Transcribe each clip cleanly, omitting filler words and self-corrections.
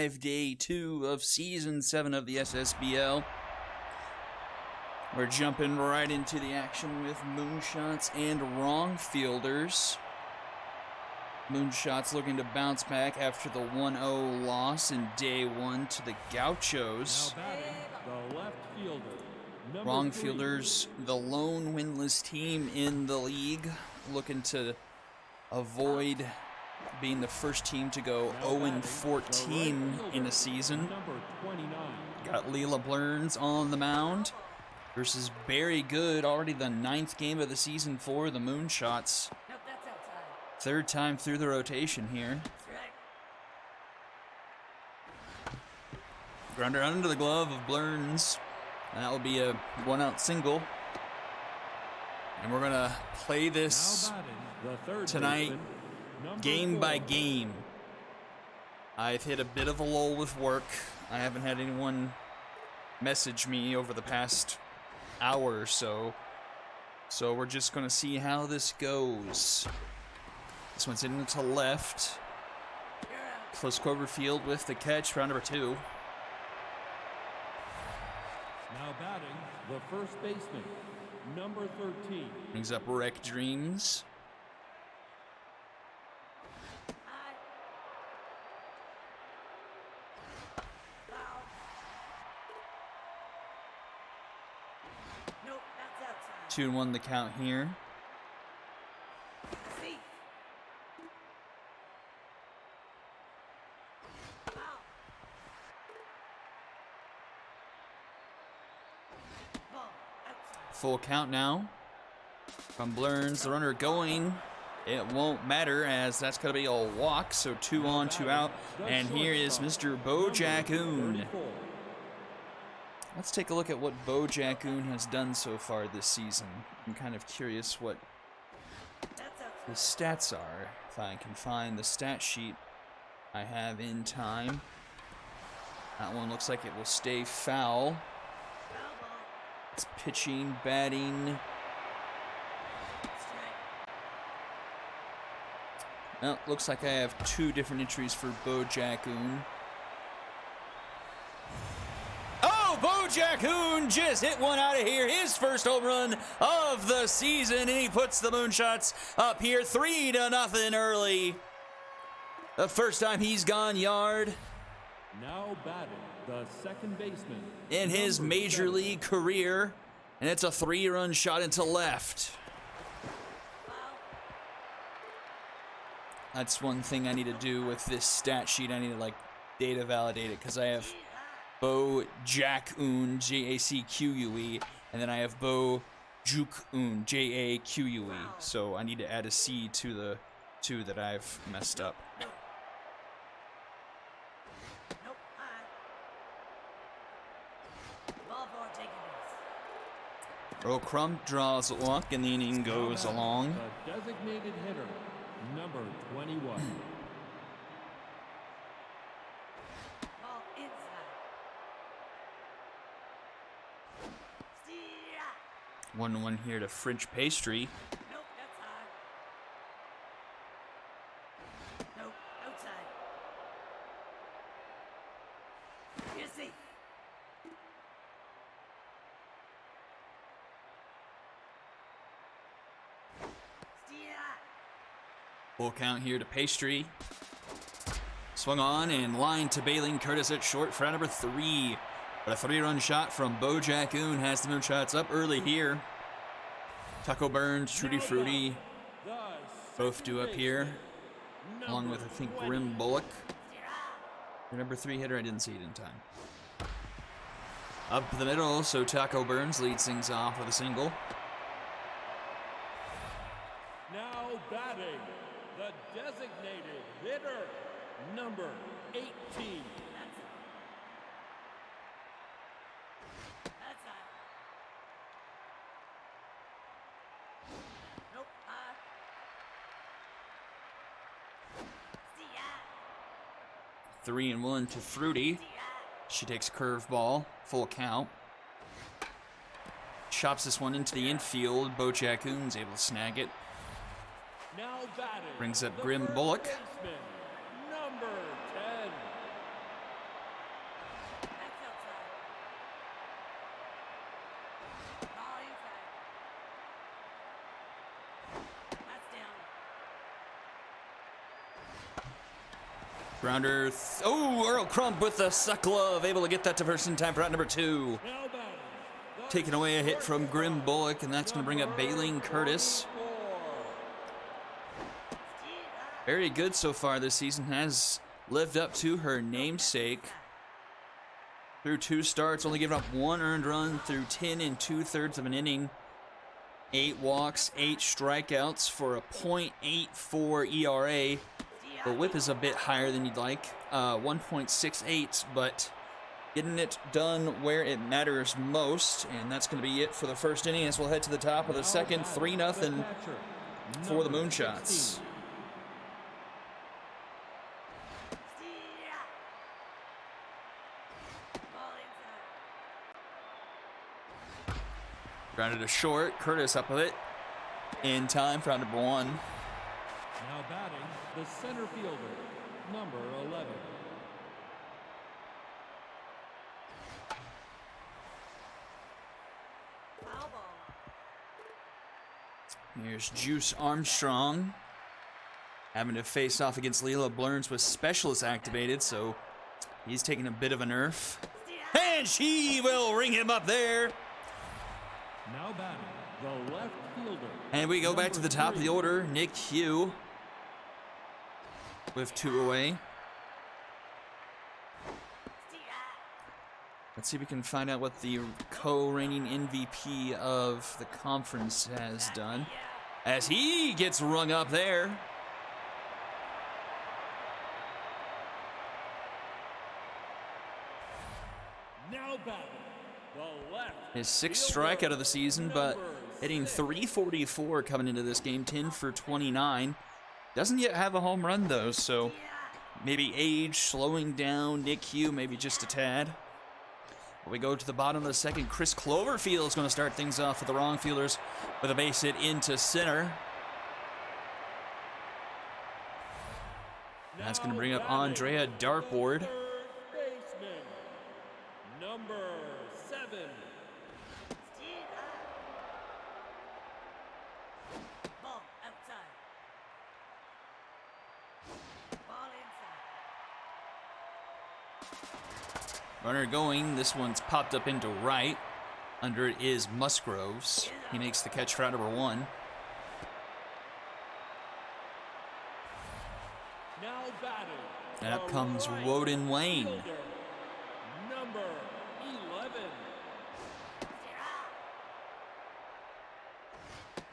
live day 2 of season 7 of the SSBL. We're jumping right into the action with Moonshots and Wrong Fielders. Moonshots looking to bounce back after the 1-0 loss in day 1 to the Gauchos. Now batting, the left fielder, Wrong Fielders, the lone winless team in the league, looking to avoid being the first team to go 0-14 in a season. Got Leela Blerns on the mound versus Barry Good, already the 9th game of the season for the Moonshots. Third time through the rotation here. Grounder under the glove of Blerns. That will be a 1-out single. And we're going to play this tonight game by game. I've hit a bit of a lull with work. I haven't had anyone message me over the past hour or so. So we're just going to see how this goes. This one's into left. Close Cloverfield with the catch, round number 2. Now batting, the first baseman, number 13. Brings up Wreck Dreams. Nope, that's outside. 2-1 the count here. See. Foul. Ball outside. Full count now from Blerns. The runner going. It won't matter as that's going to be a walk. So 2 on, 2 out. And here is Mr. Bo Jackoon. Let's take a look at what Bo Jackoon has done so far this season. I'm kind of curious what his stats are. If I can find the stat sheet I have in time. That one looks like it will stay foul. It's pitching, batting. Well, looks like I have 2 different entries for Bo Jackoon. Oh, Bo Jackoon just hit one out of here. His first home run of the season, and he puts the Moonshots up here 3-0 early. The first time he's gone yard Now batting, the second baseman. in his number major 7. league career, and it's a 3-run shot into left. That's one thing I need to do with this stat sheet. I need to like data validate it because I have Bo Jackoon, Jacque, and then I have Bo Jukoon, Jaque. So I need to add a C to the 2 that I've messed up. Nope, high. Ball four taking this. Earl Crump draws a walk, and the inning goes along. The designated hitter, number 21. Ball inside. Steer. 1-1 here to French Pastry. Nope, that's high. Nope, outside. You're safe. Steer. Full count here to Pastry. Swung on and line to Baleen Curtis at short for out number 3. But a 3-run shot from Bo Jackoon has the Moonshots up early here. Taco Burns, Trudy Fruity, both due up here, along with, I think, Grim Bullock. Your number 3 hitter, I didn't see it in time. Up the middle, so Taco Burns leads things off with a single. Now batting, the designated hitter, number 18. That's high. Nope, high. Steer. 3-1 to Fruity. Steer. She takes curveball, full count. Chops this one into the infield. Bo Jackoon's able to snag it. Now batting. Brings up the Grim first Bullock. baseman, number 10. Grounder. Oh, Earl Crump with the suck glove. Able to get that to first in time for out number 2. Now batting, the Taking away a hit from Grim Bullock, and that's going to bring up Baleen Curtis. 4. Very good so far this season. Has lived up to her namesake. Through 2 starts, only giving up 1 earned run through 10 2/3 of an inning. 8 walks, 8 strikeouts for a .84 ERA. The whip is a bit higher than you'd like, 1.68, but getting it done where it matters most, and that's going to be it for the first inning as we'll head to the top of the second, 3-0 for the Moonshots. Grounded to short, Curtis up with it in time for out number 1. Now batting, the center fielder, number 11. Foul ball. Here's Juice Armstrong having to face off against Leela Blerns with specialist activated, so he's taking a bit of a nerf. And she will ring him up there. Now batting, the left fielder. And we go back to number the top of 3. the order. Nick Hugh with 2 away. Let's see if we can find out what the co-reigning MVP of the conference has done. As he gets rung up there. Now batting, the left. His 6th fielder, strikeout of the season, but number hitting 6. .344 coming into this game, 10 for 29. Doesn't yet have a home run though, so maybe age slowing down Nick Hugh, maybe just a tad. We go to the bottom of the second. Chris Cloverfield is going to start things off with the wrong fielders with a base hit into center. That's going to bring up Andrea Dartboard. Third baseman, number 7. Ball outside. Ball inside. Runner going. This one's popped up into right. Under it is Musgroves. He makes the catch for out number 1. Now batting. And up the comes right Woden Wayne. fielder, number 11.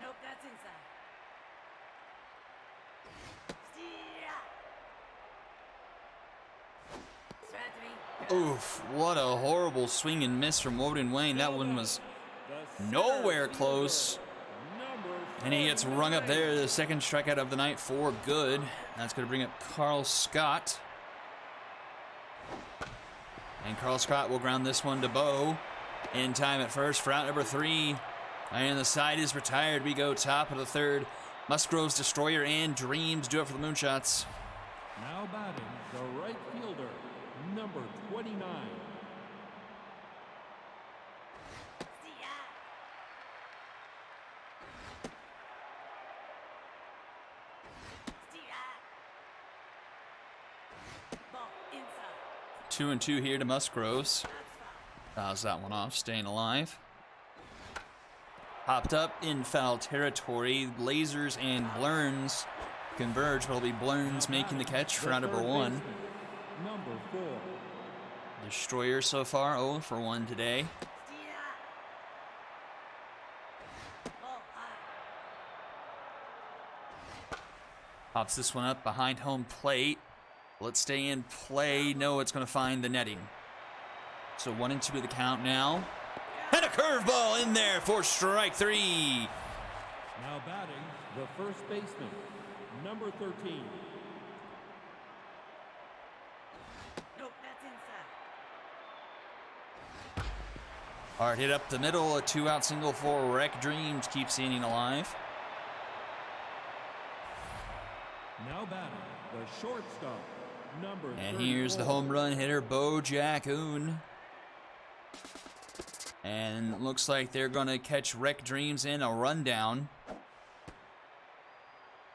Nope, that's inside. Strike 3. Oof, what a horrible swing and miss from Woden Wayne. That one was The nowhere center close. fielder, number And he gets rung up there, the second strikeout of the night for good. That's going to bring up Carl Scott. And Carl Scott will ground this one to Bo. In time at first for out number 3. And the side is retired. We go top of the third. Musgrove's Destroyer and Dreams do it for the Moonshots. Now batting, the right fielder, number 29. Ball inside. 2-2 here to Musgroves. Fouls that one off, staying alive. Popped up in foul territory. Lasers and Blerns converge, but it'll be Blerns making the catch for out number 1. Number 4. Destroyer so far, 0 for 1 today. Ball high. Pops this one up behind home plate. Let's stay in play. No, it's going to find the netting. So 1-2 to the count now. And a curveball in there for strike 3. Now batting, the first baseman, number 13. Nope, that's inside. Hard hit up the middle. A 2-out single for Wreck Dreams keeps the inning alive. Now batting, the shortstop, number And 34. here's the home run hitter, Bo Jackoon. And looks like they're going to catch Wreck Dreams in a rundown.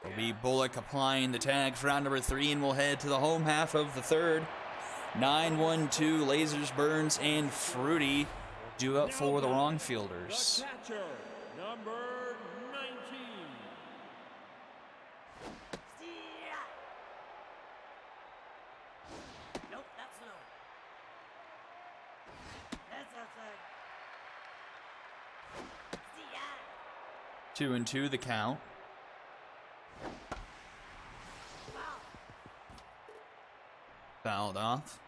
It'll be Bullock applying the tag for round number 3, and we'll head to the home half of the third. 9-1-2, Lasers, Burns, and Fruity due up for the wrong fielders. The catcher, number 19. Steer. Nope, that's low. That's outside. Steer. 2-2 the count. Foul. Fouled off.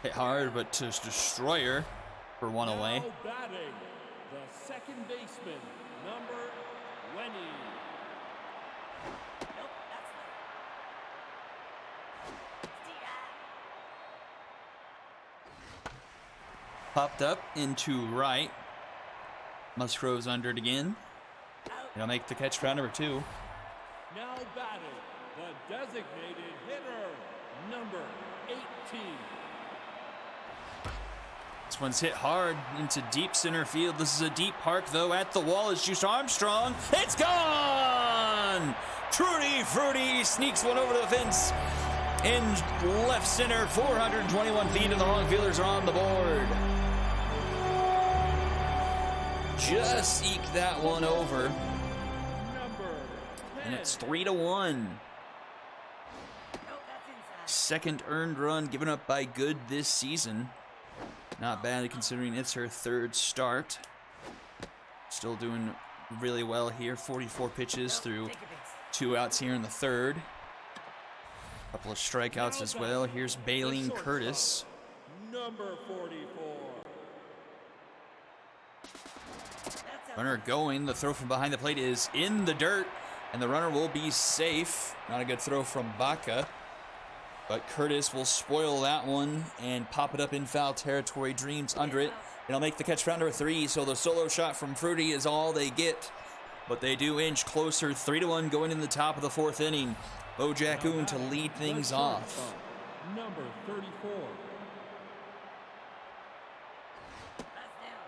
Hit hard, but to Destroyer for one away. Now batting, the second baseman, number 20. Nope, that's low. Steer. Popped up into right. Musgrove's under it again. He'll make the catch for round number 2. Now batting, the designated hitter, number 18. This one's hit hard into deep center field. This is a deep park, though. At the wall is Juice Armstrong. It's gone! Trudy Fruity sneaks one over the fence in left center. 421 feet, and the wrong fielders are on the board. Just eke that one over. Number 10. And it's 3-1. Nope, that's inside. Second earned run given up by Good this season. Not bad considering it's her third start. Still doing really well here. 44 pitches through Take a base. 2 outs here in the third. Couple of strikeouts as well. Here's Baleen Curtis. Number 44. That's Runner going. The throw from behind the plate is in the dirt, and the runner will be safe. Not a good throw from Baca, but Curtis will spoil that one and pop it up in foul territory. Dreams under it. It'll make the catch for round number 3, so the solo shot from Fruity is all they get. But they do inch closer. 3-1 going in the top of the 4th inning. Bojacoon to lead things off. Number 34. That's down.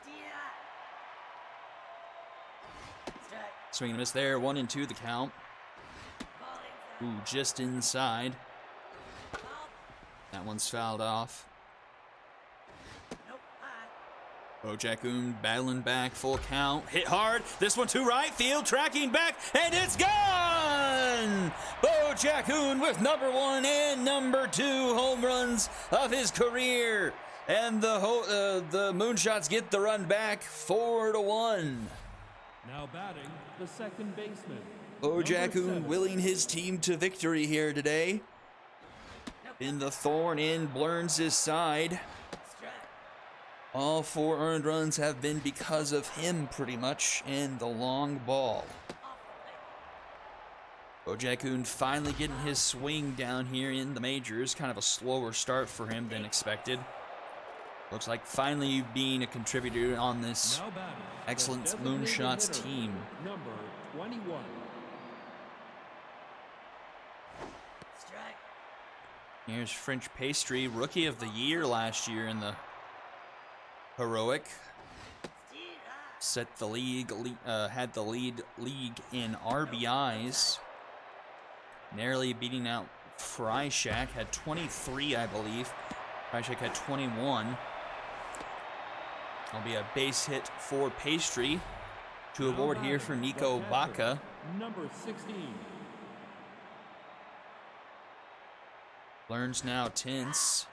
Steer. Strike. Swing and a miss there. 1-2 the count. Ball inside. Ooh, just inside. Foul. That one's fouled off. Nope, high. Bojacoon battling back, full count, hit hard. This one to right field, tracking back, and it's gone! Bojacoon with number 1 and number 2 home runs of his career, and the Moonshots get the run back, 4-1. Now batting, the second baseman. Bojacoon willing his team to victory here today. In the thorn in Blurns' side. Strike. All 4 earned runs have been because of him, pretty much, and the long ball. Off the plate. Bojacoon finally getting his swing down here in the majors. Kind of a slower start for him than expected. Looks like finally being a contributor on this Now batting, the excellent designated Moonshots hitter, team. Number 21. Strike. Here's French Pastry, Rookie of the Year last year in the Heroic. Steer. Set the league, had the lead league in RBIs. Narrowly beating out Fryshack, had 23, I believe. Fryshack had 21. It'll be a base hit for Pastry. To Now aboard here batting, for the Nico catcher, Baca. Number 16. Learns now tense.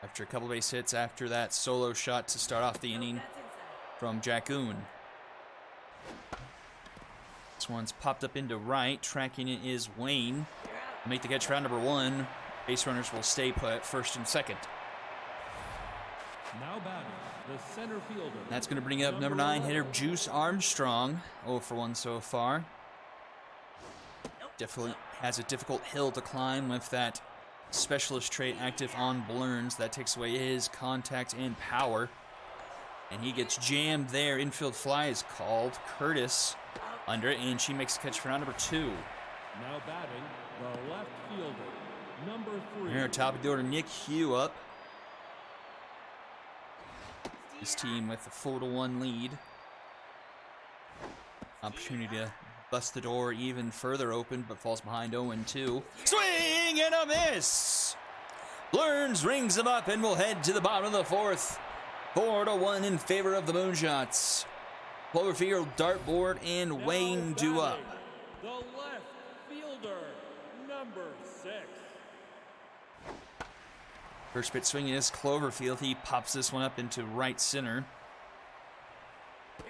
After a couple base hits after that solo shot to start off the inning That's inside. from Jacoon. This one's popped up into right. Tracking it is Wayne. You're out. Make the catch for round number 1. Base runners will stay put first and second. Now batting, the center fielder. That's going to bring up number 9 hitter Juice Armstrong. 0 for 1 so far. Definitely has a difficult hill to climb with that specialist trait active on Blurns. That takes away his contact and power. And he gets jammed there. Infield fly is called. Curtis under it, and she makes the catch for round number 2. Now batting, the left fielder. Number 3. Here, top of the order, Nick Hugh up. His team with a 4-1 lead. Opportunity to bust the door even further open, but falls behind 0-2. Swing and a miss! Learns rings him up and will head to the bottom of the fourth. 4-1 in favor of the Moonshots. Cloverfield, Dartboard, and Wayne do up. The left fielder, number 6. First pitch swing is Cloverfield. He pops this one up into right center.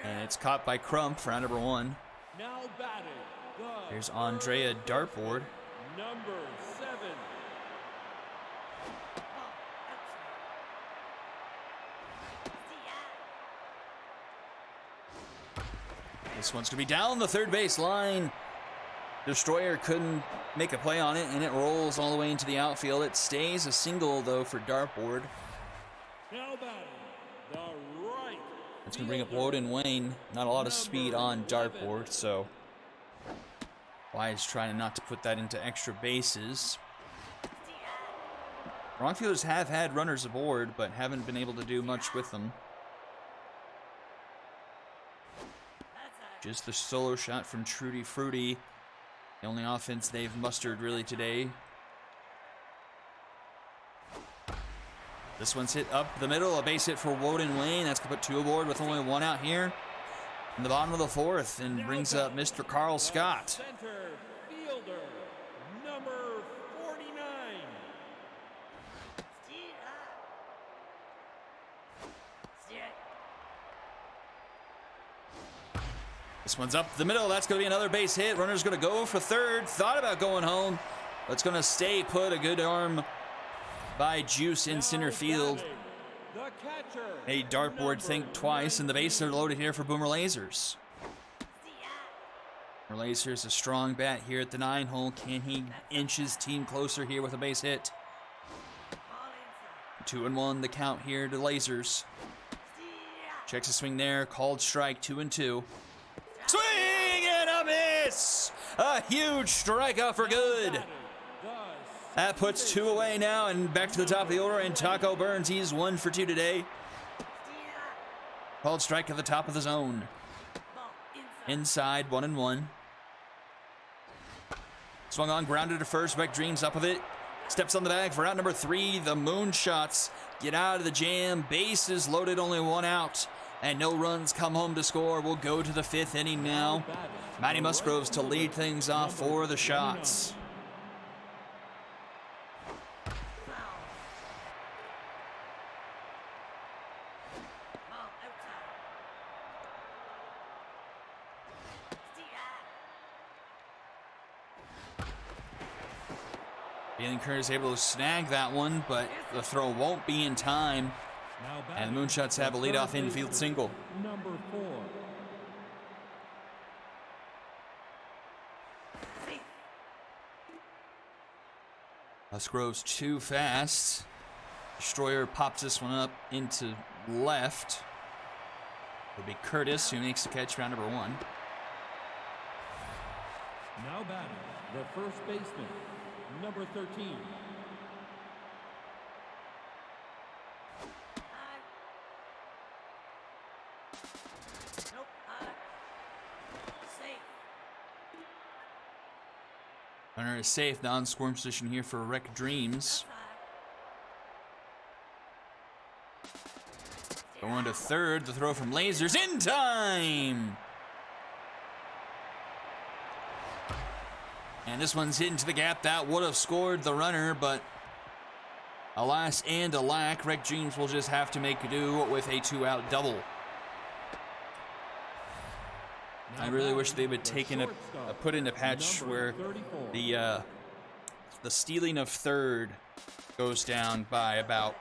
And it's caught by Crump for out number 1. Now batting, the Here's Andrea Dartboard. number 7. This one's going to be down the third base line. Destroyer couldn't make a play on it, and it rolls all the way into the outfield. It stays a single, though, for Dartboard. Now batting, the right. It's going to bring up Woden Wayne. Not a lot of speed on Dartboard, so Wise trying not to put that into extra bases. Wrongfielders have had runners aboard, but haven't been able to do much with them. Just the solo shot from Trudy Fruity. The only offense they've mustered really today. This one's hit up the middle. A base hit for Woden Wayne. That's going to put 2 aboard with only 1 out here in the bottom of the 4th, and brings up Mr. Carl Scott. Center fielder, number 49. This one's up the middle. That's going to be another base hit. Runner's going to go for third. Thought about going home, but it's going to stay put. A good arm by Juice in center field. The catcher, A Dartboard think twice, and the bases are loaded here for Boomer Lasers. Boomer Lasers, a strong bat here at the 9-hole. Can he inch his team closer here with a base hit? 2-1 the count here to Lasers. Checks the swing there. Called strike, 2-2. Swing and a miss! A huge strikeout for good. That puts 2 away now, and back to the top of the order. And Taco Burns, he's 1 for 2 today. Called strike at the top of the zone. Inside, 1-1. Swung on, grounded to first. Beck Dreams up with it. Steps on the bag for out number 3. The Moonshots get out of the jam. Bases loaded, only 1 out. And no runs come home to score. We'll go to the 5th inning now. Matty Musgroves to lead things off for the Shots. Jalen Curtis able to snag that one, but the throw won't be in time. And the Moonshots have a leadoff infield single. Number 4. Musgrove's too fast. Destroyer pops this one up into left. It'll be Curtis who makes the catch, round number 1. Now batting, the first baseman, number 13. Runner is safe, non-scoring position here for Wreck Dreams. Going to third, the throw from Lasers in time! And this one's hit into the gap. That would have scored the runner, but alas and alack, Wreck Dreams will just have to make do with a 2-out double. I really wish they would take in a put in a patch where the stealing of third goes down by about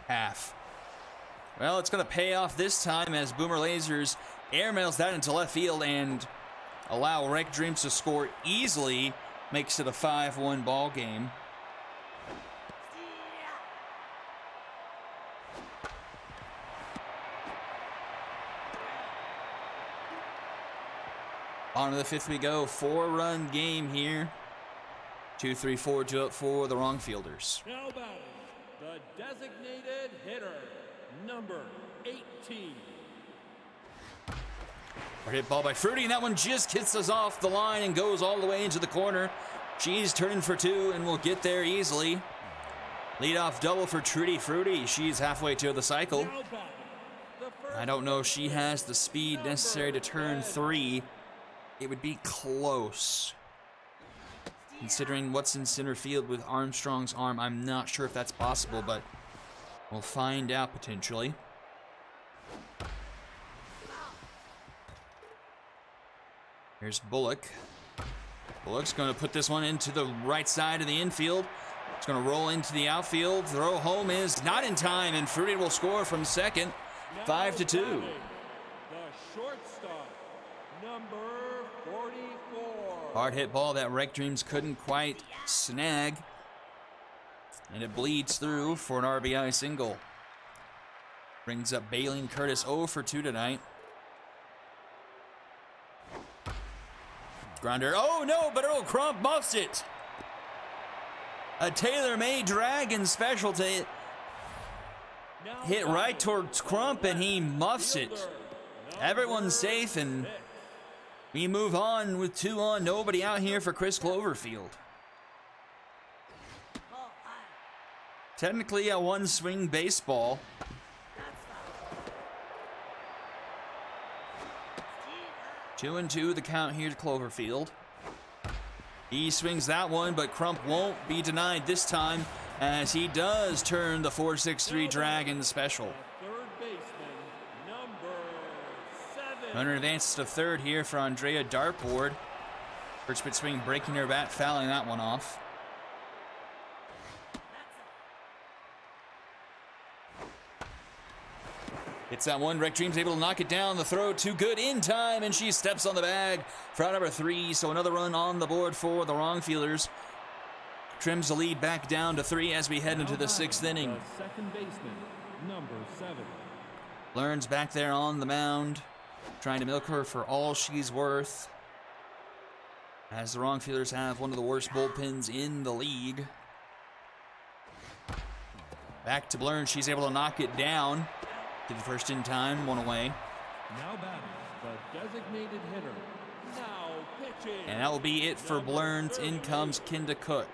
half. Well, it's going to pay off this time as Boomer Lasers airmails that into left field and allow Wreck Dreams to score easily. Makes it a 5-1 ball game. On to the 5th we go. 4-run game here. 2-3-4 to up for the Wrongfielders. Now batting, the designated hitter, number 18. Hit ball by Fruity, and that one just hits us off the line and goes all the way into the corner. She's turning for two and will get there easily. Leadoff double for Trudy Fruity. She's halfway to the cycle. I don't know if she has the speed necessary to turn three. It would be close. Considering what's in center field with Armstrong's arm, I'm not sure if that's possible, but we'll find out potentially. Here's Bullock. Bullock's going to put this one into the right side of the infield. It's going to roll into the outfield. Throw home is not in time, and Fruity will score from second. 5-2. The shortstop, number 44. Hard hit ball that Rec Dreams couldn't quite snag. And it bleeds through for an RBI single. Brings up Bailey Curtis 0 for 2 tonight. Grounder. Oh no, but Earl Crump muffs it. A tailor-made Dragon specialty hit right towards Crump, and he muffs it. Everyone's safe, and we move on with 2 on, nobody out here for Chris Cloverfield. Technically a one-swing baseball. 2-2 the count here to Cloverfield. He swings that one, but Crump won't be denied this time as he does turn the 4-6-3 Dragon special. Third baseman, number 7. Runner advances to third here for Andrea Dartboard. First pitch swing breaking her bat, fouling that one off. Hits that one. Rec Dreams able to knock it down. The throw too good in time, and she steps on the bag for out number 3. So another run on the board for the wrong fielders. Trims the lead back down to 3 as we head into the 6th inning. The second baseman, number 7. Learns back there on the mound, trying to milk her for all she's worth. As the wrong fielders have one of the worst bullpens in the league. Back to Blurn. She's able to knock it down. Did the first in time, one away. Now batting, the designated hitter. Now pitching. And that will be it for Blurns. In comes Kinda Cook.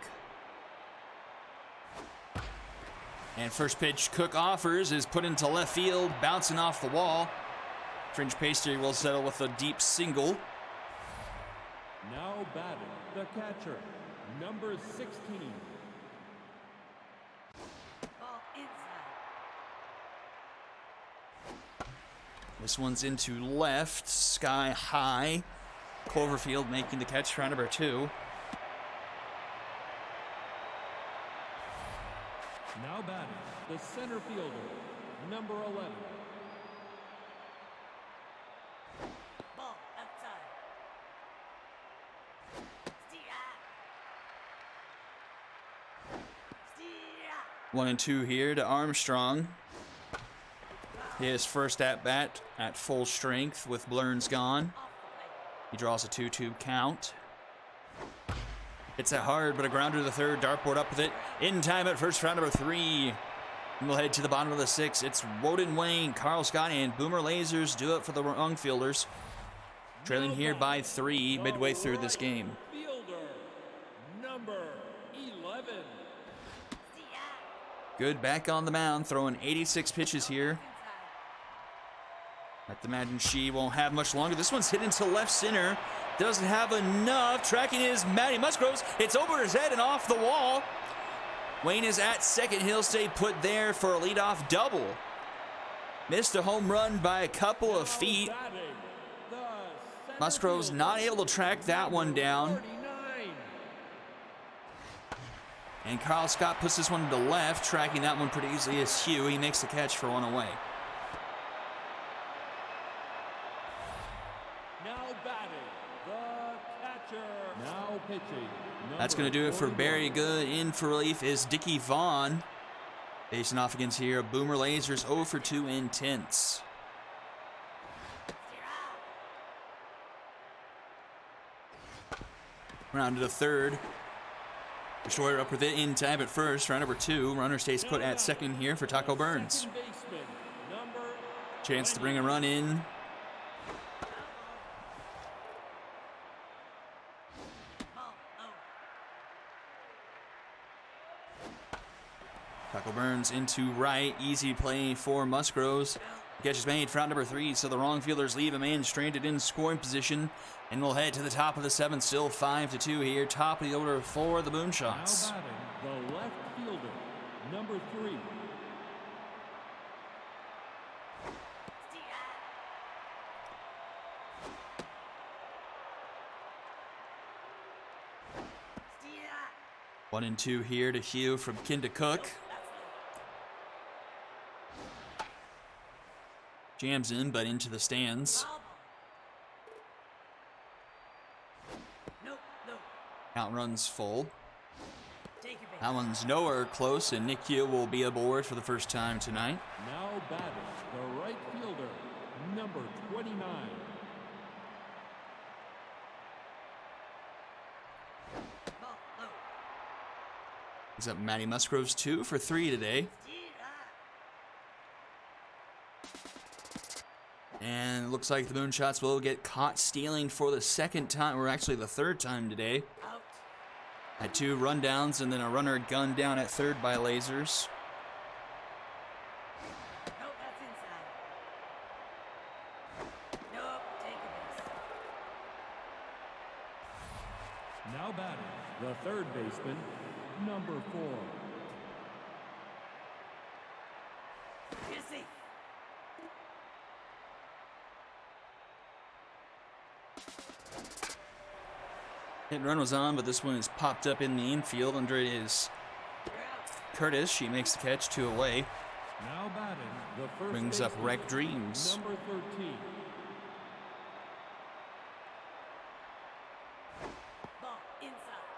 And first pitch Cook offers is put into left field, bouncing off the wall. Fringe Pastry will settle with a deep single. Now batting, the catcher, number 16. Ball inside. This one's into left, sky high. Cloverfield making the catch for number 2. Now batting, the center fielder, number 11. Ball outside. Steer. 1 and 2 here to Armstrong. His first at bat at full strength with Blurns gone. He draws a 2-2 count. Hits that hard, but a grounder to the third. Dartboard up with it. In time at first for round number 3. And we'll head to the bottom of the 6th. It's Woden Wayne, Carl Scott, and Boomer Lasers do it for the wrong fielders. Trailing here by 3 midway through this game. Fielder, number 11. Good back on the mound, throwing 86 pitches here. I have to imagine she won't have much longer. This one's hit into left center. Doesn't have enough. Tracking is Maddie Musgroves. It's over his head and off the wall. Wayne is at second. He'll stay put there for a leadoff double. Missed a home run by a couple of feet. Musgrove's not able to track that one down. And Carl Scott puts this one to left. Tracking that one pretty easily is Hugh. He makes the catch for 1 away. Pitching, that's going to do it for Barry Good. In for relief is Dickie Vaughn. Facing off against here, Boomer Lasers 0 for 2 intense. Round to the third. Destroyer up with it in time at first. Round number 2. Runner stays put at second here for Taco Burns. Chance to bring a run in. Tackle Burns into right. Easy play for Musgroves. Catch is made for out number 3, so the wrong fielders leave a man stranded in scoring position. And we'll head to the top of the 7th, still 5-2 here. Top of the order for the Moonshots. Now batting, the left fielder, number 3. Steer. 1 and 2 here to Hugh from Kinda Cook. Jams in, but into the stands. Ball. Nope, nope. Count runs full. Take your base. That one's nowhere close, and Nick Hugh will be aboard for the first time tonight. Now batting, the right fielder, number 29. Ball low. He's up Matty Musgroves 2 for 3 today. Steer. And it looks like the Moonshots will get caught stealing for the second time, or actually the third time today. Out. Had 2 rundowns and then a runner gunned down at third by Lasers. Nope, that's inside. Nope, take your base. Now batting, the third baseman, number 4. You're safe. Hit and run was on, but this one is popped up in the infield. Under it is You're out. Curtis. She makes the catch, 2 away. Now batting, the first Brings up baseman, Wreck Dreams. number 13. Ball inside.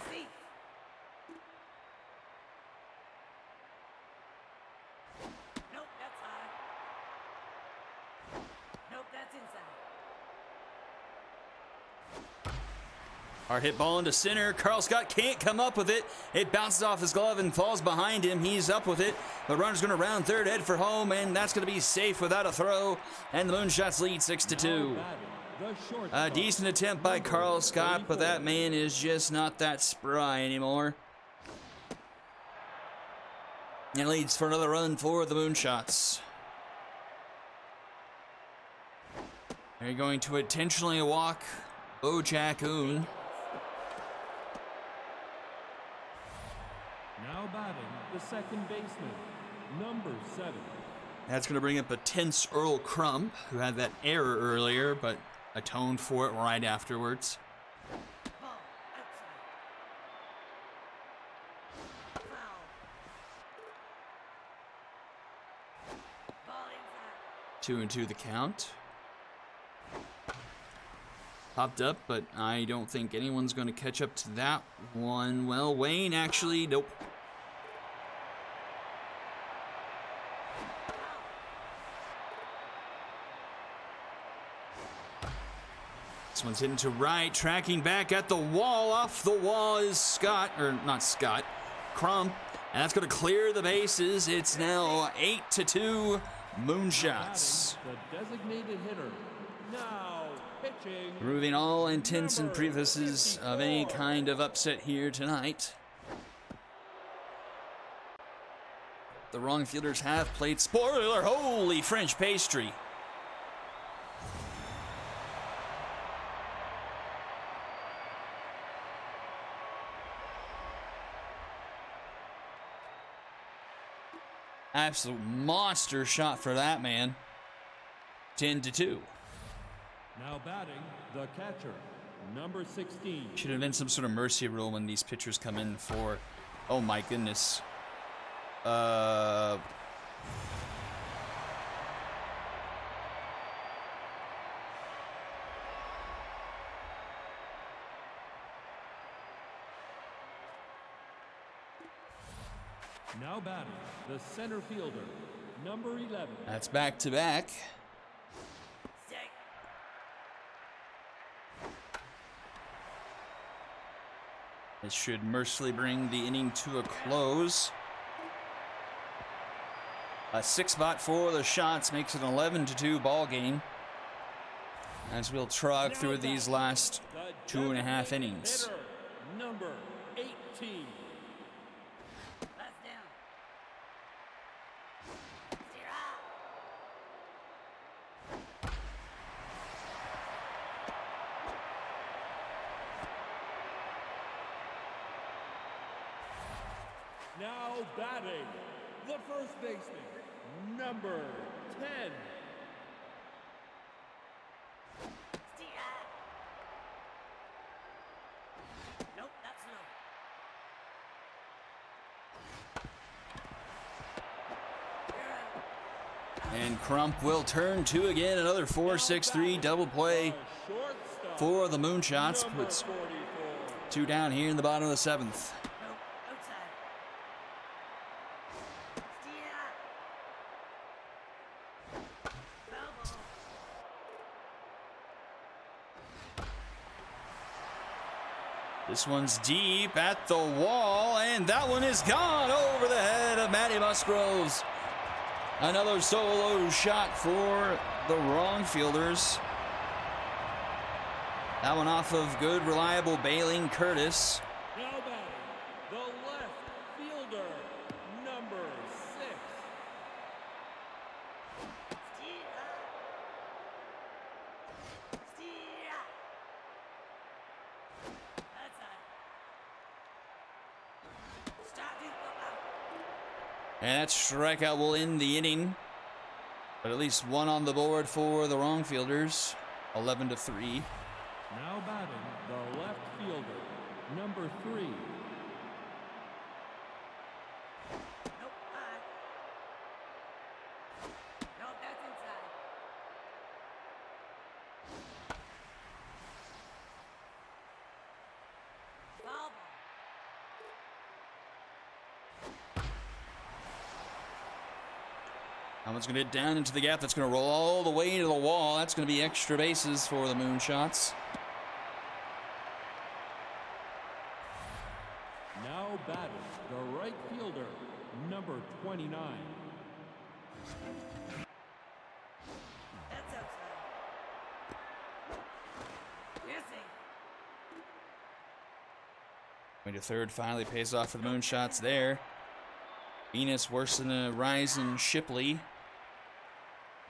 Safe. Nope, that's high. Nope, that's inside. Our hit ball into center. Carl Scott can't come up with it. It bounces off his glove and falls behind him. He's up with it. The runner's going to round third, head for home, and that's going to be safe without a throw. And the Moonshots lead 6-2. Now batting, the A shortstop, decent attempt by Carl Scott, but that man is just not that spry anymore. And leads for another run for the Moonshots. They're going to intentionally walk Bojack Oon. Now batting, the second baseman, number 7. That's going to bring up a tense Earl Crump, who had that error earlier, but atoned for it right afterwards. Ball outside. Foul. Ball inside. 2-2 the count. Popped up, but I don't think anyone's going to catch up to that one. Well, Wayne actually, nope. This one's hitting to right, tracking back at the wall. Off the wall is Scott, or not Scott, Crump. And that's going to clear the bases. It's now 8-2 Moonshots. Batting, the designated hitter, now pitching, Removing all intents and number prefaces of any 54. kind of upset here tonight. The wrong fielders have played spoiler. Holy French pastry. Absolute monster shot for that man. 10-2. Now batting, the catcher, number 16. Should have been some sort of mercy rule when these pitchers come in for. Oh my goodness. Now batting, the center fielder, number 11. That's back to back. Stay. It should mercifully bring the inning to a close. A 6-spot for the Shots makes it an 11-2 ball game. As we'll trog through these last The 2.5 designated innings. hitter, number 18. Now batting, the first baseman, number 10. Steer. Nope, that's no. You're out. And Crump will turn two again. Another 4-6-3 double play Shortstop, for the Moonshots. number Puts 44. two down here in the bottom of the seventh. Nope, outside. Steer. Foul ball. This one's deep at the wall, and that one is gone over the head of Matty Musgroves. Another solo shot for the wrong fielders. That one off of good, reliable bailing Curtis. Now batting, the left fielder, number 6. Steer. Steer. Outside. Starting out. And that strikeout will end the inning. But at least one on the board for the wrong fielders. 11-3. Now batting, the left fielder, number 3. Nope, high. Nope, that's inside. Foul ball. That one's going to get down into the gap. That's going to roll all the way to the wall. That's going to be extra bases for the Moonshots. Now batting, the right fielder, number 29. That's outside. Missing. Going to third finally pays off for the Moonshots there. Venus worse than a rising Shipley.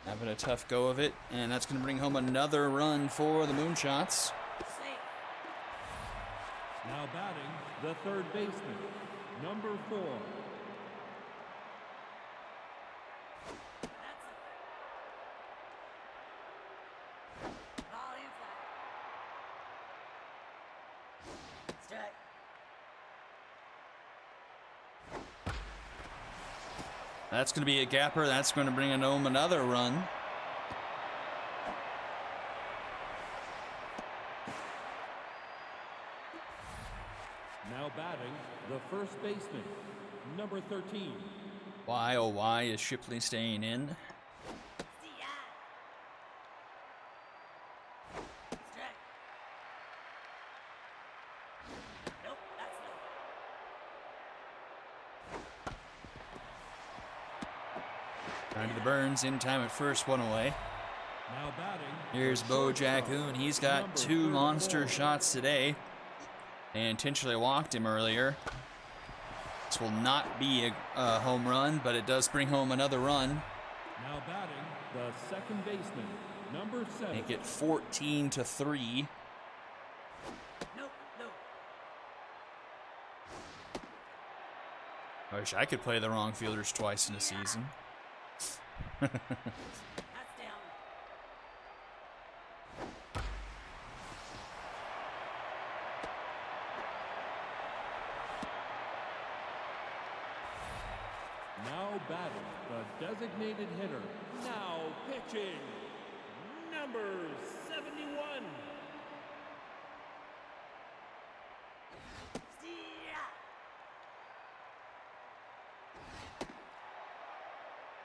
Having a tough go of it. And that's going to bring home another run for the Moonshots. Safe. Now batting, the third baseman, number 4. That's it. Ball inside. Strike. That's going to be a gapper. That's going to bring home another run. Now batting, the first baseman, number 13. Why, oh why, is Shipley staying in? Steer. Strike. Nope, that's no. Trying to the Burns, in time at first, one away. Now batting, Here's the Bo shortstop, Jackoon. He's got number two monster 34. shots today. They intentionally walked him earlier. This will not be a home run, but it does bring home another run. Now batting, the second baseman, number 7. Make it 14-3. Nope, no. I wish I could play the wrong fielders twice in a season. That's down. Now batting, the designated hitter. Now pitching, number 71. Steer.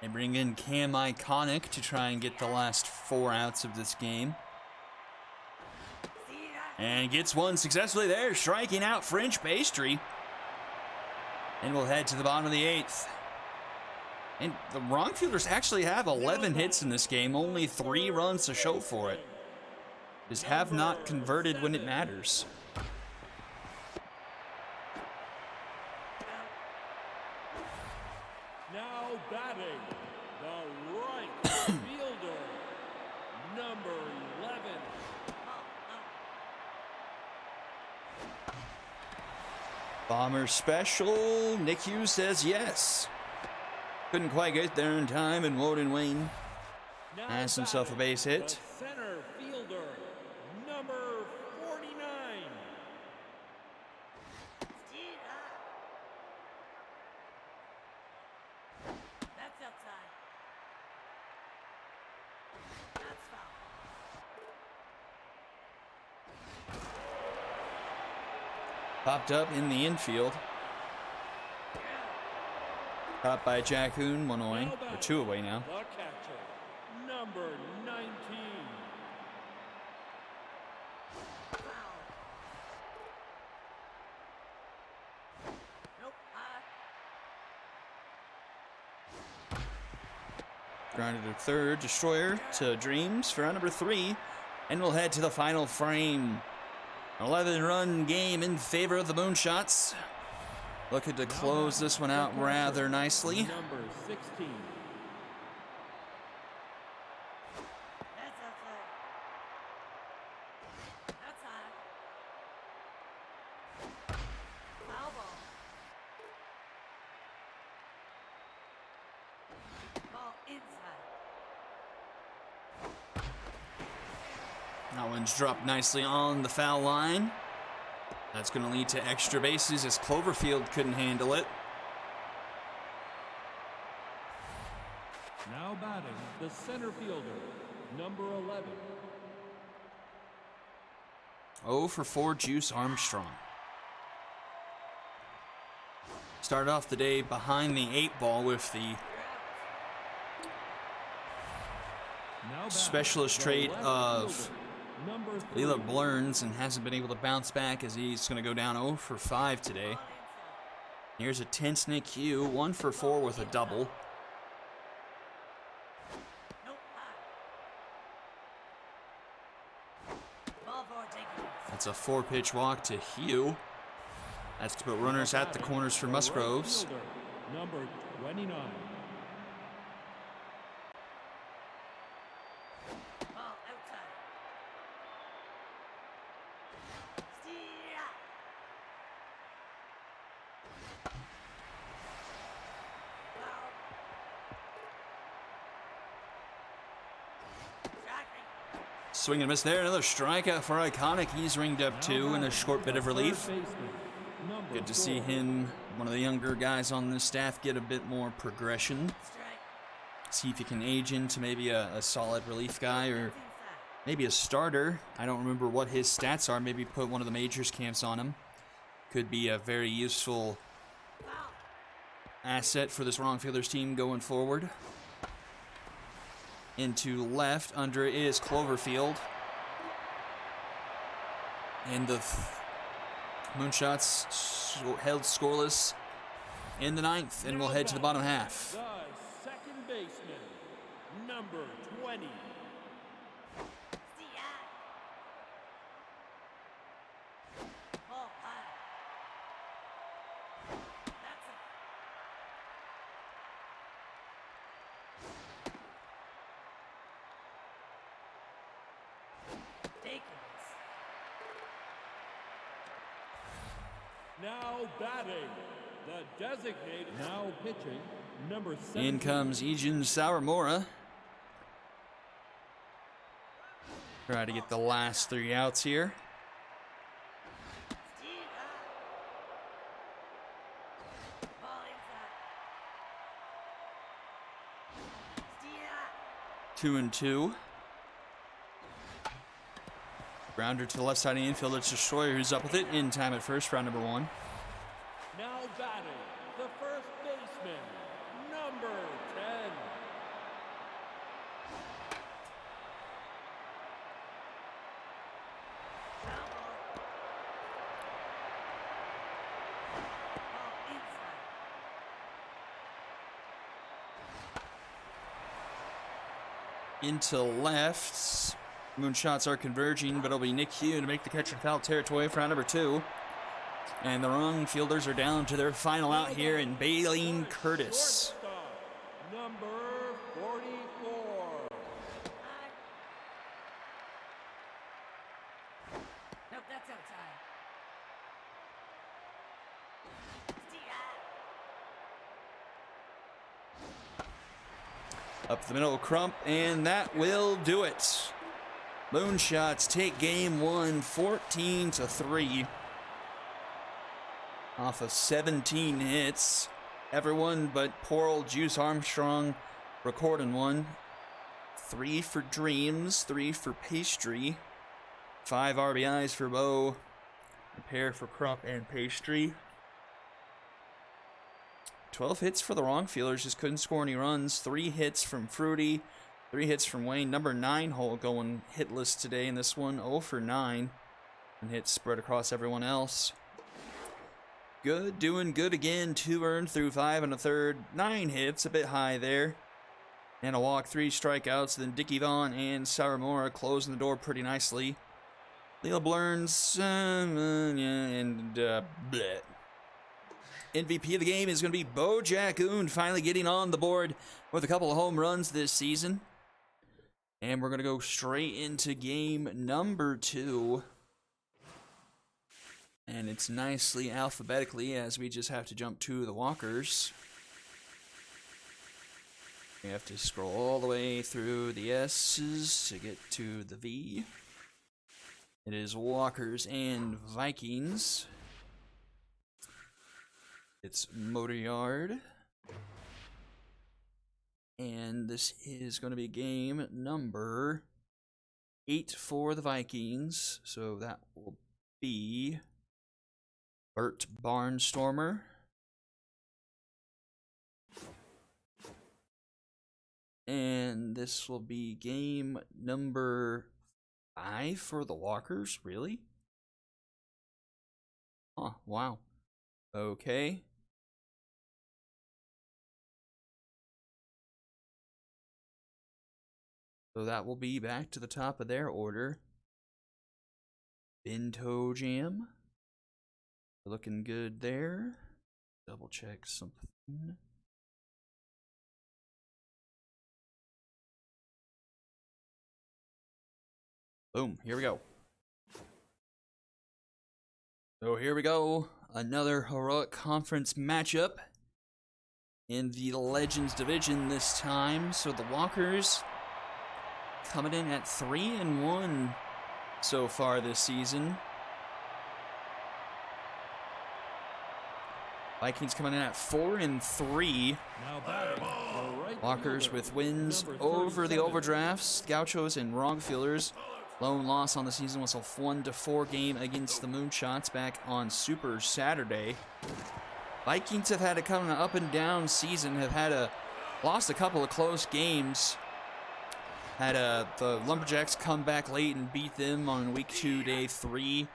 They bring in Cam Iconic to try and get the last 4 outs of this game. Steer. And gets one successfully there, striking out French Pastry. And we'll head to the bottom of the 8th. And the wrong fielders actually have 11 hits in this game, only 3 runs to show for it. Just have not converted when it matters. Now batting, the right fielder, number 11. Ball out. Bomber special. Nick Hughes says yes. Couldn't quite get there in time, and Woden Wayne Now has himself a batting, base hit. the center fielder, number 49. Steer up. That's outside. That's foul. Popped up in the infield. Caught by Jack Hoon, one away, or two away now. The catcher, number 19. Foul. Nope. Grounded to third. Destroyer to Dreams for round number 3. And we'll head to the final frame. 11-run game in favor of the Moonshots. Looking to close this one out rather nicely. Number 16. That's outside. That's high. Foul ball. Ball inside. That one's dropped nicely on the foul line. That's going to lead to extra bases as Cloverfield couldn't handle it. Now batting, the center fielder, number 11. 0 for 4 Juice Armstrong. Started off the day behind the 8-ball with the Now batting, specialist the trait left of fielder, number 3. Leela Blurns, and hasn't been able to bounce back as he's going to go down 0 for 5 today. Ball inside. Here's a tense Nick Hugh, 1 for 4 with a double. Nope. Ball forward taking. That's a 4-pitch walk to Hugh. That's to put runners at the corners for The right Musgroves. fielder, number 29. Ball outside. Steer up. Foul. Striking. Swing and miss there. Another strikeout for Iconic. He's ringed up 2 in a short bit of relief. Third baseman, number Good to see 4. him, one of the younger guys on this staff, get a bit more progression. Strike. See if he can age into maybe a solid relief guy or That's inside. maybe a starter. I don't remember what his stats are. Maybe put one of the majors camps on him. Could be a very useful Foul. asset for this wrong fielders team going forward. Into left, under it is Cloverfield. And the Moonshots held scoreless in the 9th, and we'll head to the bottom half. The second baseman, number 20. Steer. Ball high. That's it. Takens. Now batting, the designated. Now pitching, number 7. In comes Ejin Sawamura. Try to get the last 3 outs here. Steer up. Ball inside. Steer up. 2 and 2. Grounder to the left side of the infield. It's Destroyer who's up with it in time at first, round number 1. Now batting, the first baseman, number 10. Foul ball. Ball inside. Into left. Moonshots are converging, but it'll be Nick Hugh to make the catch in foul territory for round number 2. And the wrong fielders are down to their final out here in Baleen Curtis. Shortstop, number 44. High. Nope, that's outside. Up the middle, Crump, and that will do it. Moonshots take game one, 14-3. Off of 17 hits. Everyone but poor old Juice Armstrong recording one. 3 for Dreams, 3 for Pastry. 5 RBIs for Bo. A pair for Crump and Pastry. 12 hits for the wrong fielders, just couldn't score any runs. 3 hits from Fruity, 3 hits from Wayne. Number 9 hole going hitless today in this one, 0 for 9. And hits spread across everyone else. Good, doing good again. 2 earned through 5 1/3. 9 hits, a bit high there. And a walk, 3 strikeouts. Then Dickie Vaughn and Saramora closing the door pretty nicely. Leo Blurns, and bleh. MVP of the game is going to be Bo Jackoon, finally getting on the board with a couple of home runs this season. And we're going to go straight into game number 2. And it's nicely alphabetically as we just have to jump to the walkers. We have to scroll all the way through the S's to get to the V. It is Walkers and Vikings. It's Motor Yard. And this is going to be game number 8 for the Vikings. So that will be Bert Barnstormer. And this will be game number 5 for the Walkers. Really? Oh, wow. Okay. So that will be back to the top of their order. Bento Jam. Looking good there. Double check something. Boom, here we go. So here we go. Another heroic conference matchup in the Legends division this time. So the Walkers coming in at 3-1 so far this season. Vikings coming in at 4-3. Walkers with wins over the Overdrafts, Gauchos, and Wrongfielders. Lone loss on the season was a 1-4 game against the Moonshots back on Super Saturday. Vikings have had a kind of up and down season, have lost a couple of close games. Had the Lumberjacks come back late and beat them on week 2, day 3.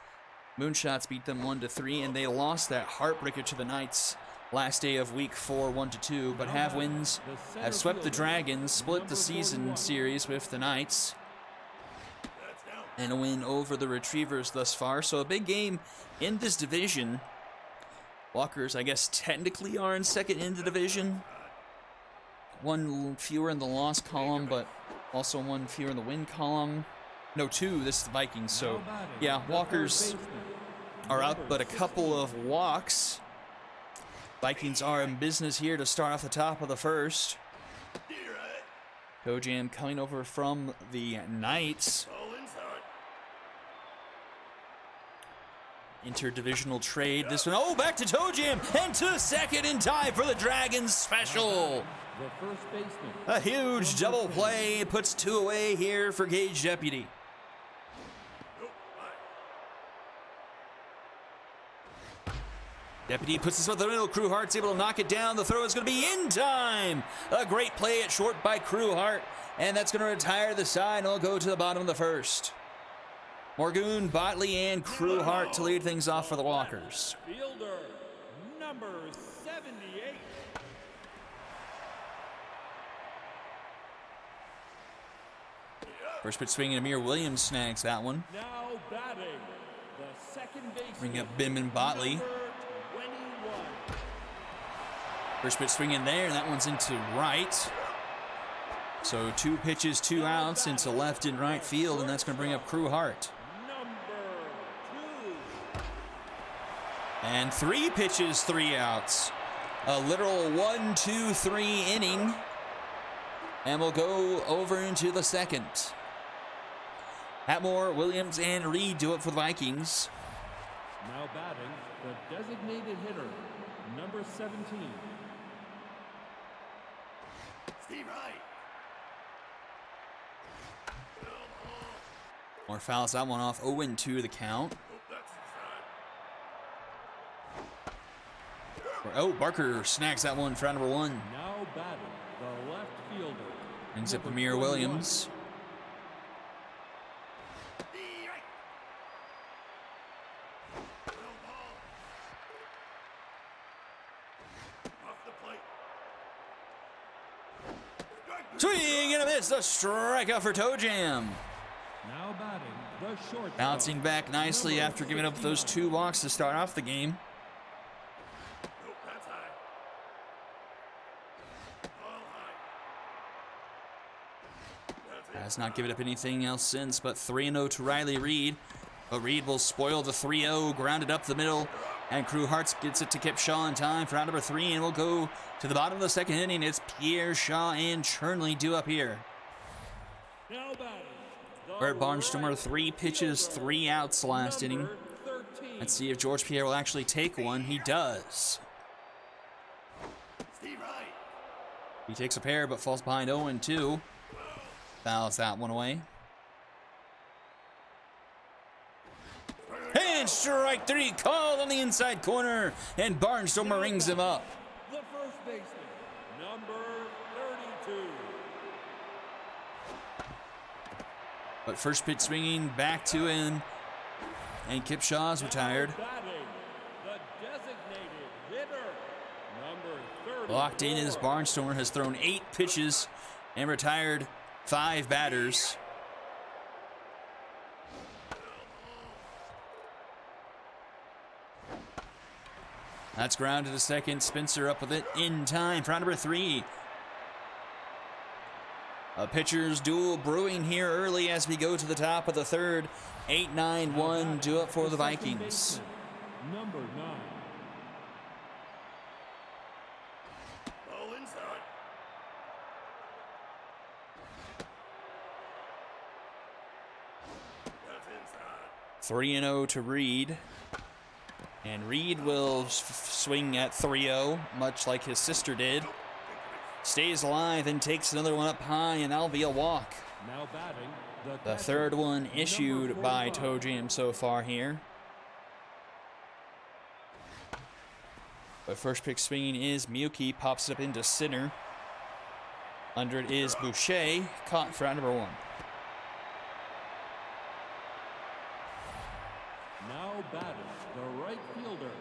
Moonshots beat them 1-3, and they lost that heartbreaker to the Knights last day of week 4, 1-2. But have wins, have swept the Dragons, split the season series with the Knights, and a win over the Retrievers thus far. So a big game in this division. Walkers, I guess, technically are in second in the division. 1 fewer in the loss column, but also 1 fewer in the win column. No, 2, this is the Vikings. So, yeah, Walkers are up, but a couple of walks. Vikings are in business here to start off the top of the first. Kojam coming over from the Knights. Interdivisional trade. This one, oh, back to Tojam, and to second in time for the Dragons special. The first baseman. A huge double play puts 2 away here for Gage Deputy. Deputy puts this with the middle. Crewhart's able to knock it down. The throw is going to be in time. A great play at short by Crewhart, and that's going to retire the side, and it'll go to the bottom of the first. Morgoon, Botley, and Crewhart to lead things off for the Walkers. Fielder, number 78. First pitch swinging, Amir Williams snags that one. Now batting, the second baseman. Bring up Bim and Botley. Number 21. First pitch swinging there, and that one's into right. So 2 pitches, 2 outs into left and right field, and that's going to bring up Crewhart. And 3 pitches, 3 outs. A literal 1-2-3 inning And we'll go over into the second. Atmore, Williams, and Reed do it for the Vikings. Now batting, the designated hitter, number 17. Steve Wright. Moore fouls that one off. 0-2 the count. Oh, Barker snags that one for out number 1. Now batting, the left fielder. Ends up number Amir 21. Williams. Swing and a miss. A strikeout for Toe Jam. Now batting, the shortstop. Bouncing back nicely number after giving up those 69. 2 walks to start off the game. That's high. Ball high. Has not given up anything else since, but 3-0 to Riley Reed. But Reed will spoil the 3-0, grounded up the middle, and Crew Hearts gets it to Kip Shaw in time for round number 3, and we'll go to the bottom of the second inning. It's Pierre Shaw and Chernley due up here. Now batting, the Bert Barnstormer, right 3 pitches, 3 outs last inning. number 13. Let's see if George Pierre will actually take one. He does. Steve Wright. He takes a pair, but falls behind 0-2. Fouls that one away. And strike 3 called on the inside corner, and Barnstormer rings him up. The first baseman, number 32. But first pitch swinging back to in, and Kip Shaw's retired. Batting, the designated hitter, number 30. Locked in as Barnstormer has thrown 8 pitches and retired 5 batters. That's grounded to second. Spencer up with it in time for round number 3. A pitcher's duel brewing here early as we go to the top of the third. 8-9-1 do it for the Vikings. Baseman, number 9. Ball inside. That's inside. 3-0 to Reed. And Reed will swing at 3-0, much like his sister did. Stays alive and takes another one up high, and that'll be a walk. Now batting, The catcher, third one number issued by 45. Toe Jam so far here. But first pick swinging is Miyuki, pops it up into center. Under it is Boucher, caught for out number 1. Now batting, the right fielder,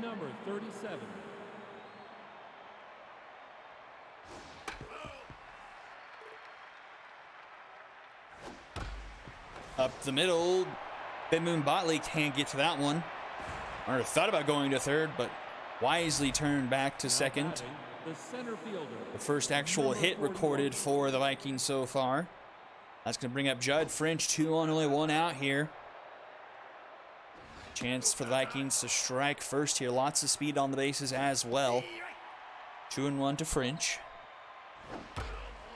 number 37. Up the middle, Ben Moon Botley can't get to that one. Or thought about going to third, but wisely turned back to Now second. batting, the center fielder, The first actual number hit 41. recorded for the Vikings so far. That's going to bring up Judd French, 2 on, only 1 out here. Chance for the Vikings to strike first here. Lots of speed on the bases as well. 2-1 to French.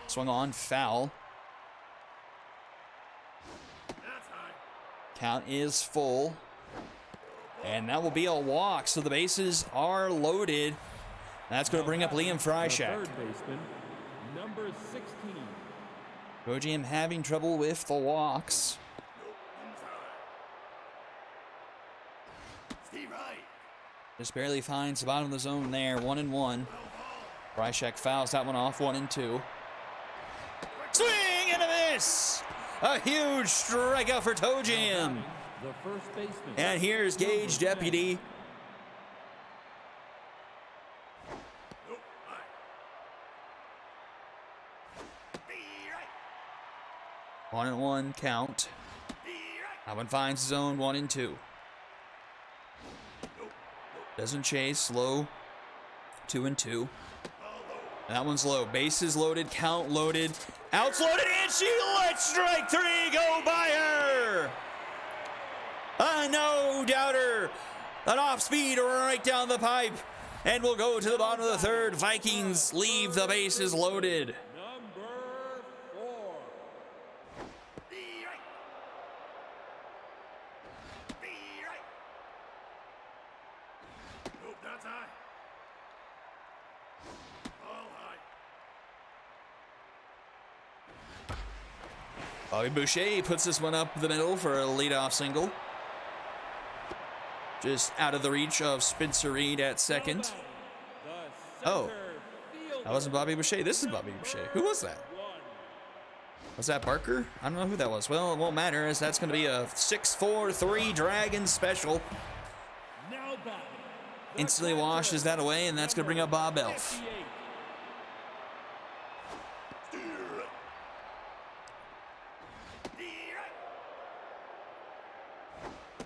Swung on, foul. That's high. Count is full. And that will be a walk, so the bases are loaded. That's going to bring up Liam The Freishak. third baseman, number 16. Toe Jam having trouble with the walks. Steve Wright. Just barely finds the bottom of the zone there. 1-1. Freishak fouls that one off. 1-2. Swing and a miss! A huge strikeout for Toe Jam. The first baseman. And here's Gage number 10. Deputy. Nope. High. Be right. 1-1 count. Be right. That one finds his own. 1-2. Doesn't chase. Low. 2-2. That one's low. Bases loaded. Count loaded. Outs loaded. And she lets strike 3 go by her. A no-doubter. An off-speed right down the pipe. And we'll go to the bottom of the third. Vikings leave the bases loaded. Number That's high. All high. Bobby Boucher puts this one up the middle for a leadoff single. Just out of the reach of Spencer Reed at second. Oh, that wasn't Bobby Boucher. This is Bobby Boucher. Who was that? Was that Barker? I don't know who that was. Well, it won't matter, as that's going to be a 6-4-3 Dragon special. Now batting, the Instantly washes that away, and that's going to bring up Bob Elf. 58. Steer right. Steer right.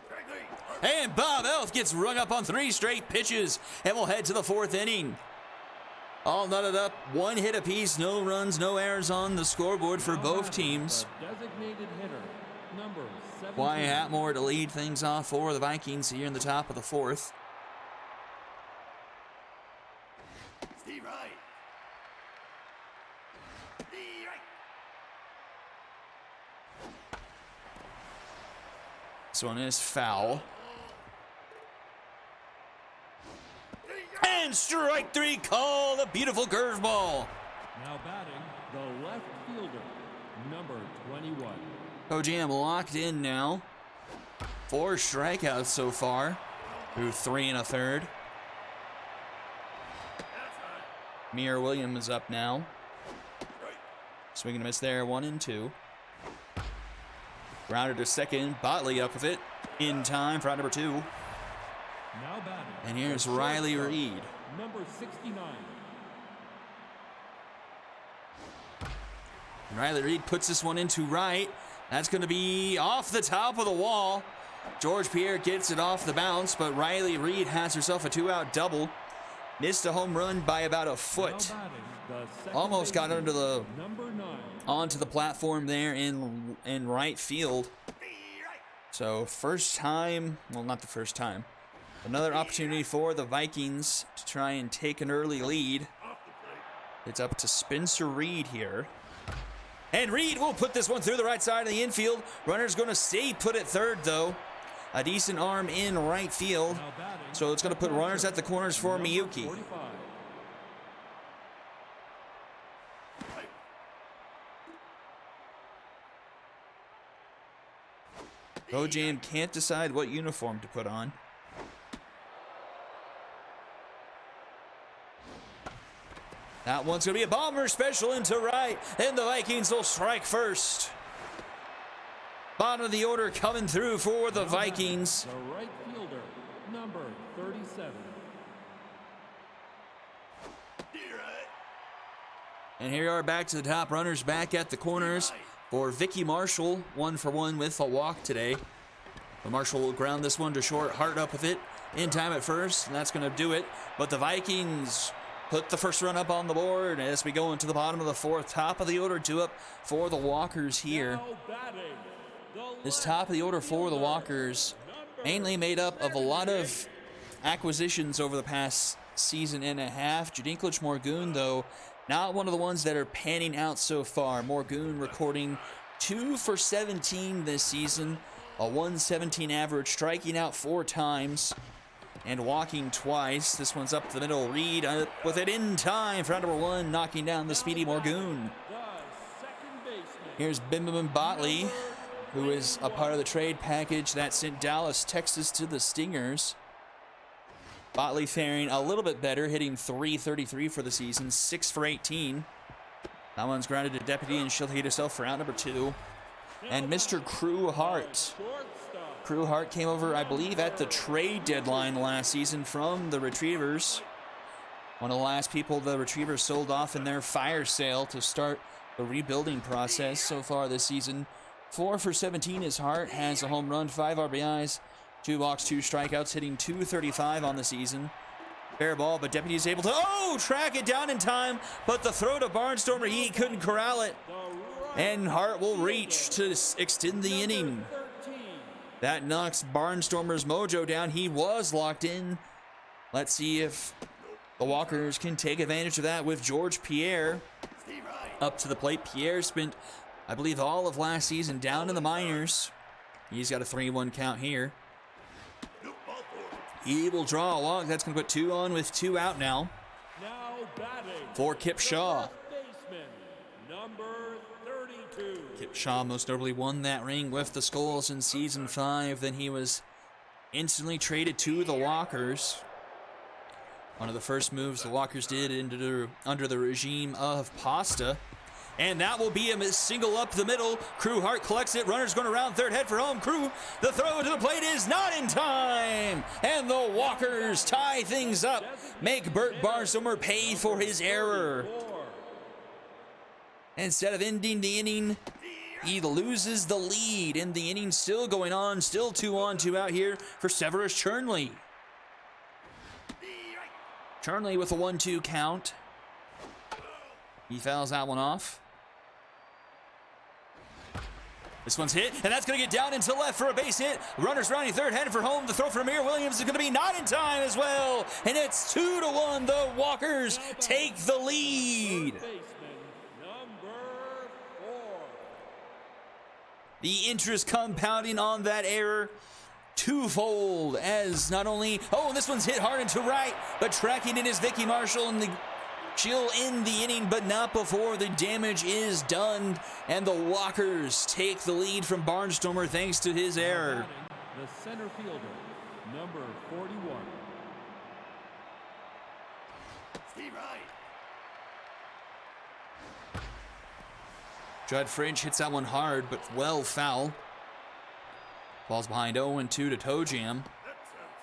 Strike three. And Bob Elf gets rung up on 3 straight pitches, and we'll head to the 4th inning. All knotted up, 1 hit apiece, no runs, no errors on the scoreboard for Now both batting, teams. the designated hitter, number 17. Wyatt Hatmore to lead things off for the Vikings here in the top of the 4th. Steve right. Steve right. This one is foul. And strike 3 called, a beautiful curveball. Now batting, the left fielder, number 21. OGM locked in now. 4 strikeouts so far through 3 1/3. That's high. Mir Williams is up now. Right. Swing and a miss there, 1 and 2. Grounded to second, Botley up with it in time for out number 2. Now batting. And here's the Riley shortstop, Reed. Number 69. Riley Reed puts this one into right. That's going to be off the top of the wall. George Pierre gets it off the bounce, but Riley Reed has herself a 2-out double. Missed a home run by about a foot. Now batting, the second Almost got baseman, under the number 9. onto the platform there in right field. Steve right. So first time, well, not the first time. Another opportunity for the Vikings to try and take an early lead. Off the plate. It's up to Spencer Reed here. And Reed will put this one through the right side of the infield. Runner's going to stay put at third, though. A decent arm in right field. Now batting, So it's going to put runners at the corners for number Miyuki. 45. Right. Bojam can't decide what uniform to put on. That one's going to be a bomber special into right, and the Vikings will strike first. Bottom of the order coming through for the Now batting, Vikings. The right fielder, number 37. Steer right. And here we are back to the top runners back at the corners for Vicky Marshall, 1 for 1 with a walk today. But Marshall will ground this one to short, Hart up with it in time at first, and that's going to do it. But the Vikings put the first run up on the board as we go into the bottom of the 4th. Top of the order, 2 up for the Walkers here. Now batting, the This left top of the order for the fielder, Walkers, number mainly made up of a lot of acquisitions over the past season and a half. Jadinklich Morgoon, though, not one of the ones that are panning out so far. Morgoon recording 2 for 17 this season, a 117 average, striking out 4 times and walking twice. This one's up the middle. Reed up with it in time for number 1, knocking down the speedy Morgoon. The second baseman, Here's Bim Botley, who is a part of the trade package that sent Dallas, Texas to the Stingers. Botley faring a little bit better, hitting .333 for the season, 6 for 18. That one's grounded to Deputy, and she'll hit herself for out number 2. And Mr. Crew Hart. shortstop, Crew Hart came over, I believe, at the trade deadline last season from the Retrievers. One of the last people the Retrievers sold off in their fire sale to start the rebuilding process so far this season. 4 for 17 is Hart, has a home run, 5 RBIs, 2 walks, 2 strikeouts, hitting .235 on the season. Fair ball, but Deputy is able to, track it down in time, but the throw to Barnstormer, he couldn't corral it. the right And Hart will reach to extend the inning. 13. That knocks Barnstormer's mojo down. He was locked in. Let's see if the Walkers can take advantage of that with George Pierre Steve right. up to the plate. Pierre spent, I believe, all of last season down in the minors. He's got a 3-1 count here. Nope, ball 4. He will draw a walk. That's going to put 2 on with 2 out now Now batting. for Kip Shaw. The first baseman, number 32. Kip Shaw most notably won that ring with the Skulls in Season 5. Then he was instantly traded to the Walkers. One of the first moves the Walkers did under the regime of Pasta. And that will be a single up the middle. Crew Hart collects it. Runner's going around third, head for home. Crew, the throw to the plate is not in time. And the Walkers tie things up. Make Bert Barnstormer pay for his error. Instead of ending the inning, he loses the lead. And the inning still going on. Still 2 on, 2 out here for Severus Chernley. Chernley with a 1-2 count. He fouls that one off. This one's hit, and that's going to get down into left for a base hit. Runners rounding third, headed for home. The throw from Amir Williams is going to be not in time as well. And it's 2-1. The Walkers take the lead. Baseman, number 4. The interest compounding on that error twofold as not only, and this one's hit hard into right, but tracking in is Vicky Marshall, and she'll end the inning, but not before the damage is done. And the Walkers take the lead from Barnstormer thanks to his error. The center fielder, number 41. Steve Wright. Judd French hits that one hard, but well foul. Falls behind 0-2 to Toe Jam.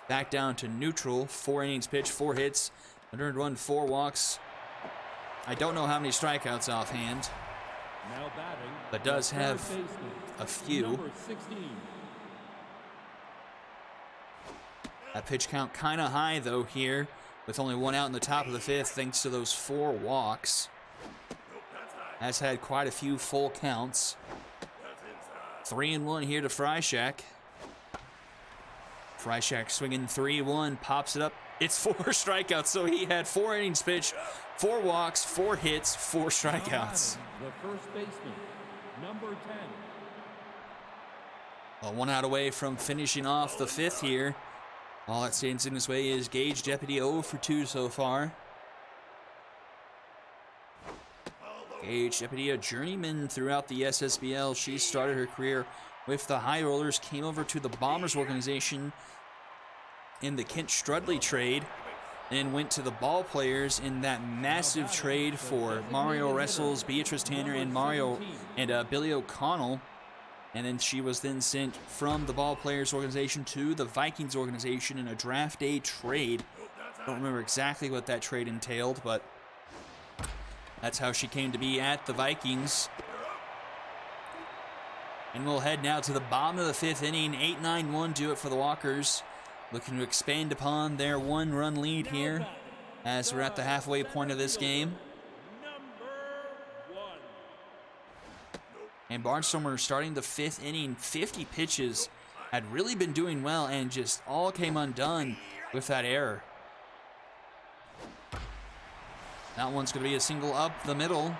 Back down to neutral. 4 innings pitched, 4 hits, 101, 4 walks. I don't know how many strikeouts offhand, Now batting. but does the have third baseman, a few. number 16. That pitch count kind of high though here, with only 1 out in the top of the 5th thanks to those 4 walks. Has had quite a few full counts. 3-1 here to Freishak. Freishak swinging 3-1, pops it up. It's 4 strikeouts, so he had 4 innings pitched, 4 walks, 4 hits, 4 Now strikeouts. batting, the first baseman, number 10. Well, 1 out away from finishing off the 5th here. All that stands in his way is Gage Deputy 0 for 2 so far. Gage Deputy, a journeyman throughout the SSBL. She started her career with the High Rollers, came over to the Bombers organization in the Kent Strudley trade, and went to the Ball Players in that massive trade for Mario Wrestles, Beatrice Tanner, and Billy O'Connell. And then she was then sent from the Ball Players organization to the Vikings organization in a draft day trade. I don't remember exactly what that trade entailed, but that's how she came to be at the Vikings. And we'll head now to the bottom of the 5th inning. 8-9-1 do it for the Walkers. Looking to expand upon their 1-run lead here as we're at the halfway point of this game. Number 1. And Barnstormer starting the 5th inning, 50 pitches, had really been doing well and just all came undone with that error. That one's going to be a single up the middle.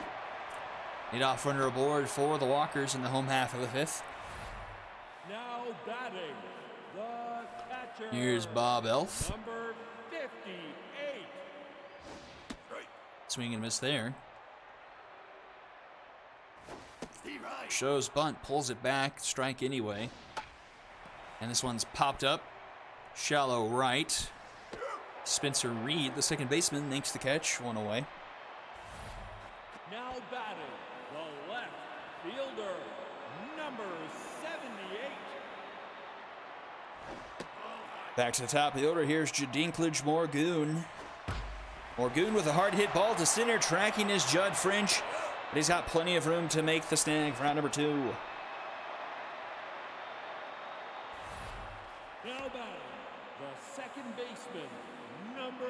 Leadoff runner aboard for the Walkers in the home half of the 5th. Now batting, the catcher. Here's Bob Elf. Number 58. Swing and miss there. Steve Wright. Shows bunt, pulls it back, strike anyway. And this one's popped up. Shallow right. Spencer Reed, the second baseman, makes the catch, 1 away. Now batting, the left fielder, number 78. Back to the top of the order, here's Jadinkledge Morgoon. Morgoon with a hard hit ball to center, tracking is Judd French, but he's got plenty of room to make the snag for round number 2. Now batting, the second baseman, number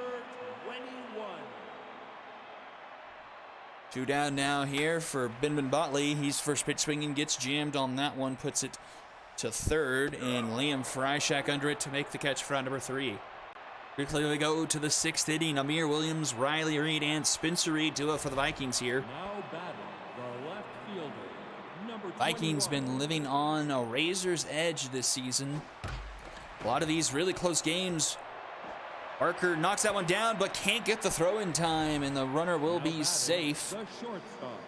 21. 2 down now here for Benjamin Botley. He's first pitch swinging, gets jammed on that one, puts it to third, and Liam Freishak under it to make the catch for round number 3. Quickly we go to the 6th inning. Amir Williams, Riley Reed, and Spencer Reed do it for the Vikings here. Now batting, the left fielder, number 21. Vikings been living on a razor's edge this season. A lot of these really close games Barker knocks that one down, but can't get the throw in time, and the runner will Now be batting, safe. The shortstop,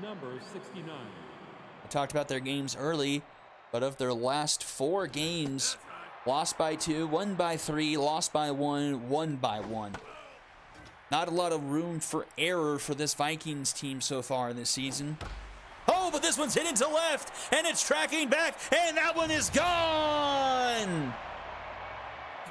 number 69. I talked about their games early, but of their last 4 games, lost by 2, won by 3, lost by 1, won by 1. Not a lot of room for error for this Vikings team so far this season. Oh, but this one's hit into left, and it's tracking back, and that one is gone!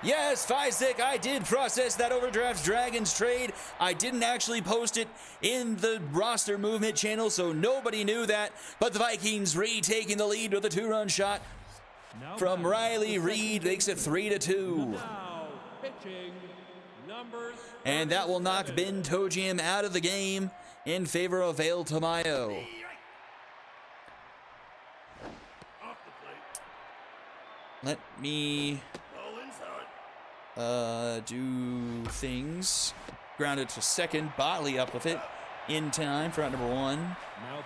Yes, Fizek, I did process that Overdraft Dragons trade. I didn't actually post it in the roster movement channel, so nobody knew that. But the Vikings retaking the lead with a 2-run shot Now from batting, Riley the Reed, second makes it baseman. 3-2. Now pitching, number And that will knock 37. Ben Tojiam out of the game in favor of Vale Tamayo. Right. Off the plate. Let me Ball inside. do things. Grounded to second, Botley up with it in time for out number 1. Now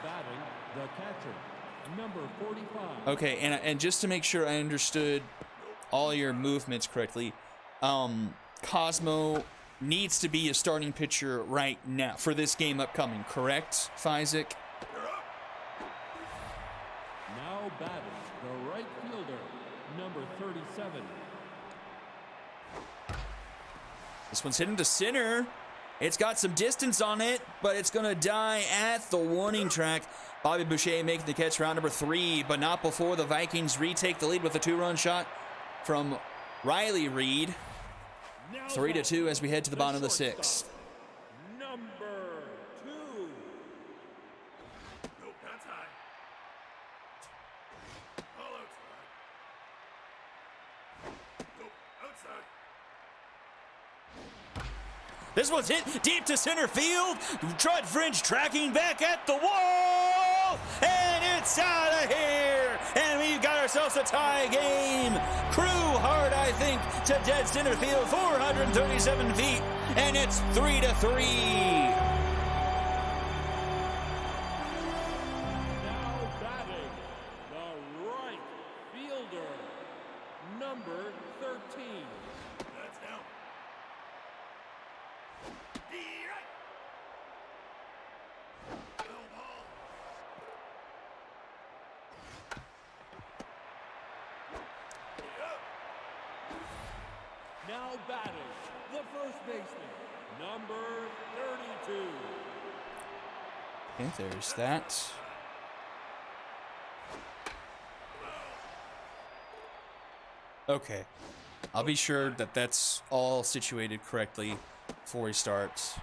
batting, the catcher, number 45. Okay, and just to make sure I understood all your movements correctly, Cosmo needs to be a starting pitcher right now for this game upcoming, correct, Fizek? Now batting, the right fielder, number 37. This one's hitting to center. It's got some distance on it, but it's going to die at the warning track. Bobby Boucher making the catch for out number 3, but not before the Vikings retake the lead with a 2-run shot from Riley Reed. Now 3-2 as we head to the bottom of the shortstop, 6th. Number 2. Nope, that's high. Ball outside. Nope, outside. This one's hit deep to center field. Judd French tracking back at the wall, and it's out of here. And we've got ourselves a tie game. Crew hard, I think, to dead center field, 437 feet, and it's 3-3. Now batting, the right fielder, number 13. That's down. Right. Little ball. Now batting, the first baseman, number 32. Okay, there's that. Okay, I'll be sure that that's all situated correctly before he starts.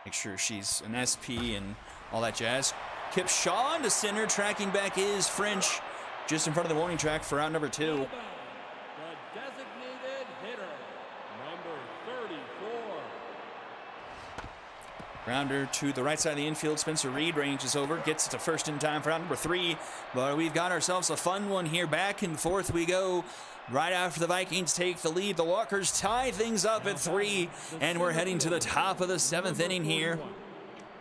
Make sure she's an SP and all that jazz. Kip Shaw to center, tracking back is French, just in front of the warning track for out number 2. Now batting, the designated hitter, number 34. Grounder to the right side of the infield. Spencer Reed ranges over, gets it to first in time for out number 3. But we've got ourselves a fun one here. Back and forth we go. Right after the Vikings take the lead, the Walkers tie things up at 3, and we're heading to the top of the 7th inning here.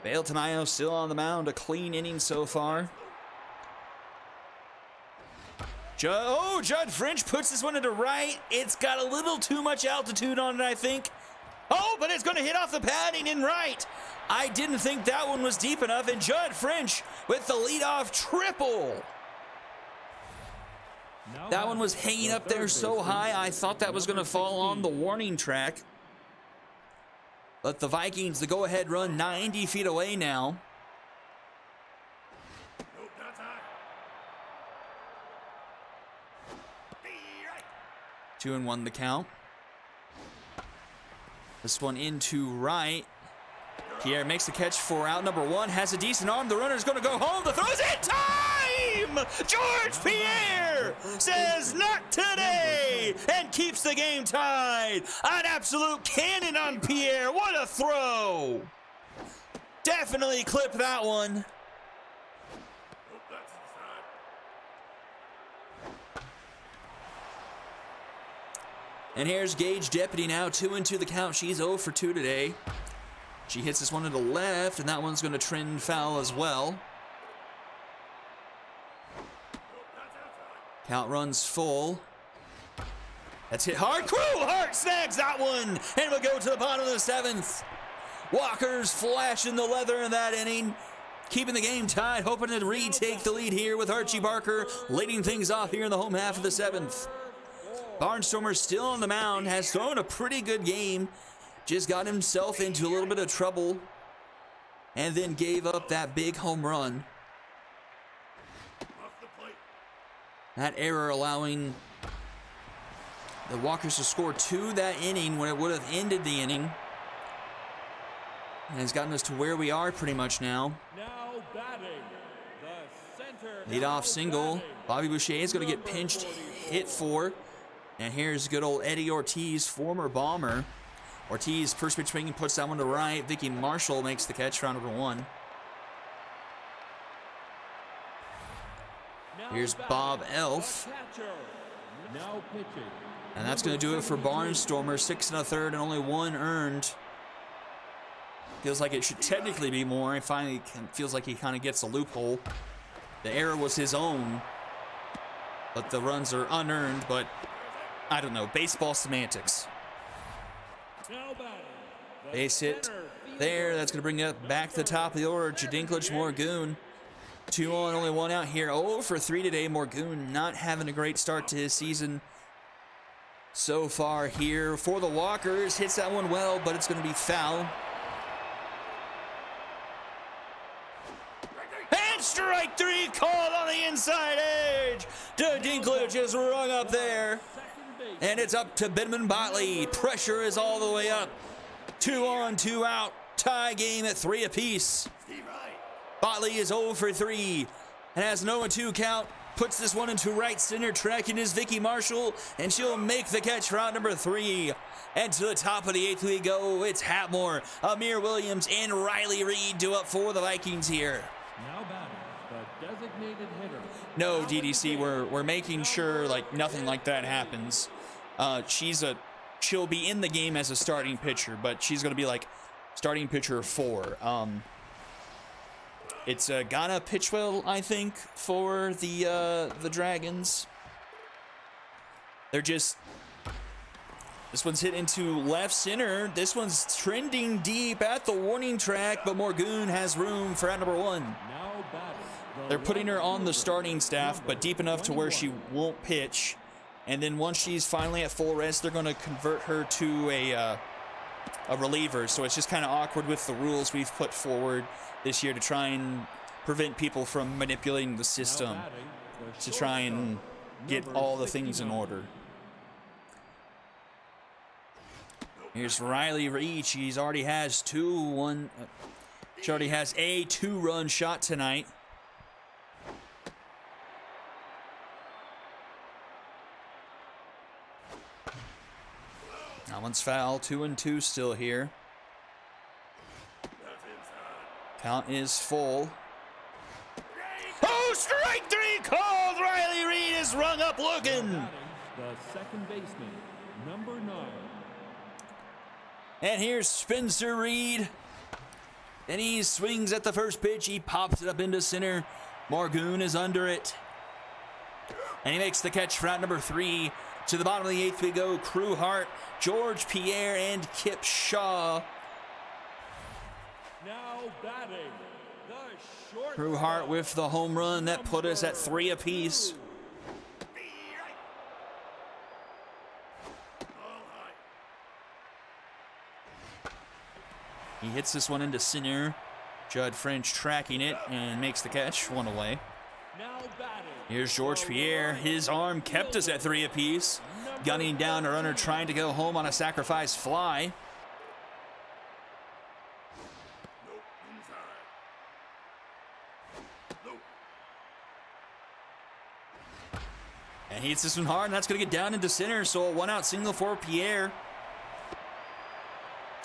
Vale Tamayo still on the mound, a clean inning so far. Judd French puts this one into right. It's got a little too much altitude on it, I think. Oh, but it's going to hit off the padding in right. I didn't think that one was deep enough, and Judd French with the leadoff triple. Now That one was batting, hanging the up there third so baseman, high, I thought that was going to number fall on 16. the warning track. But the Vikings, the go-ahead run 90 feet away now. Nope, that's high. Right. 2-1 the count. This one into right. Pierre makes the catch for out number 1. Has a decent arm. The runner's going to go home. The throw's in time! George Pierre says not today and keeps the game tied. An absolute cannon on Pierre. What a throw! Definitely clip that one. Nope, that's inside. And here's Gage Deputy now, 2-2 the count. She's 0 for 2 today. She hits this one to the left, and that one's going to trend foul as well. Nope, that's outside. Count runs full. That's hit hard. Hart snags that one, and we'll go to the bottom of the 7th. Walker's flashing the leather in that inning, keeping the game tied, hoping to retake the lead here with Archie Barker leading things off here in the home half of the 7th. Barnstormer still on the mound, has thrown a pretty good game, just got himself into a little bit of trouble, and then gave up that big home run. Off the plate. That error allowing the Walkers to score 2 that inning when it would have ended the inning. And has gotten us to where we are pretty much now. Now batting, the center. Leadoff single. Bobby Boucher is going to get pinched, hit for. And here's good old Eddie Ortiz, former Bomber. Ortiz, first pitch swinging, puts that one to right. Vicky Marshall makes the catch, round number 1. Here's Bob Elf. Now pitching. And that's going to do it for Barnstormer. 6 1/3 and only 1 earned. Feels like it should technically be more. It finally feels like he kind of gets a loophole. The error was his own, but the runs are unearned. But I don't know. Baseball semantics. Now batting, the Base hit center there. That's going to bring it back to the top of the order. Jadinklich, Morgoon. 2 on, only 1 out here. 0 for 3 today. Morgoon not having a great start to his season so far here. For the Walkers, hits that one well, but it's going to be foul. And strike 3 called on the inside edge. Jadinklich is rung up there. And it's up to Benjamin Botley. Pressure is all the way up. 2 on, 2 out. Tie game at 3 apiece. Botley is 0 for 3 and has an 0-2 count. Puts this one into right center. Tracking is Vicky Marshall, and she'll make the catch for out number 3. And to the top of the 8th we go. It's Hatmore, Amir Williams, and Riley Reed do up for the Vikings here. Now batting, the designated hitter. No, DDC, we're making sure like nothing like that happens. She'll be in the game as a starting pitcher, but she's going to be like starting pitcher 4. It's Ghana Pitchwell, I think, for the Dragons. They're just... This one's hit into left center. This one's trending deep at the warning track, but Morgoon has room for out number 1. Now batting, They're putting her on the starting staff, but deep enough to where she won't pitch. And then once she's finally at full rest, they're going to convert her to a reliever. So it's just kind of awkward with the rules we've put forward this year to try and prevent people from manipulating the system to try and get all the things in order. Here's Riley Reed. She already has a 2-run shot tonight. That one's foul. 2-2 still here. Count is full. Oh, strike 3 called. Riley Reed is rung up looking. the second baseman, number 9. And here's Spencer Reed. And he swings at the first pitch. He pops it up into center. Morgoon is under it. And he makes the catch for out number 3. To the bottom of the 8th we go. Crew Hart, George Pierre, and Kip Shaw. Now batting, the short. Crew Hart with the home run. That put us at 3 apiece. He hits this one into center. Judd French tracking it and makes the catch. 1 away. Now batting. Here's George Pierre. His arm kept us at 3 apiece. Gunning down a runner trying to go home on a sacrifice fly. And he hits this one hard, and that's going to get down into center. So a 1-out single for Pierre.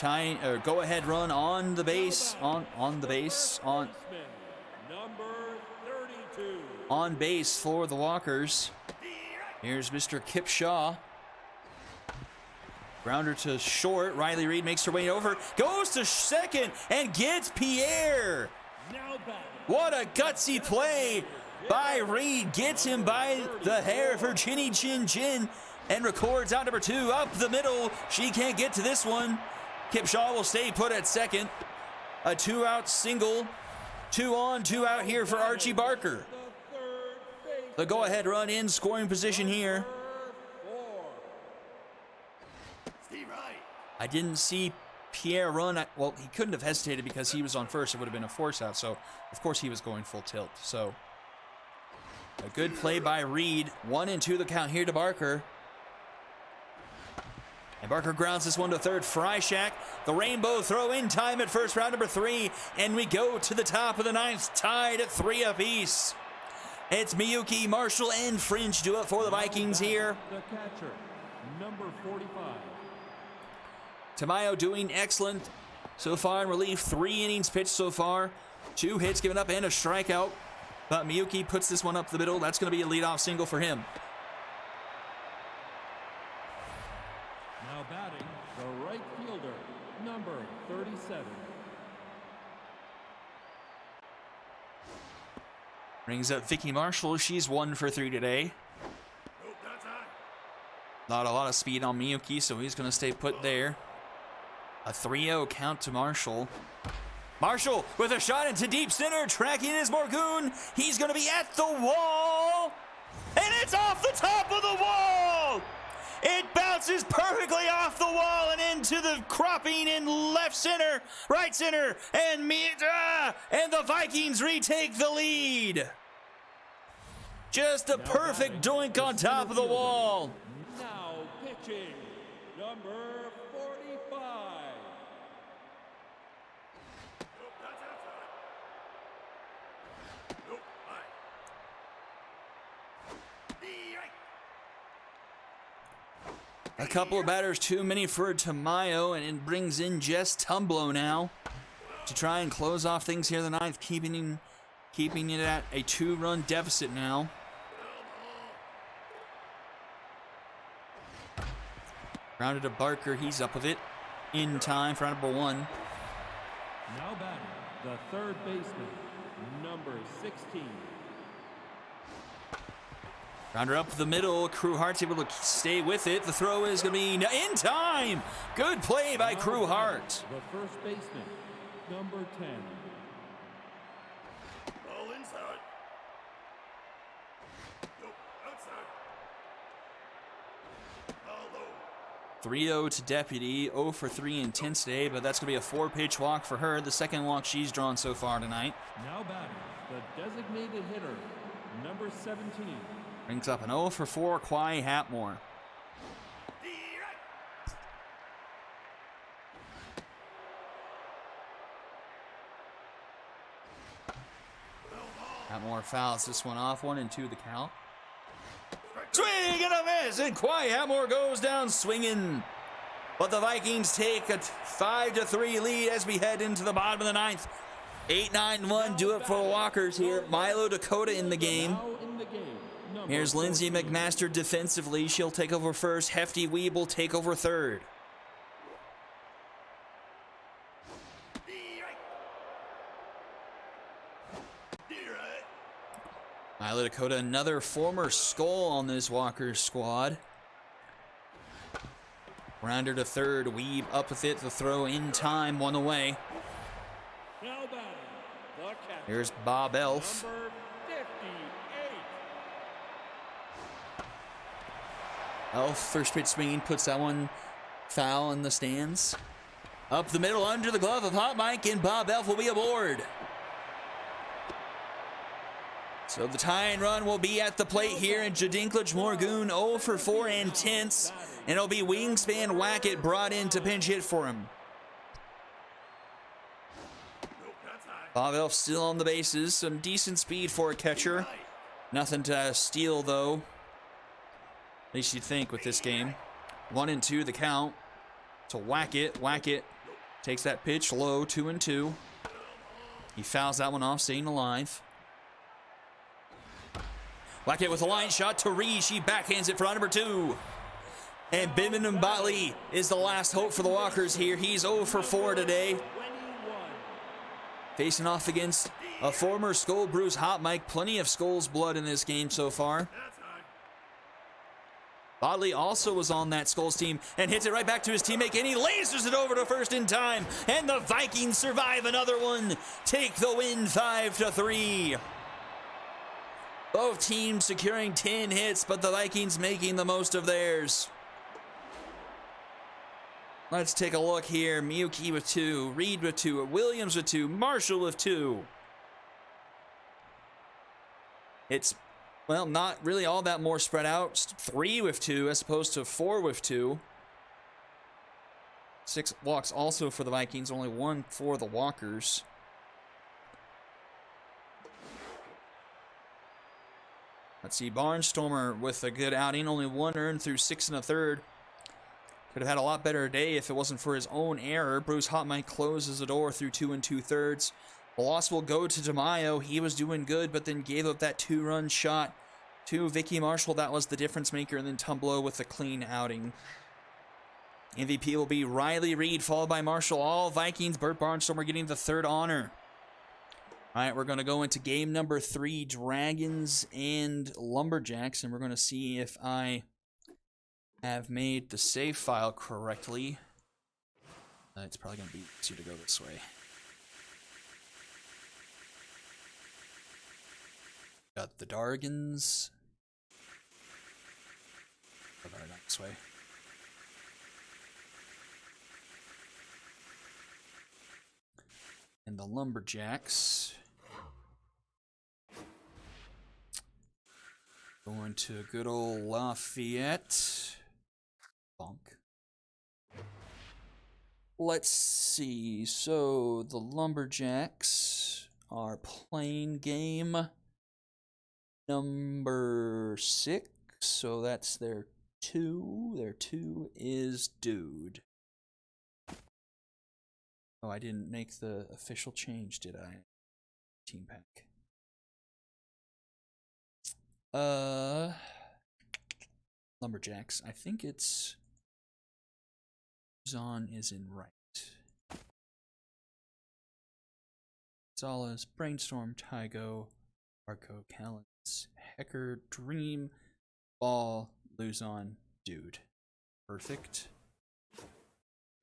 Go-ahead run on the base. On the base. Number 32. On base for the Walkers. Here's Mr. Kip Shaw. Grounder to short. Riley Reed makes her way over. Goes to second and gets Pierre. Now batting. What a gutsy play by Reed. Gets him by the hair for Chinny Chin Chin. and records out number 2 up the middle. She can't get to this one. Kipshaw will stay put at second. A 2-out single. 2 on, 2 out here for Archie Barker. The go-ahead run in scoring position here. Steve Wright. I didn't see Pierre run. Well, he couldn't have hesitated because he was on first. It would have been a force out. So, of course, he was going full tilt. So, a good play by Reed. 1 and 2 the count here to Barker. And Barker grounds this one to third. Freishak, the rainbow throw in time at first, round number 3. And we go to the top of the 9th, tied at 3 apiece. It's Miyuki, Marshall, and Fringe do it for the Vikings here. The catcher, number 45. Tamayo doing excellent so far in relief. 3 innings pitched so far. 2 hits given up and a strikeout. But Miyuki puts this one up the middle. That's going to be a leadoff single for him. Now batting, the right fielder, number 37. Brings up Vicky Marshall. She's 1 for 3 today. Nope, that's high. Not a lot of speed on Miyuki, so he's going to stay put there. A 3-0 count to Marshall. Marshall with a shot into deep center. Tracking is Morgoon. He's going to be at the wall. And it's off the top of the wall. It bounces perfectly off the wall and into the cropping in left center, right center, and the Vikings retake the lead. Just a perfect doink on top of the wall. Now pitching, number 45. Nope, that's outside. Nope, high. A couple of batters too many for Tamayo, and it brings in Jess Tumblo now to try and close off things here in the 9th, keeping it at a 2-run deficit now. Grounded to Barker, he's up with it in time for round number 1. Now batting, the third baseman, number 16. Rounder up the middle. Krewhart's able to stay with it. The throw is going to be in time. Good play by Now Krewhart. batting, the first baseman, number 10. Ball inside. Nope, outside. Ball low. 3-0 to Deputy. 0 for 3 intense today, but that's going to be a 4-pitch walk for her. The second walk she's drawn so far tonight. Now batting, the designated hitter, number 17. Brings up an 0 for 4, Kwai Hatmore. Hatmore fouls this one off. 1 and 2 the count. Swing and a miss, and Kwai Hatmore goes down swinging. But the Vikings take a 5-3 lead as we head into the bottom of the 9th. 8-9-1, do it for the Walkers here. Milo Dakota in the game. Now in the game, number Here's Lindsay 14. McMaster defensively. She'll take over first. Hefty Weeb will take over third. Milo Dakota, another former Skull on this Walkers squad. Rounder to third. Weeb up with it. The throw in time. 1 away. Now batting, the catcher, Here's Bob Elf. number 58. Elf, first pitch swinging, puts that one foul in the stands. Up the middle, under the glove of Hot Mike, and Bob Elf will be aboard. So the tying run will be at the plate here, and Jadinklage Morgoon 0 for 4 and tense. And it'll be Wingspan Wackett brought in to pinch hit for him. Nope, that's high. Bob Elf still on the bases. Some decent speed for a catcher. Nothing to steal, though. At least you'd think with this game. 1 and 2 the count. To Wackett. Wackett takes that pitch low, 2 and 2. He fouls that one off, staying alive. Wackett with a line shot to Reed. She backhands it for round number 2. And Bimini Batley is the last hope for the Walkers here. He's 0 for 4 today. 21. Facing off against a former Skull Bruce Hot Mike. Plenty of Skull's blood in this game so far. That's high. Bodley also was on that Skulls team and hits it right back to his teammate, and he lasers it over to first in time, and the Vikings survive another one. Take the win 5-3. Both teams securing 10 hits, but the Vikings making the most of theirs. Let's take a look here. Miyuki with 2, Reed with 2, Williams with 2, Marshall with 2. It's, well, not really all that more spread out. 3 with 2 as opposed to 4 with 2. 6 walks also for the Vikings, only 1 for the Walkers. Let's see, Barnstormer with a good outing, only 1 earned through 6 1/3. Could have had a lot better day if it wasn't for his own error. Bruce Hotmike closes the door through 2 2/3. The loss will go to DeMaio. He was doing good, but then gave up that 2-run shot to Vicky Marshall. That was the difference maker, and then Tumblo with a clean outing. MVP will be Riley Reed, followed by Marshall. All Vikings. Bert Barnstormer getting the 3rd honor. All right, we're going to go into game number 3, Dragons and Lumberjacks, and we're going to see if I have made the save file correctly. It's probably going to be easier to go this way. Got the Dargans. Oh, no, not this way. And the Lumberjacks. Going to good old Lafayette. Bonk. Let's see. So the Lumberjacks are playing game number 6. So that's their 2. Their 2 is Dude. Oh, I didn't make the official change, did I? Team pack. Lumberjacks. I think it's Zon is in right. Gonzalez, Brainstorm, Tygo, Arco, Callens, Hecker, Dream, Ball, Luzon, Dude. Perfect.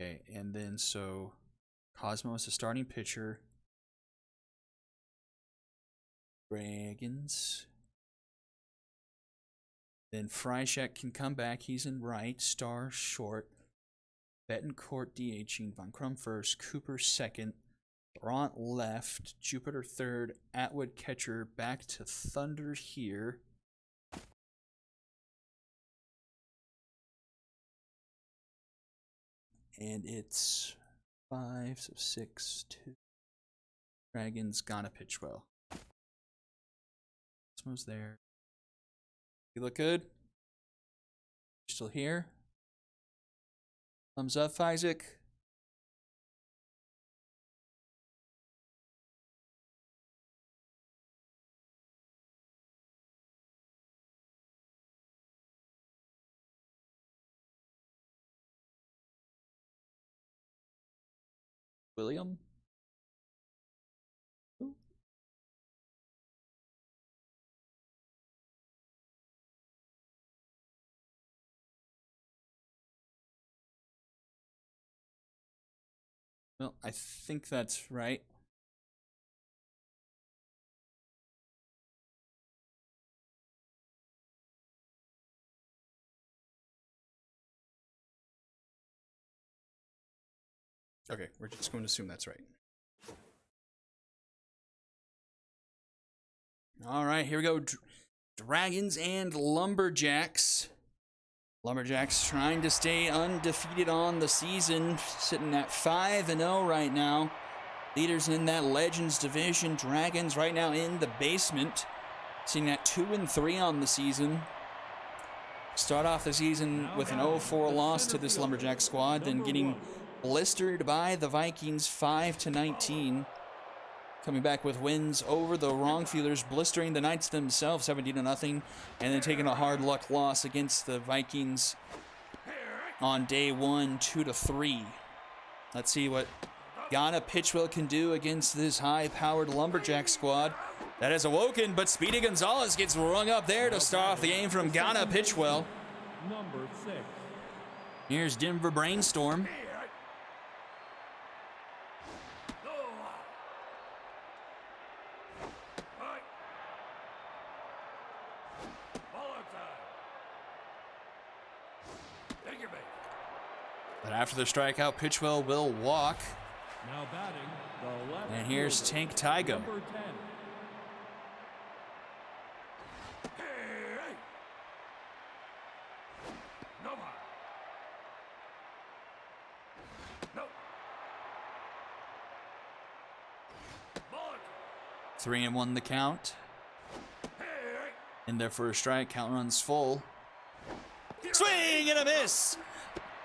Okay, and then so Cosmo is the starting pitcher. Dragons. Then Freishek can come back. He's in right. Star short. Betancourt DHing. Von Crum first. Cooper second. Bront left. Jupiter third. Atwood catcher. Back to Thunder here. And it's 5, so 6, 2. Dragons gonna pitch well. Cosmo's there. You look good? You're still here? Thumbs up, Isaac. William? Ooh. Well, I think that's right. Okay, we're just going to assume that's right. All right, here we go. Dragons and Lumberjacks. Lumberjacks trying to stay undefeated on the season, sitting at 5-0 right now. Leaders in that Legends division. Dragons right now in the basement, sitting at 2-3 on the season. Start off the season with an 0-4 loss to this Lumberjack squad, then getting blistered by the Vikings 5-19. Coming back with wins over the Wrongfielders, blistering the Knights themselves 17-0, and then taking a hard luck loss against the Vikings on day 1, 2-3. Let's see what Ghana Pitchwell can do against this high-powered Lumberjack squad that has awoken, but Speedy Gonzalez gets rung up there to start off the game from Ghana Pitchwell. number 6. Here's Denver Brainstorm. Here. No. Right. Ball outside. Take your bait. But after the strikeout, Pitchwell will walk. Now batting, the left And here's fielder, Tank Tygo. number 10. Hey. No more. No. Ball outside. 3-1 the count. Hey. In there for a strike, count runs full. Swing and a miss!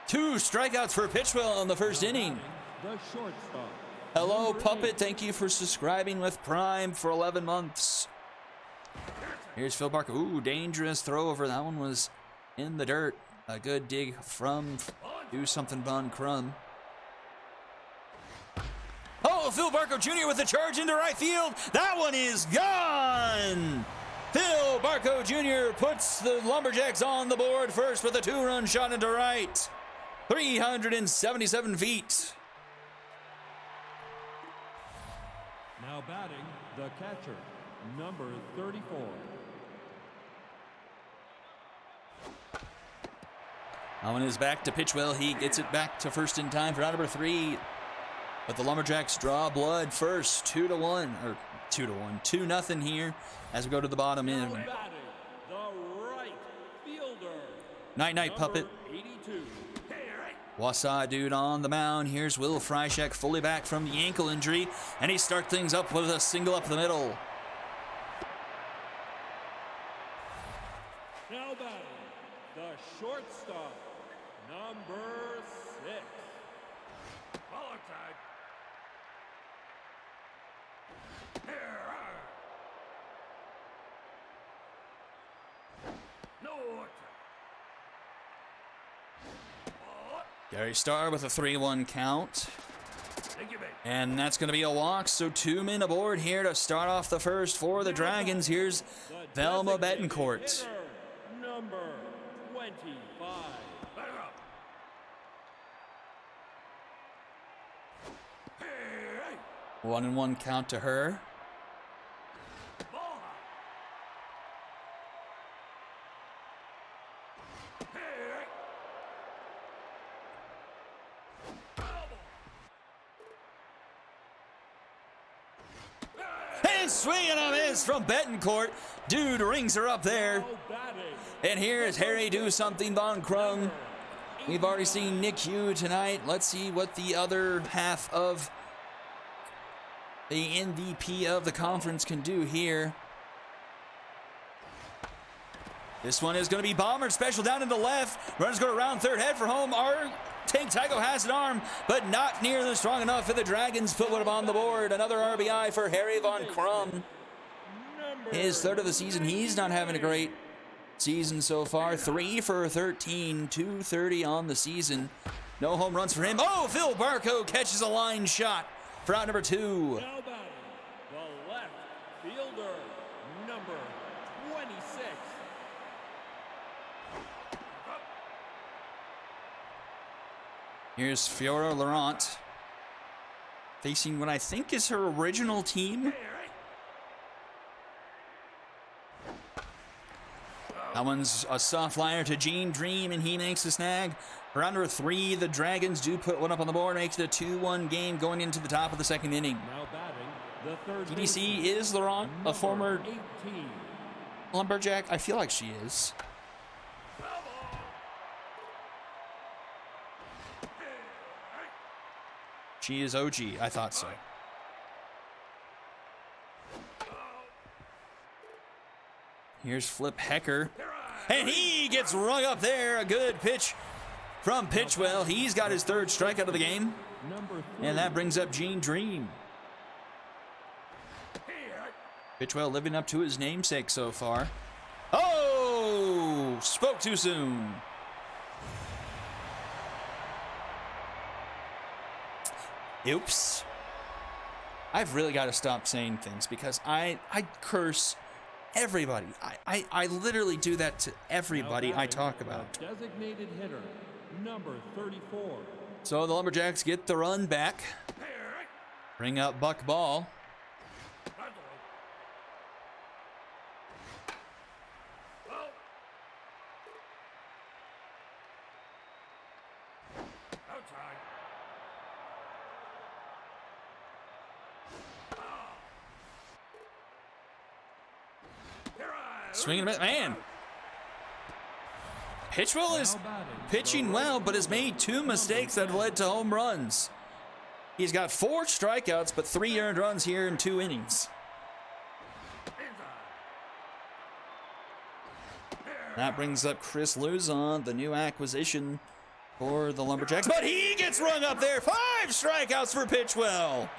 2 strikeouts for Pitchwell in the first inning. The shortstop. Hello, number Puppet. 8. Thank you for subscribing with Prime for 11 months. Here's Phil Barker. Ooh, dangerous throw over. That one was in the dirt. A good dig from Do Something Von Crum. Oh, Phil Barker Jr. with the charge into right field. That one is gone. Phil Barco Jr. puts the Lumberjacks on the board first with a 2-run shot into right. 377 feet. Now batting, the catcher, number 34. That one is back to Pitchwell. He gets it back to first in time for out number 3. But the Lumberjacks draw blood first, 2-1, or 2-1, 2-0 here as we go to the bottom Now end. batting, the right fielder, Night night, number Puppet. 82. Wausau dude on the mound. Here's Will Freischek fully back from the ankle injury, and he starts things up with a single up the middle. Now batting, the shortstop, number 6. Ball outside. Here. No outside. Ball. Gary Starr with a 3-1 count. Take your bait. And that's going to be a walk, so 2 men aboard here to start off the first for the Dragons. Here's The Velma designated Betancourt. hitter, number 25. Let her up. Hey. 1-1 count to her. Ball high. Hey. And swing and a miss from Betancourt. Dude rings her up there. Now batting, And here is Harry Do Something Von Crum. We've already seen Nick Hugh tonight. Let's see what the other half of the MVP of the conference can do here. This one is going to be bombered special down into left. Runners go around third, head for home. Our Tank Tygo has an arm, but not nearly strong enough for the Dragons. Put one on the board. Another RBI for Harry Von Crum. number His third of the season. He's not having a great season so far. 3 for 13, 230 on the season. No home runs for him. Oh, Phil Barco catches a line shot for out number 2. Now batting, the left fielder, number 26. Here's Fiora Laurent facing what I think is her original team. That one's a soft liner to Gene Dream, and he makes the snag. For under 3, the Dragons do put one up on the board, makes it a 2-1 game going into the top of the second inning. Now batting, the third DDC baseman, is Laurent, a number former 18. Lumberjack. I feel like she is. She is OG. I thought so. Here's Flip Hecker. And he gets rung up there. A good pitch from Pitchwell. He's got his 3rd strikeout of the game. Number 3. And that brings up Gene Dream. Pitchwell living up to his namesake so far. Oh! Spoke too soon. Oops. I've really got to stop saying things because I curse everybody. I literally do that to everybody I talk about. Designated hitter, number 34. So the Lumberjacks get the run back. Bring up Buck Ball. Swinging a bit, man. Pitchwell is pitching well, but has made 2 mistakes that have led to home runs. He's got 4 strikeouts, but 3 earned runs here in 2 innings. That brings up Chris Luzon, the new acquisition for the Lumberjacks, but he gets rung up there. 5 strikeouts for Pitchwell.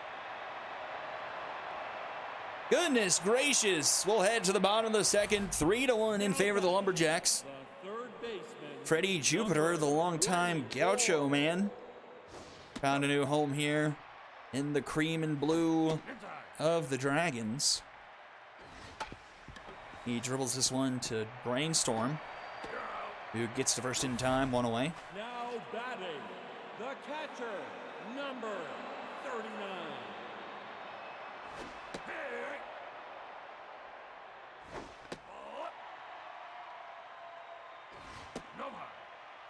Goodness gracious. We'll head to the bottom of the second. 3-1 in favor of the Lumberjacks. The third baseman, Freddie Jupiter, the longtime Gaucho man, found a new home here in the cream and blue of the Dragons. He dribbles this one to Brainstorm, who gets the first in time, 1 away. now batting, the catcher, number 39.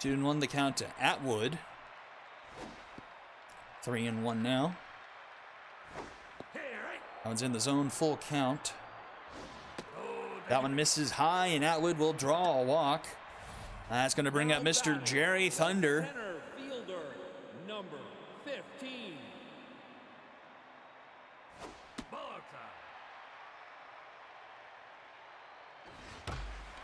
2-1 the count to Atwood. 3-1 now. That one's in the zone, full count. That one misses high, and Atwood will draw a walk. That's going to bring up Mr. Jerry Thunder. Center fielder, number 15.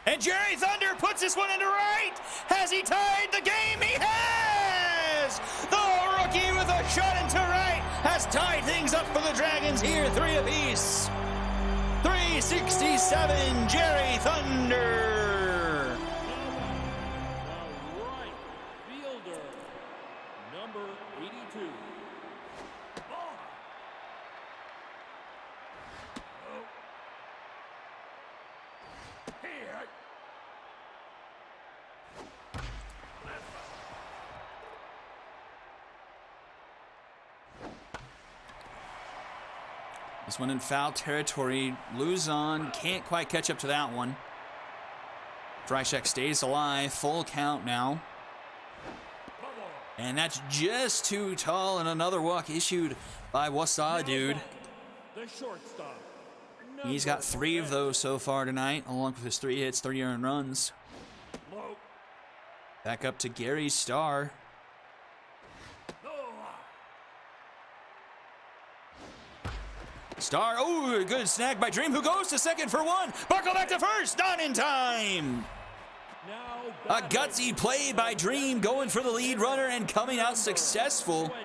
And Jerry Thunder puts this one into right. Has he tied the game? He has! The rookie with a shot into right has tied things up for the Dragons here, 3 apiece. 367, Jerry Thunder. The right fielder, number 82. This one in foul territory. Luzon can't quite catch up to that one. Freishek stays alive. Full count now. And that's just too tall, and another walk issued by Wasa, dude. The shortstop. He's got 3 of those so far tonight, along with his 3 hits, 3 earned runs. Back up to Gary Starr. Starr, oh, good snag by Dream, who goes to second for 1. Buckle back to first, not in time. Now A gutsy play by Dream, going for the lead runner and coming out successful. 25.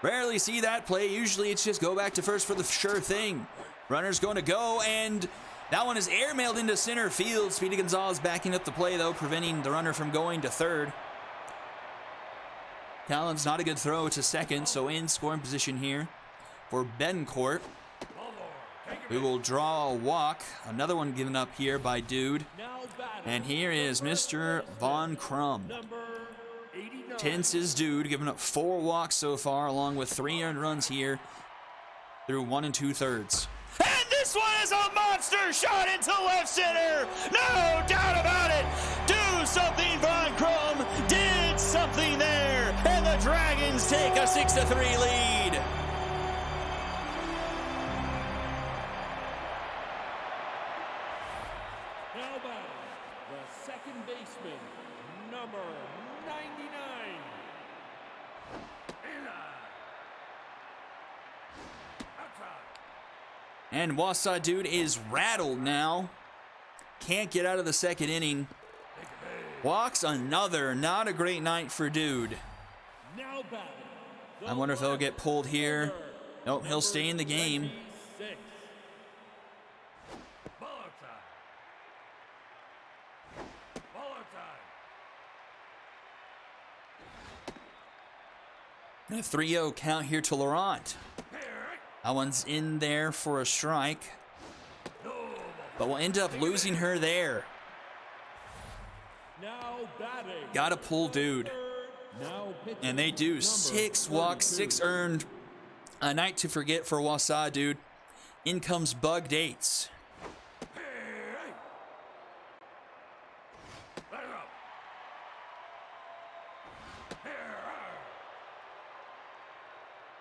Rarely see that play. Usually it's just go back to first for the sure thing. Runner's going to go, and that one is airmailed into center field. Speedy Gonzalez backing up the play, though, preventing the runner from going to third. Callan's not a good throw to second, so in scoring position here for Bencourt, who will draw a walk. Another one given up here by Dude. Now batting, And here is Mr. Von Crum. number 89. Tense is Dude, giving up 4 walks so far, along with 3 earned runs here through 1 2/3. And this one is a monster shot into left center. No doubt about it. Do something, Von Crum. Did something there. And the Dragons take a 6-3 lead. Now batting, the second baseman, number 99. And Wasa Dude is rattled now. Can't get out of the second inning. Walks another. Not a great night for Dude. Now batting, I wonder if he'll get pulled here. Nope, he'll stay in the game. 26. And a 3-0 count here to Laurent. That one's in there for a strike, but we'll end up losing her there. Now batting. Gotta pull dude. Now pitching. And they do. Number 6 walks, 6 32. earned. A night to forget for Wausau, dude. In comes Bug Dates.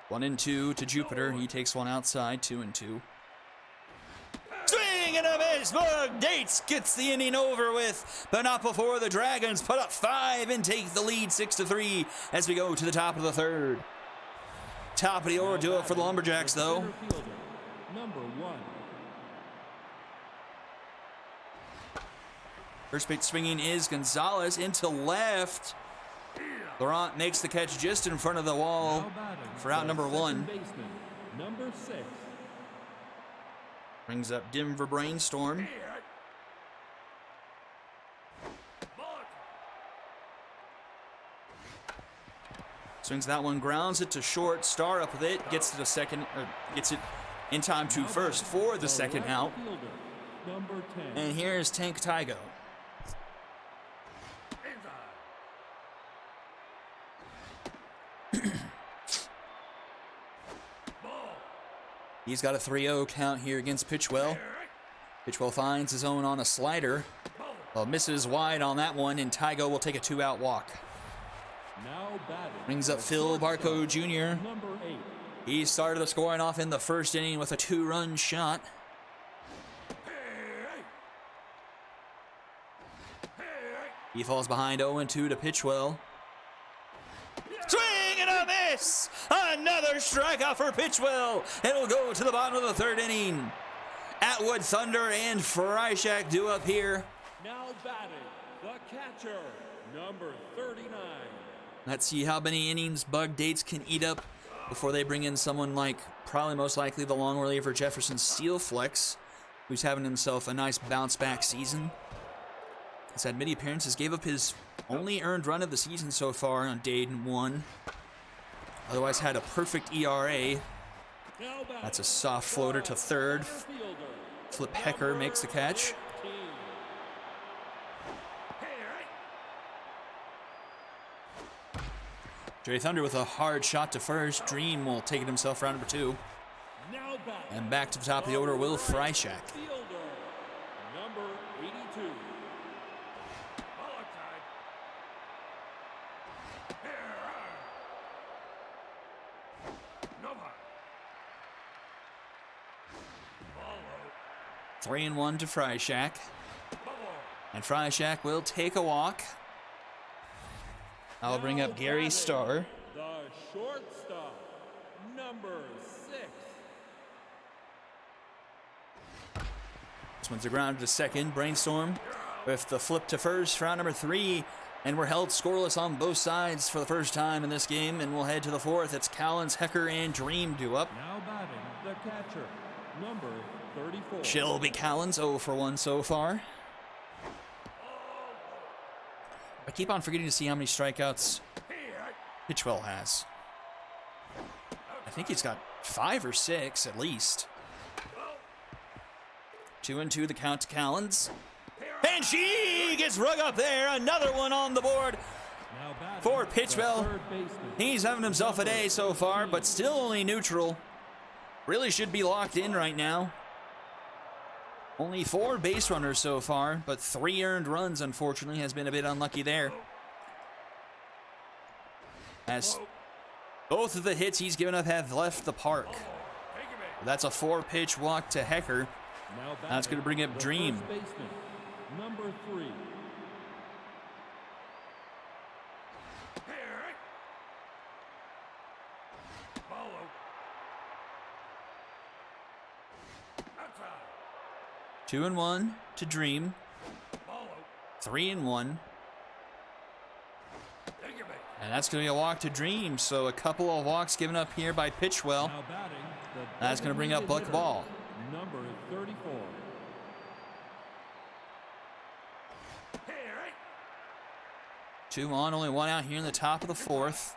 One and two to Jupiter. He takes one outside. 2-2. Swing and a miss. Bug Dates gets the inning over with, but not before the Dragons put up 5 and take the lead 6-3 as we go to the top of the third. Top of the order do it for the Lumberjacks, though. Center fielder, number 1. First pitch swinging is Gonzalez into left. Laurent makes the catch just in front of the wall Now batting, for out the number second 1. baseman, number 6. Brings up Denver Brainstorm. Swings that one, grounds it to short. Star up with it, gets to the second, or gets it in time to first for the second left out. fielder, number 10. And here's Tank Tygo. He's got a 3-0 count here against Pitchwell. Pitchwell finds his own on a slider. Well, misses wide on that one, and Tygo will take a 2-out walk. Now batting, Brings up the Phil shortstop, Barco Jr. number 8. He started the scoring off in the first inning with a 2-run shot. He falls behind 0-2 to Pitchwell. Swing and a miss! Another strikeout for Pitchwell. It'll go to the bottom of the third inning. Atwood, Thunder, and Freishak do up here. Now batting, the catcher, number 39. Let's see how many innings Bug Dates can eat up before they bring in someone like, probably most likely, the long reliever Jefferson Steelflex, who's having himself a nice bounce-back season. He's had many appearances, gave up his only earned run of the season so far on day 1. Otherwise had a perfect ERA. Now batting, That's a soft floater to third. center fielder, Flip Hecker makes the catch. 15. Jerry Thunder with a hard shot to first. Dream will take it himself round number 2. Now batting, And back to the top of the order, Will Freishak. fielder, number 82. Follow. 3-1 to Freishak. And Freishak will take a walk. I'll bring up Gary Starr. The shortstop, number 6. This one's a ground to second. Brainstorm with the flip to first for round number 3. And we're held scoreless on both sides for the first time in this game. And we'll head to the fourth. It's Callens, Hecker, and Dream due up. Now batting, the catcher, number 34. Shelby Callens, 0 for 1 so far. I keep on forgetting to see how many strikeouts Pitchwell has. I think he's got 5 or 6 at least. 2-2 the count to Callens. And she gets rug up there. Another one on the board Now batting, for the Pitchwell. third baseman, He's having himself a day number so far, 15. but still only neutral. Really should be locked in right now. Only 4 base runners so far, but 3 earned runs, unfortunately, has been a bit unlucky there. As both of the hits he's given up have left the park. That's a 4-pitch walk to Hecker. Now That's going to bring up the Dream. first baseman, number 3. Follow. Outside. 2-1 to Dream. Follow. 3-1. Take your base. And that's going to be a walk to Dream. So a couple of walks given up here by Pitchwell. Now batting, the That's going to bring up Buck hitter, Ball. number 34. Hey, right. 2 on, only 1 out here in the top of the fourth.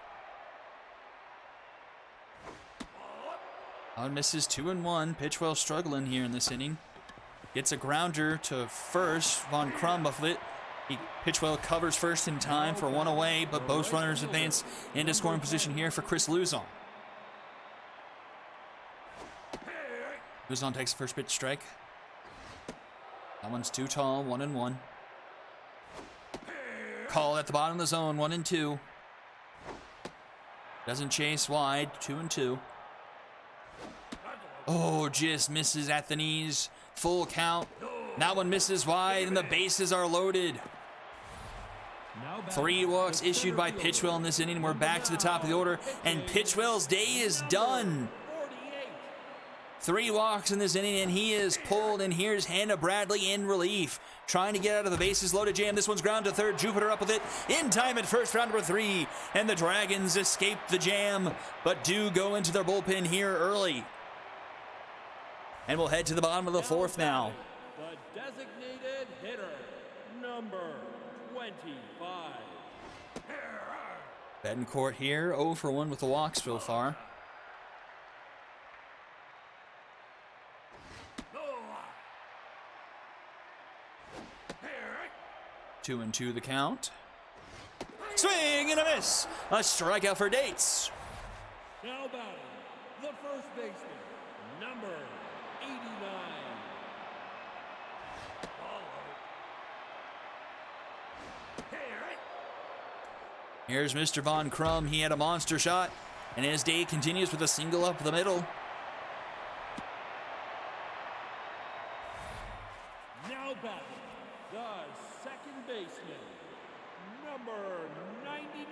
On misses 2-1. Pitchwell struggling here in this inning. Gets a grounder to first. Von Crum off it. Pitchwell covers first in time for one away, but both runners advance into scoring position here for Chris Luzon. Luzon takes the first pitch strike. That one's too tall, 1-1. Call at the bottom of the zone, 1-2. Doesn't chase wide, 2-2. Oh, just misses at the knees. Full count. That one misses wide, and the bases are loaded. 3 walks issued by Pitchwell in this inning. We're back to the top of the order, and Pitchwell's day is done. 3 walks in this inning, and he is pulled, and here's Hannah Bradley in relief. Trying to get out of the bases loaded jam. This one's ground to third. Jupiter up with it in time at first, round number 3. And the Dragons escape the jam, but do go into their bullpen here early. And we'll head to the bottom of the 4th now. The designated hitter, number 25. Betancourt here, 0 for 1 with the walks so far. Two and 2 the count. Swing and a miss. A strikeout for Dates. Now batting, the first baseman, number 89. Here's Mr. Von Crum. He had a monster shot, and his day continues with a single up the middle. Now batting, the second baseman, number 99.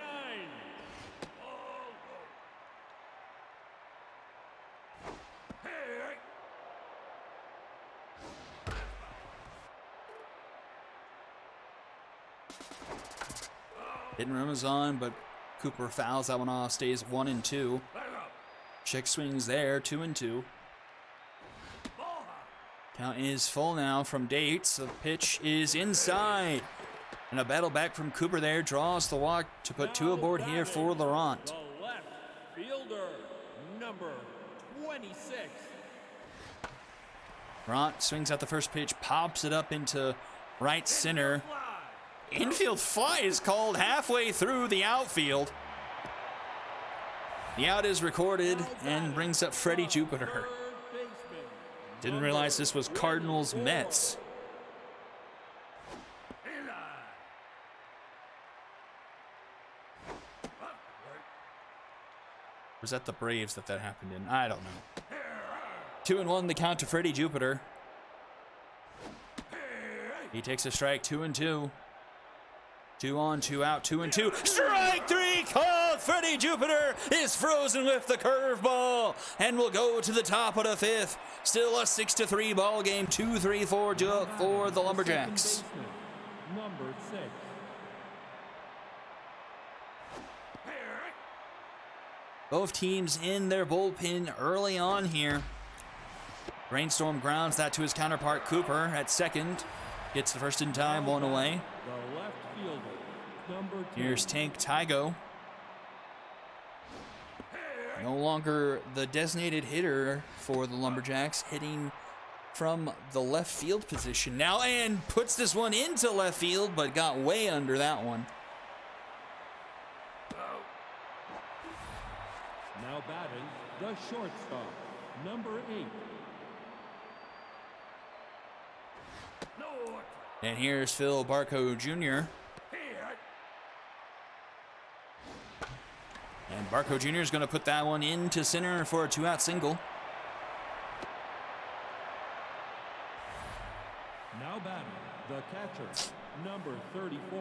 Hitting room is on, but Cooper fouls that one off, stays 1-2. Check swings there, 2-2. Count is full now from Dates. The pitch is inside. And a battle back from Cooper there draws the walk to put 2 aboard here for Laurent. The left fielder, number 26. Laurent swings out the first pitch, pops it up into right center. Infield fly is called halfway through the outfield. The out is recorded and brings up Freddie Jupiter. Didn't realize this was Cardinals Mets. Was that the Braves that happened in? I don't know. 2-1 the count to Freddie Jupiter. He takes a strike, 2-2. 2 on, 2 out, 2-2. Strike 3 called. Freddie Jupiter is frozen with the curveball, and will go to the top of the 5th. Still a 6-3 ball game. 2-3 for the Lumberjacks. Number 6. Both teams in their bullpen early on here. Rainstorm grounds that to his counterpart Cooper at second. Gets the first in time, 1 away. The left fielder, number 10. Here's Tank Tygo. No longer the designated hitter for the Lumberjacks, hitting from the left field position now, and puts this one into left field, but got way under that one. Now batting, the shortstop, number 8. And here's Phil Barco Jr. And Barco Jr. is going to put that one into center for a 2-out single. Now batting, the catcher, number 34.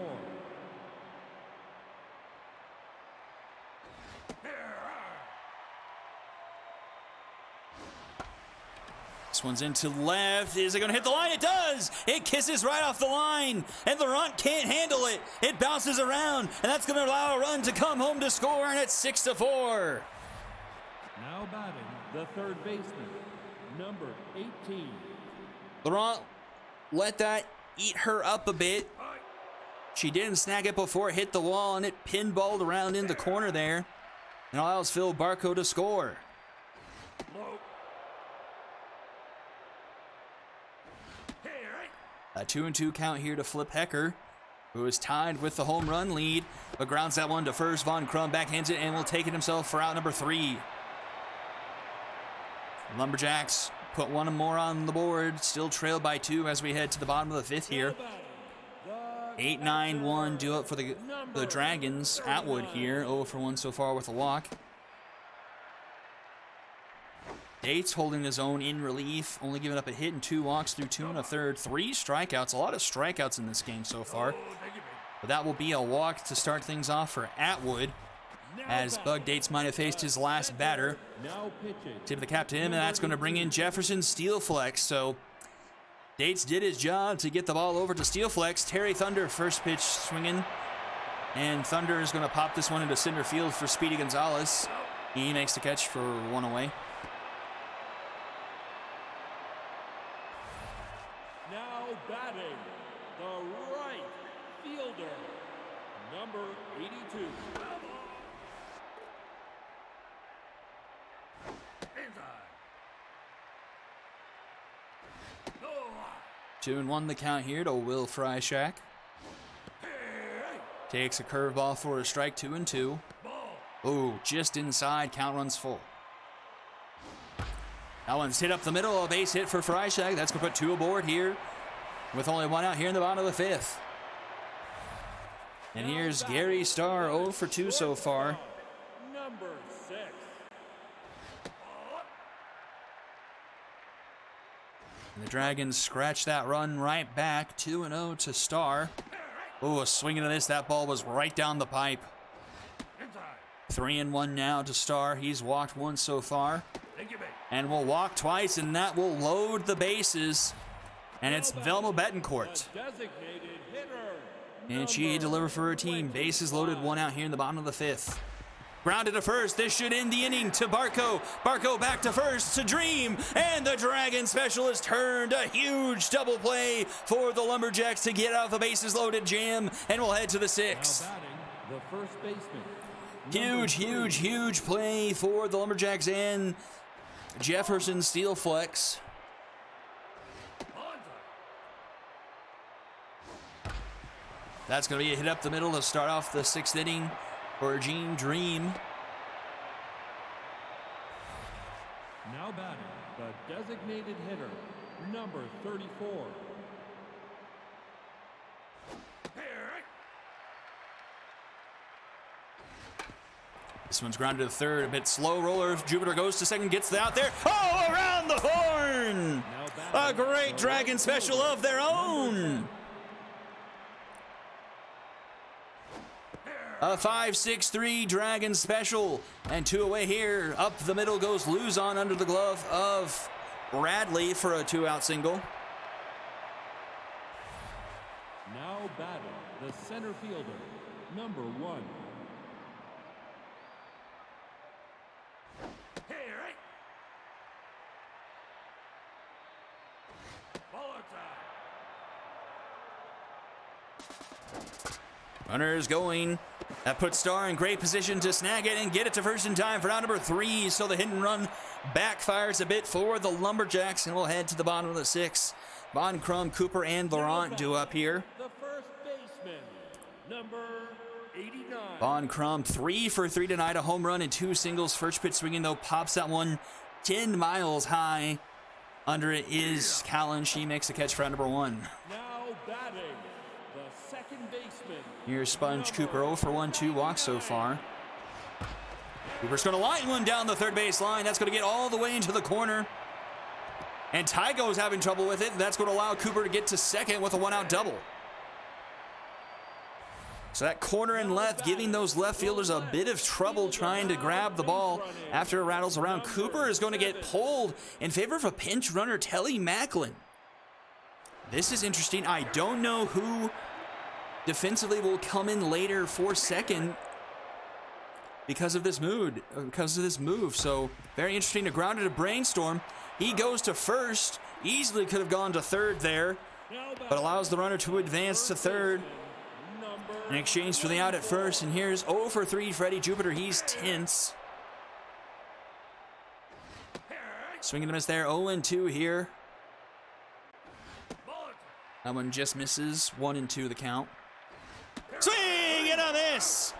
This one's into left. Is it going to hit the line? It does. It kisses right off the line, and Laurent can't handle it. It bounces around, and that's going to allow a run to come home to score, and it's 6-4. Now batting, the third baseman, number 18. Laurent let that eat her up a bit. She didn't snag it before it hit the wall, and it pinballed around in the corner there, and allows Phil Barco to score. A 2-2 count here to Flip Hecker, who is tied with the home run lead, but grounds that one to first. Von Crum backhands it and will take it himself for out number 3. Lumberjacks put one more on the board, still trailed by 2 as we head to the bottom of the 5th here. 8-9-1 do up for the Dragons. Atwood here, 0 for 1 so far with a walk. Dates holding his own in relief, only giving up a hit and 2 walks through 2 1/3. 3 strikeouts, a lot of strikeouts in this game so far. But that will be a walk to start things off for Atwood, as Bug Dates might have faced his last batter. Tip of the cap to him, and that's going to bring in Jefferson Steelflex. So Dates did his job to get the ball over to Steelflex. Terry Thunder, first pitch swinging, and Thunder is going to pop this one into center field for Speedy Gonzalez. He makes the catch for 1 away. Now batting, the right fielder, number 82. Inside. 2-1 the count here to Will Freishack. Takes a curveball for a strike, 2-2. Ooh, just inside, count runs full. That one's hit up the middle, a base hit for Freishack. That's going to put 2 aboard here, with only 1 out here in the bottom of the 5th. And here's Gary Starr, 0 for 2 so far. Number 6. And the Dragons scratch that run right back, 2-0 to Starr. Oh, a swing into this. That ball was right down the pipe. 3-1 now to Starr. He's walked 1 so far. And will walk twice, and that will load the bases. And it's Velma Betancourt. Designated hitter. And she delivered for her team. Bases loaded, 1 out here in the bottom of the 5th. Grounded to first. This should end the inning to Barco. Barco back to first to Dream. And the Dragon specialist turned a huge double play for the Lumberjacks to get out of the bases loaded jam. And we'll head to the 6th. Now batting, the first baseman. Huge, huge, huge play for the Lumberjacks and Jefferson Steelflex. That's going to be a hit up the middle to start off the 6th inning for Gene Dream. Now batting, the designated hitter, number 34. This one's grounded to third, a bit slow roller. Jupiter goes to second, gets it out there. Oh, around the horn! A great Dragon special of their own. A 5-6-3 Dragon special. And 2 away here. Up the middle goes Luzon under the glove of Bradley for a 2-out single. Now batting, the center fielder, number 1. Runners going. That puts Starr in great position to snag it and get it to first in time for out number 3. So the hit and run backfires a bit for the Lumberjacks, and we'll head to the bottom of the 6th. Von Crum, Cooper, and Laurent do up here. The first baseman, number 89. Von Crum, 3 for 3 tonight, a home run and 2 singles. First pitch swinging, though, pops that one 10 miles high. Under it is Callan. She makes the catch for out number 1. Now batting, the second baseman. Here's Sponge Cooper, 0 for 1, 2 walks so far. Cooper's going to line one down the third base line. That's going to get all the way into the corner. And Tygo's having trouble with it. That's going to allow Cooper to get to second with a 1-out double. So that corner and left, giving those left fielders a bit of trouble trying to grab the ball after it rattles around. Cooper is going to get pulled in favor of a pinch runner, Telly Macklin. This is interesting. I don't know who defensively will come in later for second because of this move. So very interesting. To ground it to Brainstorm. He goes to first. Easily could have gone to third there, but allows the runner to advance to third in exchange for the out at first. And here's 0 for 3 Freddie Jupiter. He's tense. Swing and a miss there. 0-2 here. That one just misses. 1-2 the count. Swing and a miss.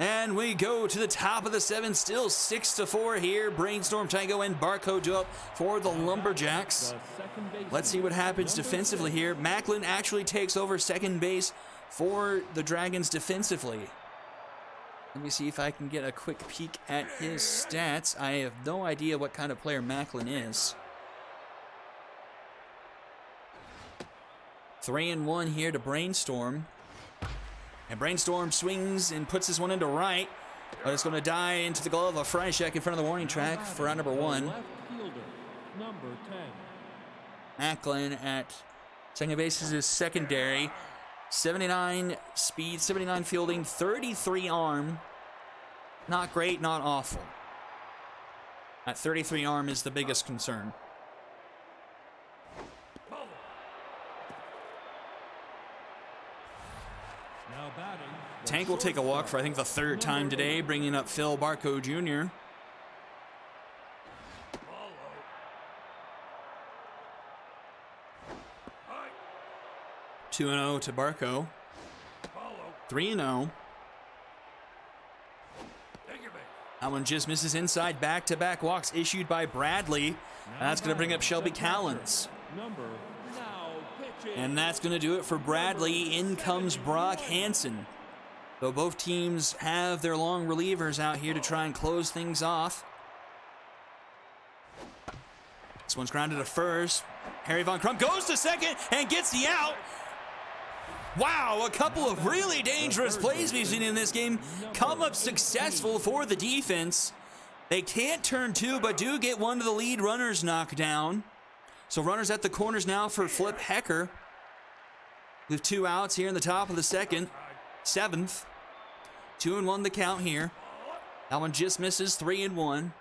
And we go to the top of the 7th, still 6-4 here. Brainstorm, Tango, and Barco do up for the Lumberjacks. Let's see what happens defensively here. Macklin actually takes over second base for the Dragons defensively. Let me see if I can get a quick peek at his stats. I have no idea what kind of player Macklin is. 3-1 here to Brainstorm. And Brainstorm swings and puts this one into right. But it's going to die into the glove of Freishek in front of the warning track for out number 1. Left fielder, number 10. Macklin at second base is his secondary. 79 speed, 79 fielding, 33 arm. Not great, not awful. At 33 arm is the biggest concern. Now batting. the Tank will take a walk for I think the 3rd time today, bringing up Phil Barco Jr. Ball low. 2-0 to Barco. Ball low. 3-0. Take your base. That one just misses inside. Back-to-back walks issued by Bradley. That's going to bring up Shelby Callens. Number now pitching. And that's going to do it for Bradley. In comes Brock Hansen. Though both teams have their long relievers out here to try and close things off. This one's grounded to first. Harry Von Crum goes to second and gets the out. Wow, a couple of really dangerous plays we've seen in this game come up successful for the defense. They can't turn 2, but do get one of the lead runners knocked down. So runners at the corners now for Flip Hecker. With 2 outs here in the top of the 7th. 2-1 the count here. That one just misses. 3-1.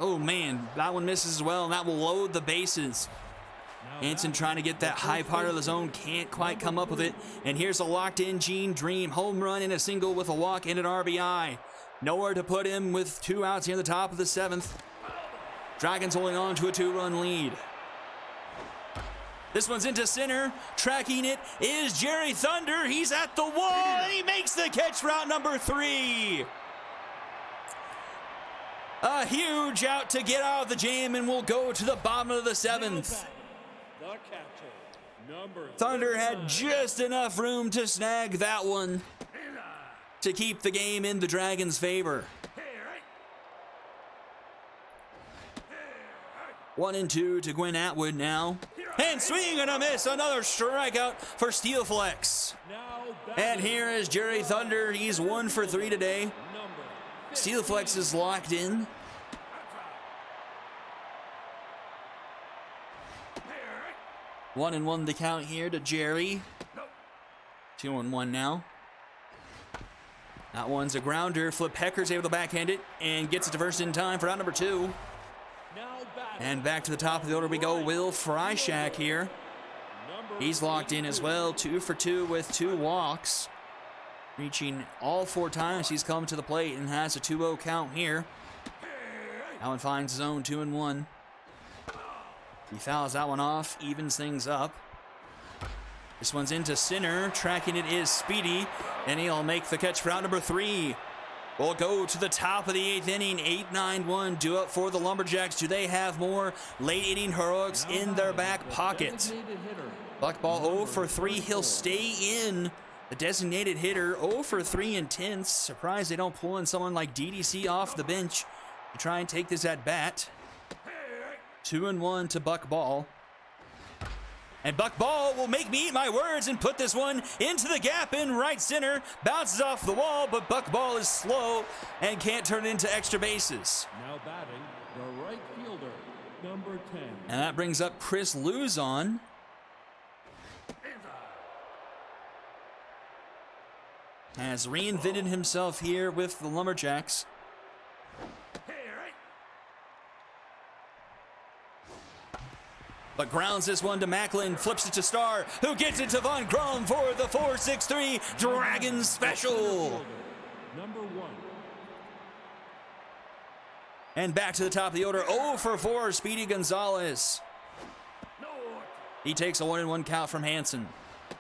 Oh man, that one misses as well, and that will load the bases. Hansen trying to get that high part of the zone, can't quite come up with it. And here's a locked-in Gene Dream. Home run and a single with a walk and an RBI. Nowhere to put him with 2 outs here in the top of the 7th. Dragons holding on to a 2-run lead. This one's into center. Tracking it is Jerry Thunder. He's at the wall, and he makes the catch for out number 3. A huge out to get out of the jam, and we'll go to the bottom of the 7th. The catcher, number Thunder had just enough room to snag that one to keep the game in the Dragons' favor. 1-2 to Gwen Atwood now. And swing and a miss. Another strikeout for Steel Flex. now And here is Jerry Thunder. He's 1 for 3 today. number Steel Flex is locked in. One and one the count here to Jerry. 2-1 now. That one's a grounder. Flip Hecker's able to backhand it and gets it to first in time for out number 2. now batting. And back to the top of the order we go. Will Freishak here. Number He's locked in as well. 2 for 2 with 2 walks. Reaching all 4 times he's come to the plate and has a 2-0 count here. That one finds his own 2-1. He fouls that one off, evens things up. This one's into center. Tracking it is Speedy, and he'll make the catch for out number 3. We'll go to the top of the 8th inning. 8-9-1 due up for the Lumberjacks. Do they have more late inning heroics in their back pocket? designated hitter, Buckball 0 for 3. He'll stay in. The designated hitter 0 for 3 in 10th. Surprised they don't pull in someone like DDC off the bench to try and take this at bat. 2-1 to Buck Ball. And Buck Ball will make me eat my words and put this one into the gap in right center. Bounces off the wall, but Buck Ball is slow and can't turn it into extra bases. now batting the right fielder, number 10. And that brings up Chris Luzon. Has reinvented himself here with the Lumberjacks. But grounds this one to Macklin, flips it to Starr, who gets it to Von Crum for the 4-6-3 Dragons special. Number 1. And back to the top of the order. 0 for 4, Speedy Gonzalez. No. He takes a 1-1 count from Hansen.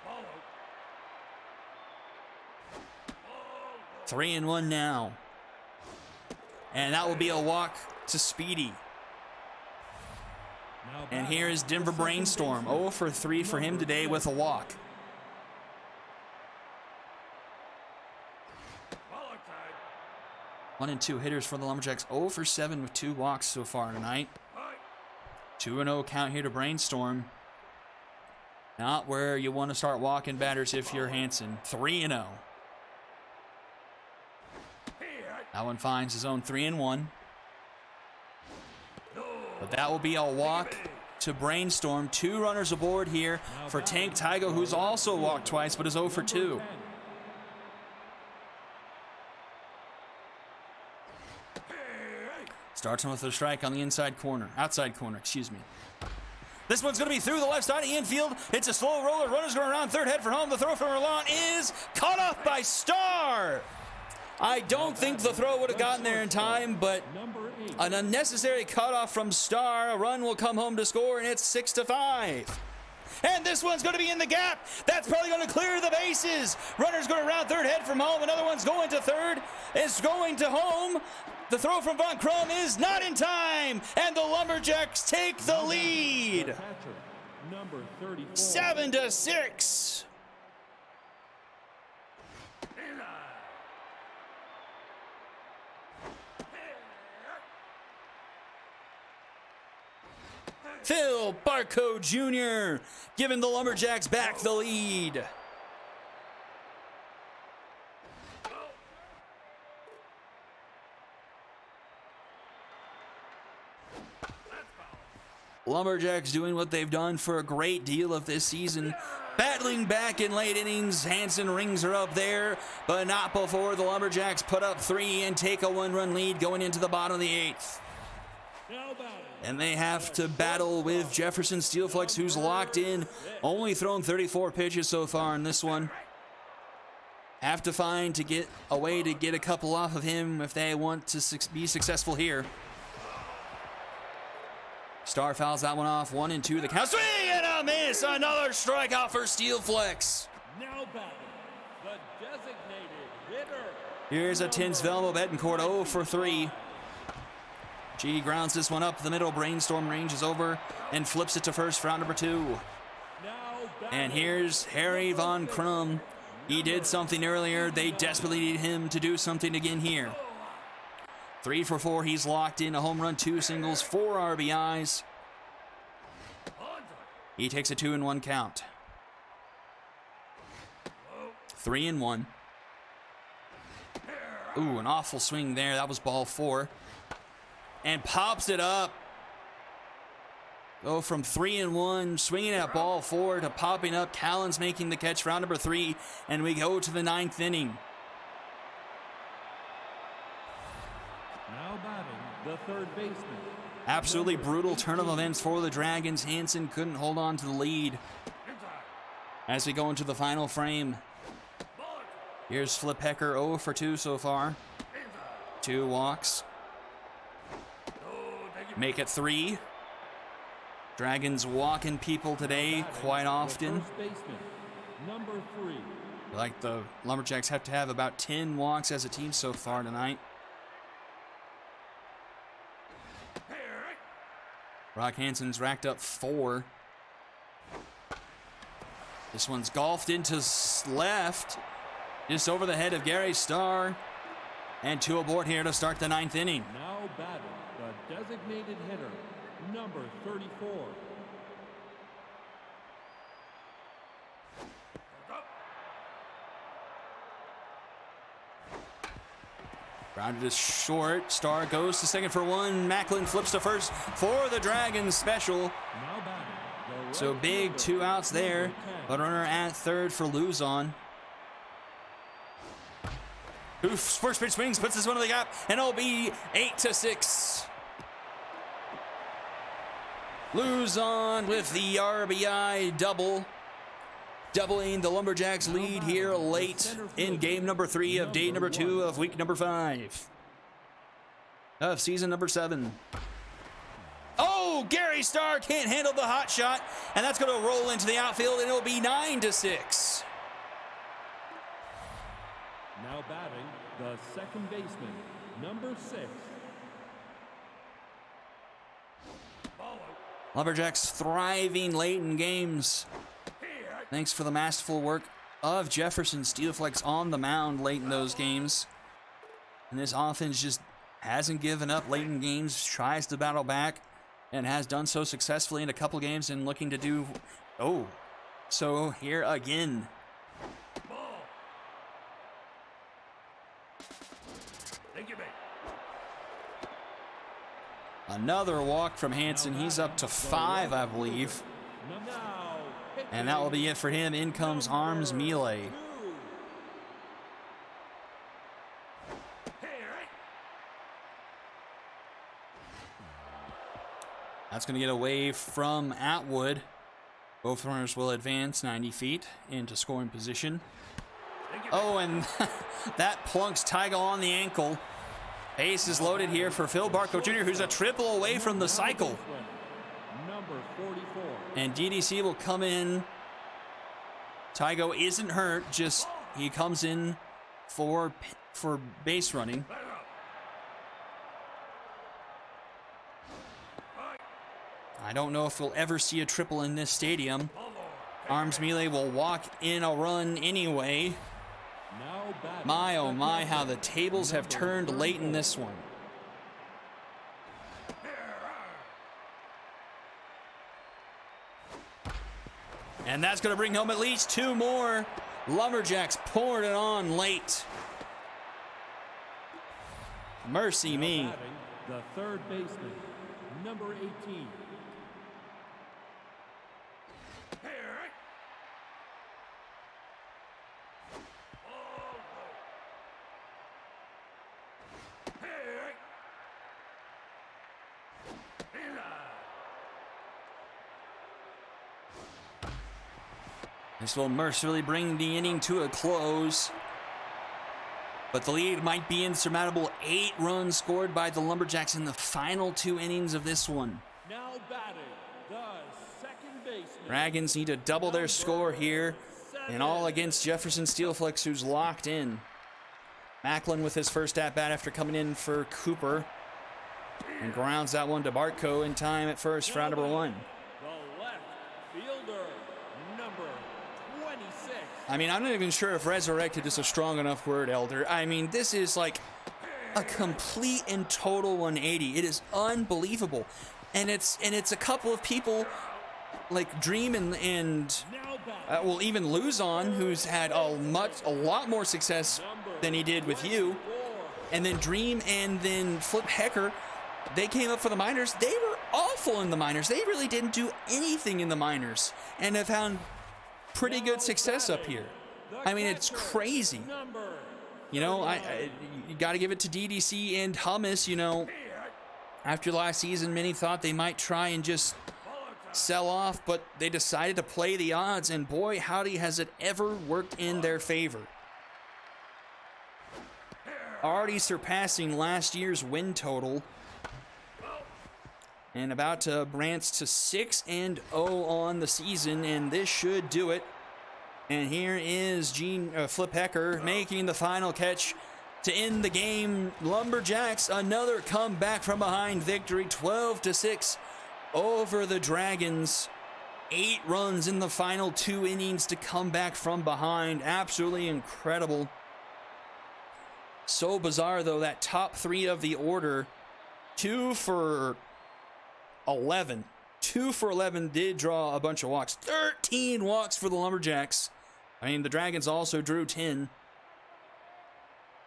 Ball out. 3-1 now. And that will be a walk to Speedy. Now And batting, here is Denver the second Brainstorm. baseman, 0 for 3 for him today with a walk. Ball outside. 1 and 2 hitters for the Lumberjacks. 0 for 7 with 2 walks so far tonight. High. 2-0 count here to Brainstorm. Not where you want to start walking batters if you're Hansen. 3-0. Here. That one finds his own 3-1. No. But that will be a walk to Brainstorm. 2 runners aboard here for Tank Tygo, who's also walked twice but is 0 for 2. Starts him with a strike on the outside corner, excuse me. This one's going to be through the left side of the infield. It's a slow roller. Runner's going around third, head for home. The throw from Erlon is caught off by Starr. I don't think the throw would have gotten there in time, but Number 8. an unnecessary cutoff from Starr. A run will come home to score, and it's 6-5. And this one's going to be in the gap. That's probably going to clear the bases. Runner's going around third, head from home. Another one's going to third. It's going to home. The throw from Von Crum is not in time, and the Lumberjacks take the lead. Catcher, number 34. 7-6. Phil Barco Jr. giving the Lumberjacks back the lead. Lumberjacks doing what they've done for a great deal of this season. Battling back in late innings. Hansen rings her up there, but not before the Lumberjacks put up 3 and take a 1-run lead going into the bottom of the 8th. Now batting, And they have to battle with Jefferson Steelflex, who's locked in. Only thrown 34 pitches so far in this one. Have to find to get a way to get a couple off of him if they want to be successful here. Starr fouls that one off. 1-2 the count. Swing and a miss. Another strikeout for Steelflex. now batting, the designated hitter. Here's a Tins Velmo Betancourt 0 for 3. G grounds this one up the middle. Brainstorm ranges over and flips it to first for out number 2. Now batting, And here's Harry Von Crum. He did something earlier. They desperately need him to do something again here. 3 for 4. He's locked in. A home run, 2 singles, 4 RBIs. He takes a 2-1 count. 3-1. Ooh, an awful swing there. That was ball 4. And pops it up. Go from 3-1, swinging at ball 4 to popping up. Callan's making the catch for round number 3, and we go to the 9th inning. now batting, the third baseman. Absolutely brutal turn of events for the Dragons. Hansen couldn't hold on to the lead. As we go into the final frame, here's Flip Hecker, 0 for 2 so far. 2 walks. Make it 3. Dragons walking people today quite often. First baseman, number 3. Like the Lumberjacks have to have about 10 walks as a team so far tonight. Brock Hansen's racked up 4. This one's golfed into left, just over the head of Gary Starr. And 2 aboard here to start the 9th inning. Now batting, the designated hitter, number 34. Grounded is short. Starr goes to second for 1. Macklin flips to first for the Dragons special. Now batting, the So right big fielder, 2 outs there. number 10. But runner at third for Luzon. Who first pitch swings, puts this one in the gap, and it'll be 8-6. Luzon with the RBI double. Doubling the Lumberjacks lead here late in game number 3 of day number 2 of week number 5. of season number 7. Oh, Gary Starr can't handle the hot shot, and that's going to roll into the outfield, and it'll be 9-6. Now batting, the second baseman, number 6. Lumberjacks thriving late in games. Thanks for the masterful work of Jefferson Steelflex on the mound late in those games. And this offense just hasn't given up late in games, tries to battle back, and has done so successfully in a couple games and looking to do... Oh, so here again. Another walk from Hanson. He's up to 5, I believe. And that will be it for him. In comes Arms Melee. That's going to get away from Atwood. Both runners will advance 90 feet into scoring position. Oh, and that plunks Tygo on the ankle. Base is loaded here for Phil Barco Jr., who's a triple away from the cycle. Number 44. And DDC will come in. Tygo isn't hurt, just he comes in for base running. I don't know if we'll ever see a triple in this stadium. Arms Melee will walk in a run anyway. My, oh my, how the tables have turned late in this one. And that's going to bring home at least 2 more. Lumberjacks poured it on late. Mercy me. The third baseman, number 18. This will mercifully bring the inning to a close. But the lead might be insurmountable. 8 runs scored by the Lumberjacks in the final 2 innings of this one. Now batting, the second baseman. Dragons need to double their score here. And all against Jefferson Steelflex, who's locked in. Macklin with his first at-bat after coming in for Cooper. And grounds that one to Bartko in time at first for out number 1. The left fielder, number 26. I mean, I'm not even sure if resurrected is a strong enough word, Elder. I mean, this is like a complete and total 180. It is unbelievable. And it's a couple of people like Dream and well, even Luzon, who's had a lot more success than he did with you. And then Dream and then Flip Hecker, they came up for the minors. They were awful in the minors. They really didn't do anything in the minors and have found pretty good success up here. I mean, it's crazy. You know, you got to give it to DDC and Hummus. You know, after last season, many thought they might try and just sell off, but they decided to play the odds, and boy, howdy, has it ever worked in their favor. Already surpassing last year's win total, and about to advance to 6-0 on the season, and this should do it. And here is Flip Hecker making the final catch to end the game. Lumberjacks, another comeback from behind victory, 12-6 over the Dragons. 8 runs in the final 2 innings to come back from behind. Absolutely incredible. So bizarre, though, that top 3 of the order, 2 for 11. 2 for 11 did draw a bunch of walks. 13 walks for the Lumberjacks. I mean, the Dragons also drew 10.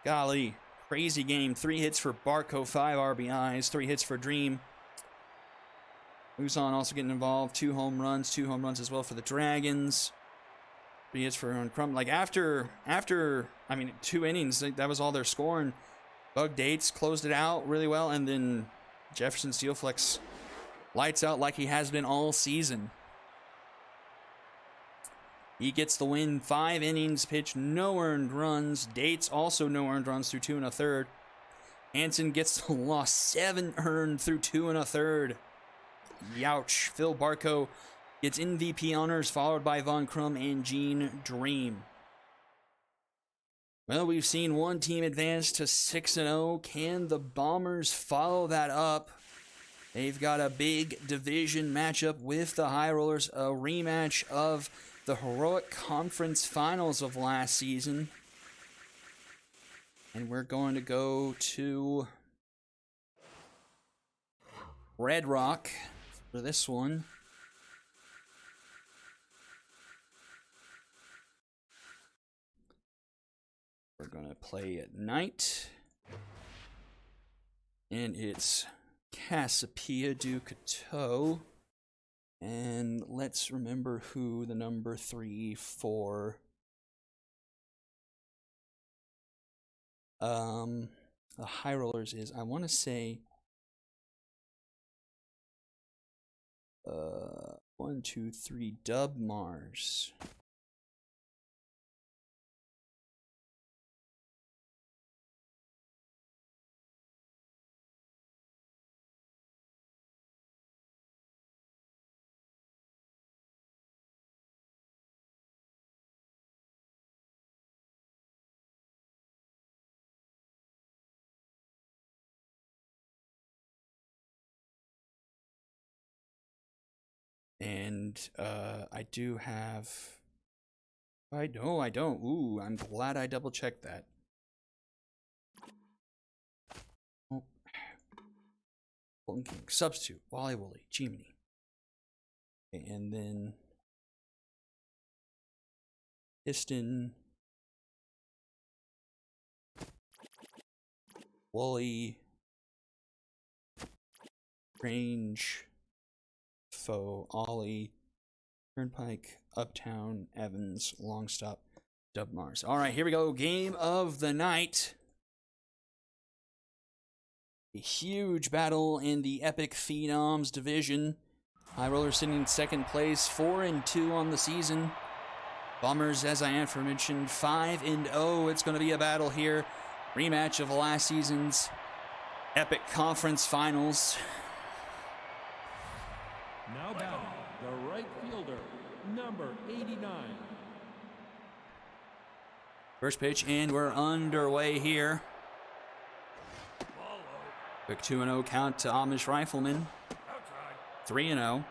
Golly, crazy game. 3 hits for Barco, 5 RBIs, 3 hits for Dream. Luzon also getting involved. 2 home runs as well for the Dragons. 3 hits for Crum. Like after, I mean, 2 innings, that was all their scoring. Bug Dates closed it out really well, and then Jefferson Steelflex lights out like he has been all season. He gets the win. 5 innings pitched, no earned runs. Dates also no earned runs through 2 1/3. Hansen gets the loss, 7 earned through 2 1/3. Youch. Phil Barco gets MVP honors, followed by Von Crum and Gene Dream. Well, we've seen one team advance to 6-0. Can the Bombers follow that up? They've got a big division matchup with the High Rollers, a rematch of the heroic conference finals of last season. And we're going to go to Red Rock for this one. We're going to play at night. And it's Cassiopeia du Coteau. And let's remember who the number 3 for the High Rollers is. I want to say 1, 2, 3 Dub Mars. And I do have. I don't. Ooh, I'm glad I double checked that. Oh. Golden King. Substitute. Wally Wooly. Jiminy. And then Piston. Wooly. Range. Foe, Ollie, Turnpike, Uptown, Evans, Longstop, Dub Mars. All right, here we go. Game of the night. A huge battle in the Epic Phenoms division. High Rollers sitting in second place, 4-2 on the season. Bombers, as I aforementioned, 5-0. It's going to be a battle here. Rematch of last season's Epic Conference Finals. Now batting, the right fielder, number 89. First pitch, and we're underway here. Ball low. Quick 2-0 count to Amish Rifleman. Outside. 3-0.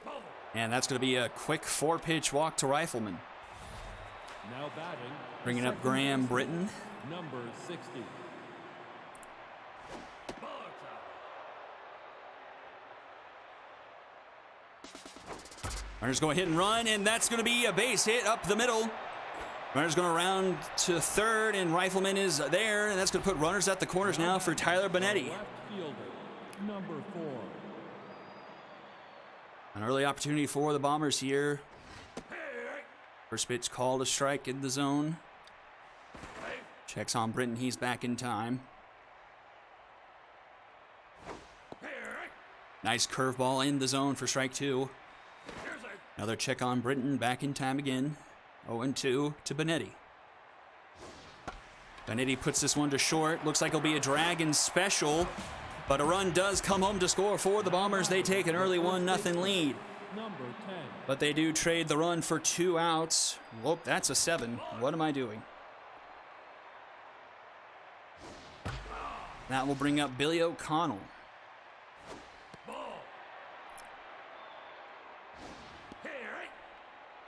Ball. And that's going to be a quick 4-pitch walk to Rifleman. Now batting, Bringing up second Graham baseman, Britton. number 60. Ball outside. Runners going to hit and run, and that's going to be a base hit up the middle. Runners going to round to third, and Rifleman is there, and that's going to put runners at the corners now for Tyler Benetti. Left fielder, number 4. An early opportunity for the Bombers here. Hey. First pitch called a strike in the zone. Hey. Checks on Britton, he's back in time. Hey. Nice curveball in the zone for strike 2. Here's a. Another check on Britton, back in time again. 0-2 to Benetti. Benetti puts this one to short. Looks like it'll be a Dragon special, but a run does come home to score for the Bombers. They take an early 1-0 lead, Number 10. but they do trade the run for 2 outs. Whoop, that's a 7. What am I doing? That will bring up Billy O'Connell. Ball. Hey.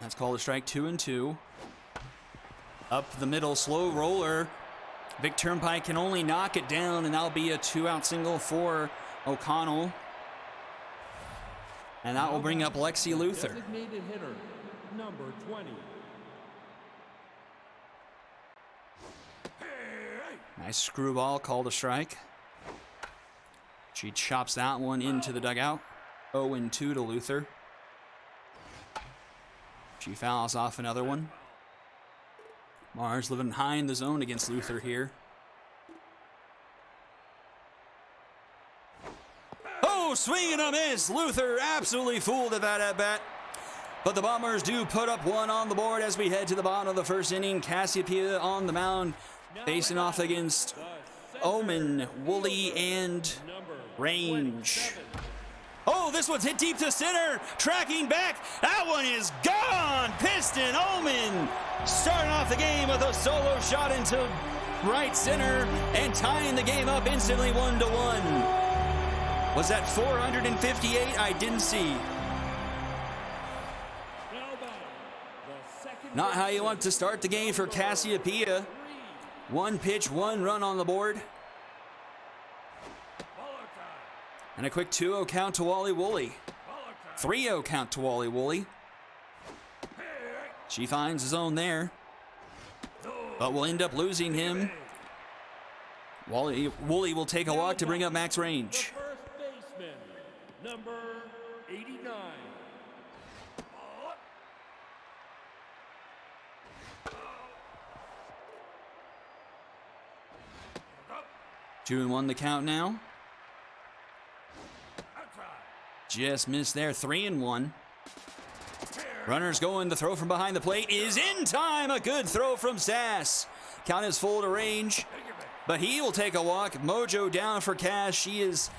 That's called a strike. 2-2. Up the middle, slow roller. Vic Turnpike can only knock it down, and that'll be a 2-out single for O'Connell. And that will bring up Lexi Luther. Designated hitter, number 20. Nice screwball, called a strike. She chops that one into the dugout. 0-2 to Luther. She fouls off another one. Mars living high in the zone against Luther here. Oh, swing and a miss. Luther absolutely fooled at that at-bat. But the Bombers do put up 1 on the board as we head to the bottom of the first inning. Cassiopeia on the mound, facing off against Omen, Woolley, and Range. Oh, this one's hit deep to center. Tracking back. That one is gone. Piston Omen starting off the game with a solo shot into right center and tying the game up instantly 1-1. Was that 458? I didn't see. Not how you want to start the game for Cassiopeia. One pitch, one run on the board. And a quick 2-0 count to Wally Woolley. 3-0 count to Wally Woolley. She finds his own there. But we'll end up losing him. Woolley will take a walk to bring up Max Range. First baseman, number 89. 2-1 the count now. Just missed there. 3-1. Runners going. The throw from behind the plate is in time. A good throw from Sass. Count is full to Range, but he will take a walk. Mojo down for Cass. She is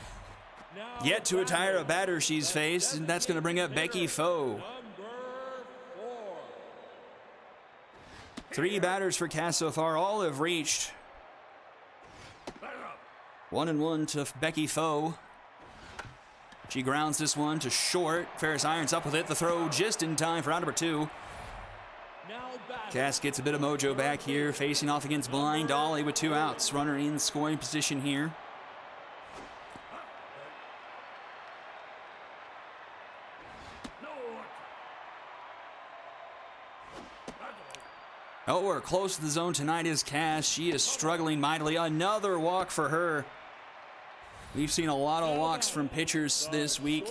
yet to retire a batter she's faced, and that's going to bring up Becky Foe. 3 batters for Cass so far. All have reached. 1-1 to Becky Foe. She grounds this one to short. Ferris Irons up with it. The throw just in time for out number 2. Cass gets a bit of mojo back here, facing off against Blind Ollie with 2 outs. Runner in scoring position here. Oh, we're close to the zone tonight is Cass. She is struggling mightily. Another walk for her. We've seen a lot of walks from pitchers this week.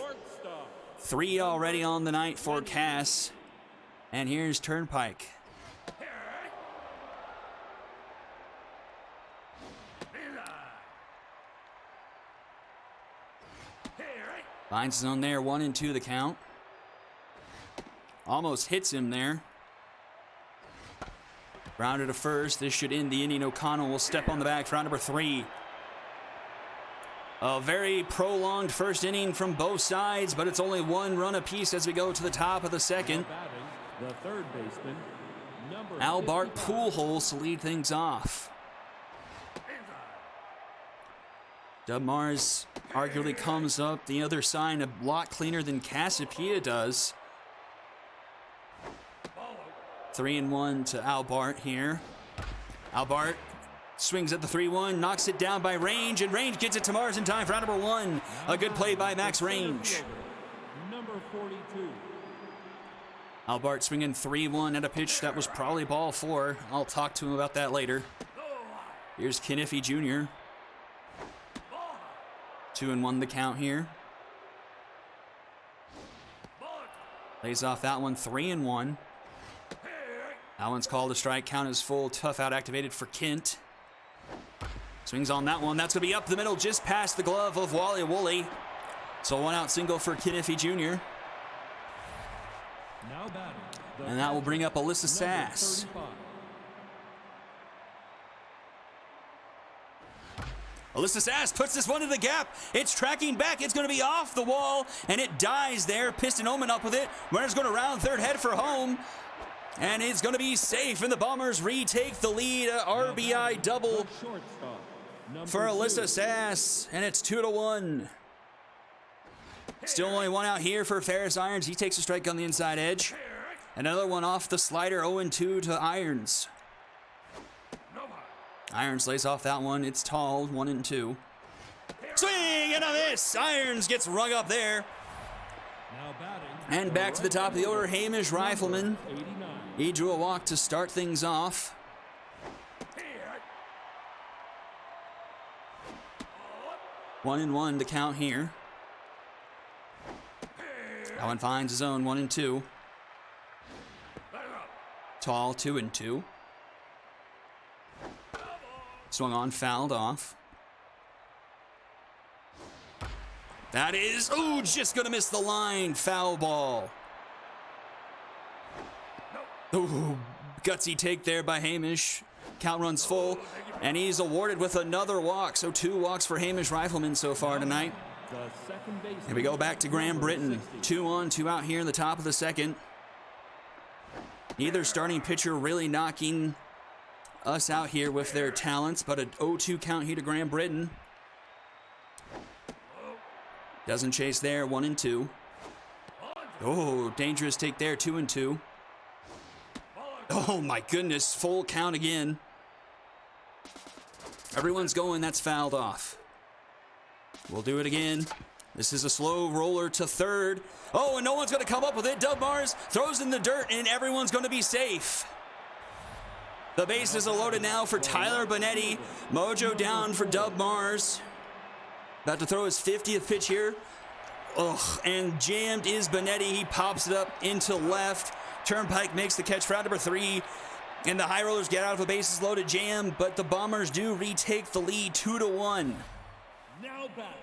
3 already on the night for Cass. And here's Turnpike. Finds his own there, 1-2 the count. Almost hits him there. Rounded to first. This should end the inning. O'Connell will step on the bag for round number 3. A very prolonged first inning from both sides, but it's only 1 run apiece as we go to the top of the second. The third baseman, number Albart 55. Pujols to lead things off. Dub Mars arguably comes up the other side a lot cleaner than Cassiopeia does. 3-1 to Albart here. Albart swings at the 3-1, knocks it down by Range, and Range gets it to Mars in time for round number 1. A good play by Max Range. Number 42. Albart swinging 3-1 at a pitch that was probably ball 4. I'll talk to him about that later. Here's Kniffy Jr. 2-1 the count here. Lays off that one, 3-1. That one's called a strike. Count is full. Tough out activated for Kent. Swings on that one. That's going to be up the middle, just past the glove of Wally Woolley. So 1 out single for Kniffy Jr. Now batting, And that will bring up Alyssa number Sass. 35. Alyssa Sass puts this one in the gap. It's tracking back. It's going to be off the wall, and it dies there. Piston Omen up with it. Runner's going to round third, head for home. And it's going to be safe, and the Bombers retake the lead. A RBI double The shortstop, number for Alyssa 2. Sass, and it's 2-1. Still only 1 out here for Ferris Irons. He takes a strike on the inside edge. Another one off the slider, 0-2 to Irons. Irons lays off that one. It's tall, 1-2. Swing and a miss. Irons gets rung up there. Now batting, And back to the top of the order, Hamish Rifleman. 89. He drew a walk to start things off. 1-1 to count here. That one finds his own, 1-2. Tall, 2-2. Swung on, fouled off. That is, ooh, just gonna miss the line. Foul ball. Ooh, gutsy take there by Hamish. Count runs full, and he's awarded with another walk. So 2 walks for Hamish Rifleman so far tonight. The second baseman. And we go back to Graham number Britton. 60. 2 on, 2 out here in the top of the second. Neither starting pitcher really knocking us out here with their talents, but an 0-2 count here to Graham Britton. Doesn't chase there, 1-2. Oh, dangerous take there, 2-2. Oh my goodness, full count again. Everyone's going, that's fouled off. We'll do it again. This is a slow roller to third. Oh, and no one's going to come up with it. Dub Mars throws in the dirt, and everyone's going to be safe. The bases are loaded now for Tyler Benetti. Mojo down for Dub Mars. About to throw his 50th pitch here. Ugh, and jammed is Benetti. He pops it up into left. Turnpike makes the catch for out number 3. And the High Rollers get out of a bases loaded jam, but the Bombers do retake the lead 2-1. Now batting,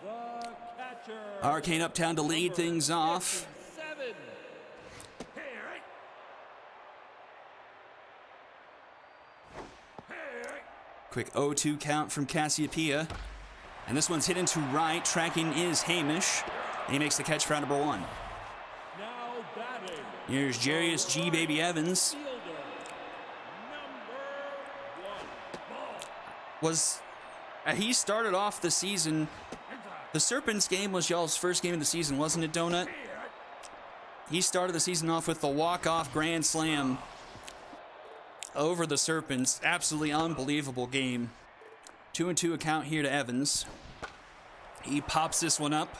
the catcher. Arcane Uptown to lead things off. 57. Quick 0-2 count from Cassiopeia. And this one's hit into right. Tracking is Hamish. And he makes the catch for out number 1. Now batting, Here's Jarius G. Baby Evans. fielder, number 1. He started off the season. The Serpents game was y'all's first game of the season, wasn't it, Donut? He started the season off with the walk-off grand slam over the Serpents. Absolutely unbelievable game. 2-2 account here to Evans. He pops this one up.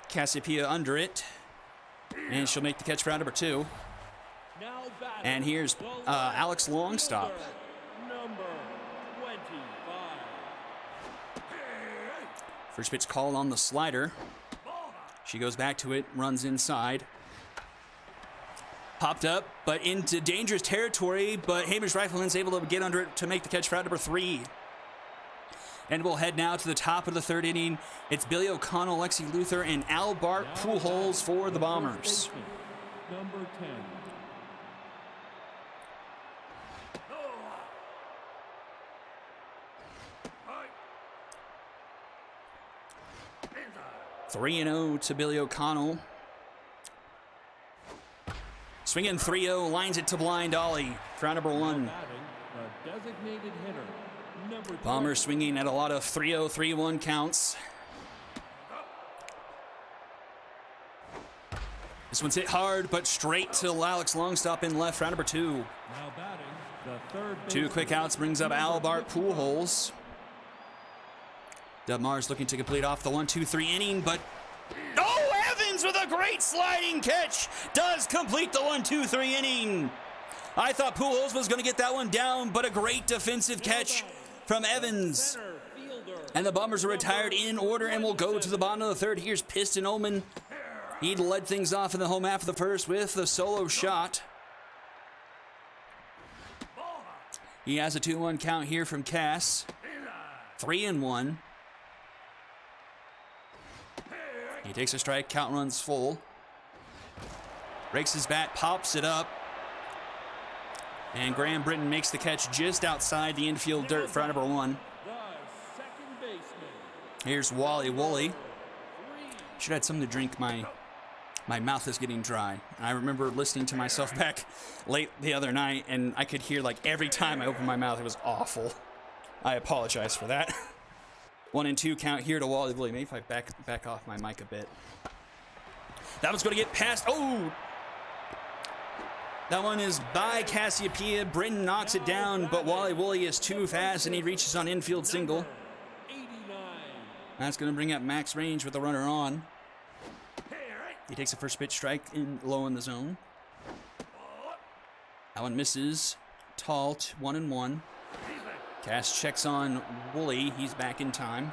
Cassiopeia under it. And she'll make the catch for round number 2. Now batting, And here's the Alex Longstop. fielder, number 25. First pitch called on the slider. She goes back to it, runs inside. Popped up, but into dangerous territory, but Hamish Rifleman's able to get under it to make the catch for out number 3. And we'll head now to the top of the 3rd inning. It's Billy O'Connell, Lexi Luther, and Al Bart Now Pujols for the first Bombers. baseman, number 10. 3-0 to Billy O'Connell. Swinging 3-0, lines it to blind Ollie for round number 1. Batting, the designated hitter, number 12. Bombers swinging at a lot of 3-0, 3-1 counts. This one's hit hard, but straight to Alex Longstop in left, round number 2. Now batting, the third 2 baseman, quick outs brings up Al Bart 51. Pujols. Dub Mars looking to complete off the 1-2-3 inning, but oh, Evans with a great sliding catch does complete the 1-2-3 inning. I thought Pujols was going to get that one down, but a great defensive catch from Evans. Center fielder, And the Bombers are retired in order and will go to the bottom of the 3rd. Here's Piston Omen. He led things off in the home half of the 1st with the solo shot. He has a 2-1 count here from Cass. 3-1. He takes a strike, count runs full. Breaks his bat, pops it up. And Graham Britton makes the catch just outside the infield dirt for round number 1. the second baseman, Here's Wally Woolley. Should have had something to drink. My mouth is getting dry. I remember listening to myself back late the other night, and I could hear like every time I opened my mouth, it was awful. I apologize for that. 1-2 count here to Wally Woolley. Maybe if I back off my mic a bit. That one's going to get past. Oh! That one is by Cassiopeia. Britton knocks it down, but Wally Woolley is too fast, and he reaches on infield single. 89. That's going to bring up Max Range with the runner on. He takes a first pitch strike in low in the zone. That one misses. Tall, 1-1. Cass checks on Woolley. He's back in time.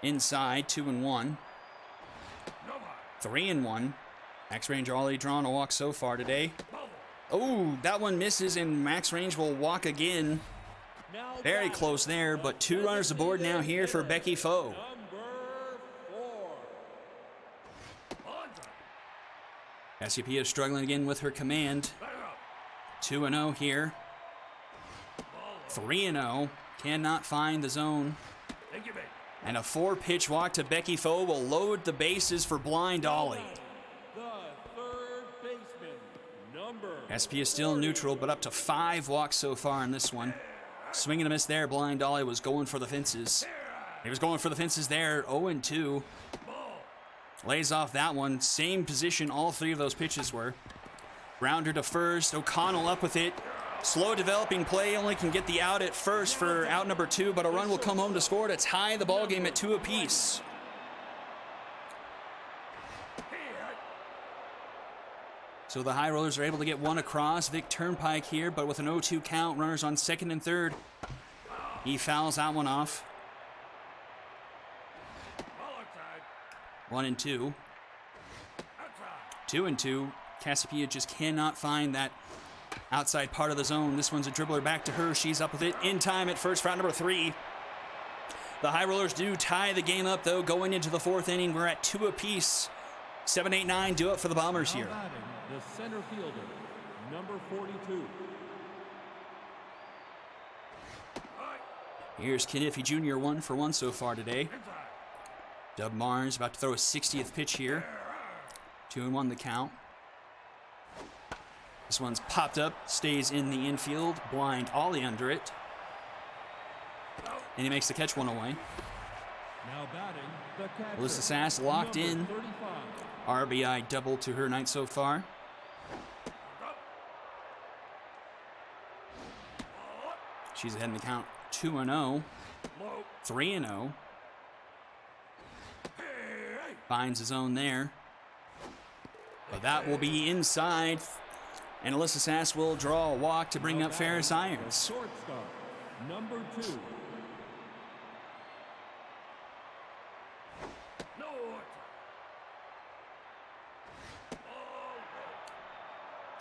Inside, 2-1. 3-1. Max Range already drawn a walk so far today. Oh, that one misses, and Max Range will walk again. Now Very batting, close there, but 2 runners aboard now here for Becky Foe. number 4. Cassiopeia struggling again with her command. 2-0 here. 3-0. Cannot find the zone. Thank you, mate. And a 4-pitch walk to Becky Foe will load the bases for Blind Ollie. The third baseman, number SP is still neutral, but up to 5 walks so far in this one. Swing and a miss there. Blind Ollie was going for the fences. He was going for the fences there. 0-2. Lays off that one. Same position all 3 of those pitches were. Grounder to first. O'Connell up with it. Slow developing play. Only can get the out at first for out number 2, but a run will come home to score to tie the ball game at 2 apiece. So the High Rollers are able to get one across. Vic Turnpike here, but with an 0-2 count, runners on second and third. He fouls that one off. 1-2. 2-2. Cassiopeia just cannot find that outside part of the zone. This one's a dribbler back to her. She's up with it in time at first for out number 3. The High Rollers do tie the game up, though, going into the 4th inning. We're at 2 apiece. 7, 8, 9 do it for the Bombers now here. batting, the center fielder, number 42. Here's Kniffy Jr. 1 for 1 so far today. Dub Mars about to throw his 60th pitch here. 2-1 the count. This one's popped up, stays in the infield. Blind Ollie under it. And he makes the catch one away. Now batting, the catcher, Alyssa Sass locked number in. 35. RBI double to her night so far. She's ahead in the count. 2-0. 3-0. Finds his own there. But that will be inside. And Alyssa Sass will draw a walk to bring up Ferris Irons. Shortstop, number 2.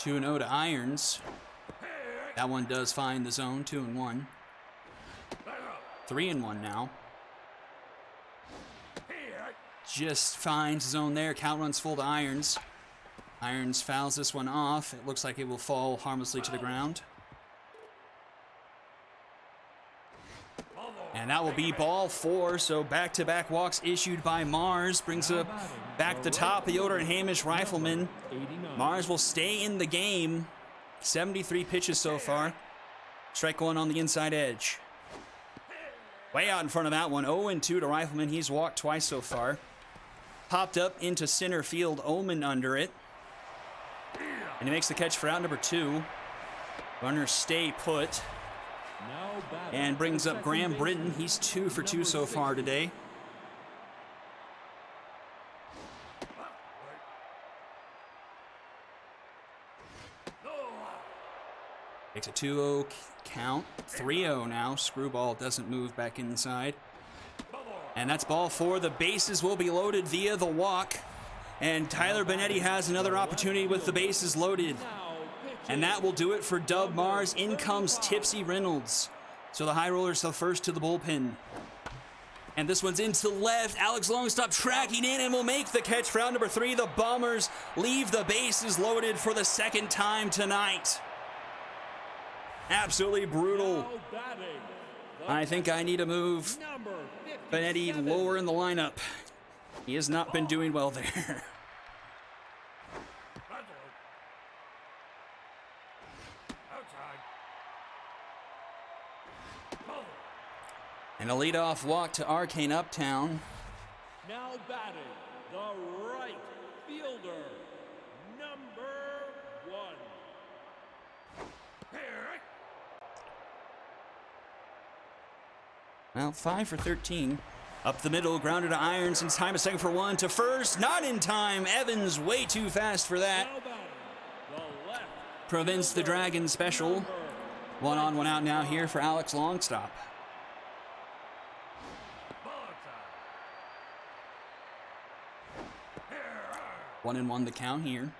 2-0 to Irons. That one does find the zone. 2-1. 3-1 now. Just finds zone there. Count runs full to Irons. Irons fouls this one off. It looks like it will fall harmlessly to the ground. And that will be ball 4. So back-to-back walks issued by Mars. Brings up back the top, the Yoder and Hamish Rifleman. 89. Mars will stay in the game. 73 pitches so far. Strike one on the inside edge. Way out in front of that one. 0-2 to Rifleman. He's walked twice so far. Popped up into center field. Omen under it. And he makes the catch for out number 2. Runners stay put. Now batting, And brings the up second Graham baseman, Britton. He's 2 for 2 so number far 60. today. Takes a 2-0 count. 3-0 now. Screwball doesn't move back inside. And that's ball 4. The bases will be loaded via the walk. And Tyler Benetti has another opportunity with the bases loaded. Now pitching, And that will do it for Dub Mars. In comes Tipsy Reynolds. So the High Rollers the first to the bullpen. And this one's into left. Alex Longstop tracking in and will make the catch for out number 3. The Bombers leave the bases loaded for the second time tonight. Absolutely brutal. now batting, the I think I need to move number Benetti 57. lower in the lineup. He has not been doing well there. And a leadoff walk to Arcane Uptown. Now batting, the right fielder, number 1. Well, 5 for 13. Up the middle, grounded to Irons, and time a second for 1 to first. Not in time. Evans way too fast for that. Now batting, the left Prevents the Dragon special. fielder, 1 on, 1 out now here for Alex Longstop. One and 1 the count here.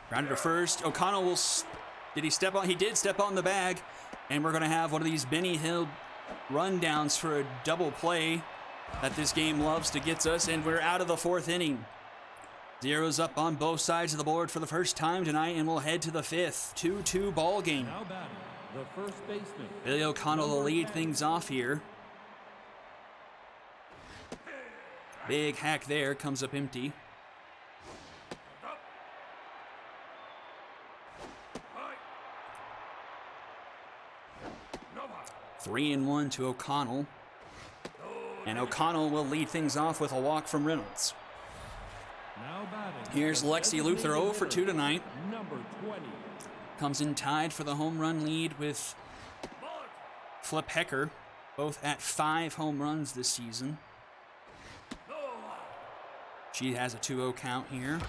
Grounded to first. O'Connell will. Did he step on? He did step on the bag. And we're going to have one of these Benny Hill rundowns for a double play that this game loves to get us. And we're out of the 4th inning. Zeros up on both sides of the board for the first time tonight, and we'll head to the fifth. 2-2 ball game. Now batting, the first baseman. Billy O'Connell will lead things off here. Big hack there, comes up empty. Right. Nova. 3-1 to O'Connell. And O'Connell will lead things off with a walk from Reynolds. Now batting. Here's the Lexi Luther, 0 for 2 hitter, tonight. Number 20. Comes in tied for the home run lead with Bullet. Flip Hecker, both at 5 home runs this season. No. She has a 2-0 count here.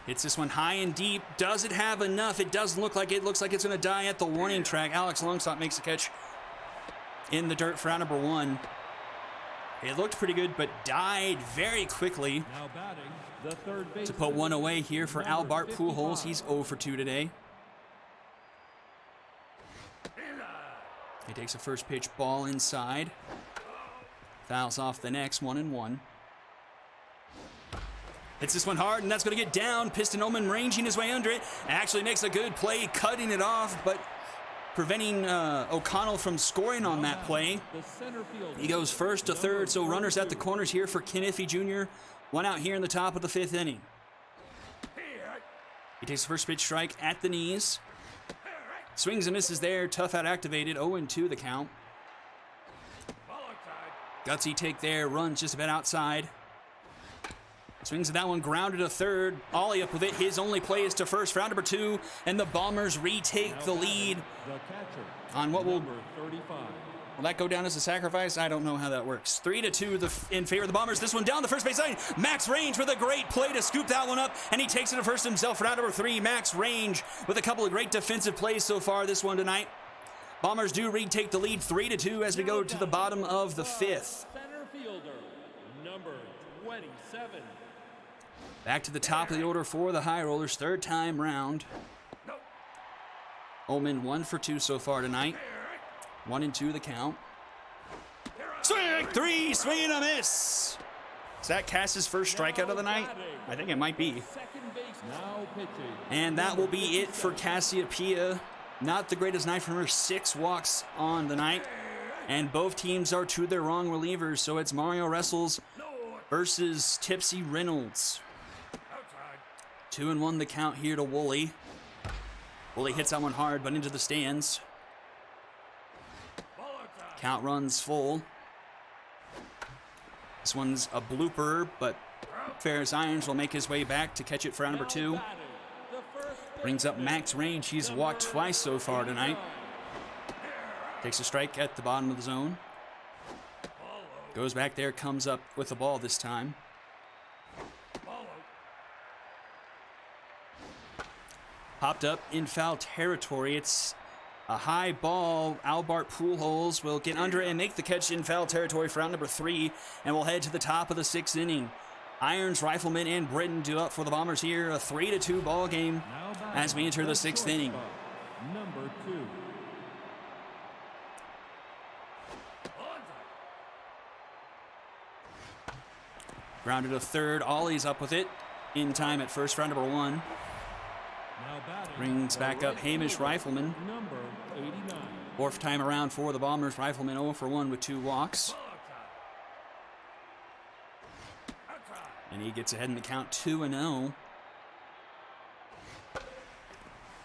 Hits this one high and deep. Does it have enough? It doesn't look like it. Looks like it's going to die at the warning track. Alex Longstop makes a catch in the dirt for out number 1. It looked pretty good, but died very quickly. Now batting, the third baseman. To put one away here for Number Albart Pujols. 55. He's 0 for 2 today. In. He takes a first pitch ball inside. Fouls off the next, 1-1. Hits this one hard, and that's going to get down. Piston Omen ranging his way under it. Actually makes a good play, cutting it off, but preventing O'Connell from scoring on that play. The center fielder. He goes first to third, so runners at the corners here for Ken Iffy Jr. One out here in the top of the 5th inning. Here. He takes the first pitch strike at the knees. Here. Swings and misses there. Tough out activated. 0-2 the count. Bullet side. Gutsy take there. Runs just about outside. Swings at that one. Grounded to third. Ollie up with it. His only play is to first for out number 2. And the Bombers retake Now the batting, lead The catcher. on what will Number 35. Will that go down as a sacrifice? I don't know how that works. 3-2 in favor of the Bombers. This one down the first base line. Max Range with a great play to scoop that one up, and he takes it to first himself for round number 3. Max Range with a couple of great defensive plays so far this one tonight. Bombers do retake the lead 3-2 as we go to the bottom of the 5th. Center fielder. Number 27. Back to the top of the order for the High Rollers, 3rd time round. No. Omen 1 for 2 so far tonight. 1-2 the count. Swing! 3! Swing and a miss! Is that Cass's first strikeout of the night? I think it might be. Second base. Now pitching. And that will be it for Cassiopeia. Not the greatest night from her. 6 walks on the night. And both teams are to their wrong relievers. So it's Mario Wrestles No. versus Tipsy Reynolds. Outside. 2-1 the count here to Woolley. Woolley hits that one hard, but into the stands. Bullet side. Count runs full. This one's a blooper, but Ferris Irons will make his way back to catch it for round number 2. Now batting, the first Brings up Max Range. He's walked twice so far tonight. Takes a strike at the bottom of the zone. Goes back there, comes up with the ball this time. Follow. Popped up in foul territory. It's a high ball. Albart Pujols will get under it and make the catch in foul territory for round number 3. And we'll head to the top of the 6th inning. Irons, Rifleman, and Britton do up for the Bombers here. A 3-2 ball game Now batting, as we enter the 6th inning. shortstop, Number 2. Onside. Grounded to third. Ollie's up with it in time at first for round number 1. Now batting, Brings the back up right Hamish fielder, Rifleman. Number 89. 4th time around for the Bombers. Rifleman 0 for 1 with 2 walks. Bullet side. Outside. And he gets ahead in the count 2-0.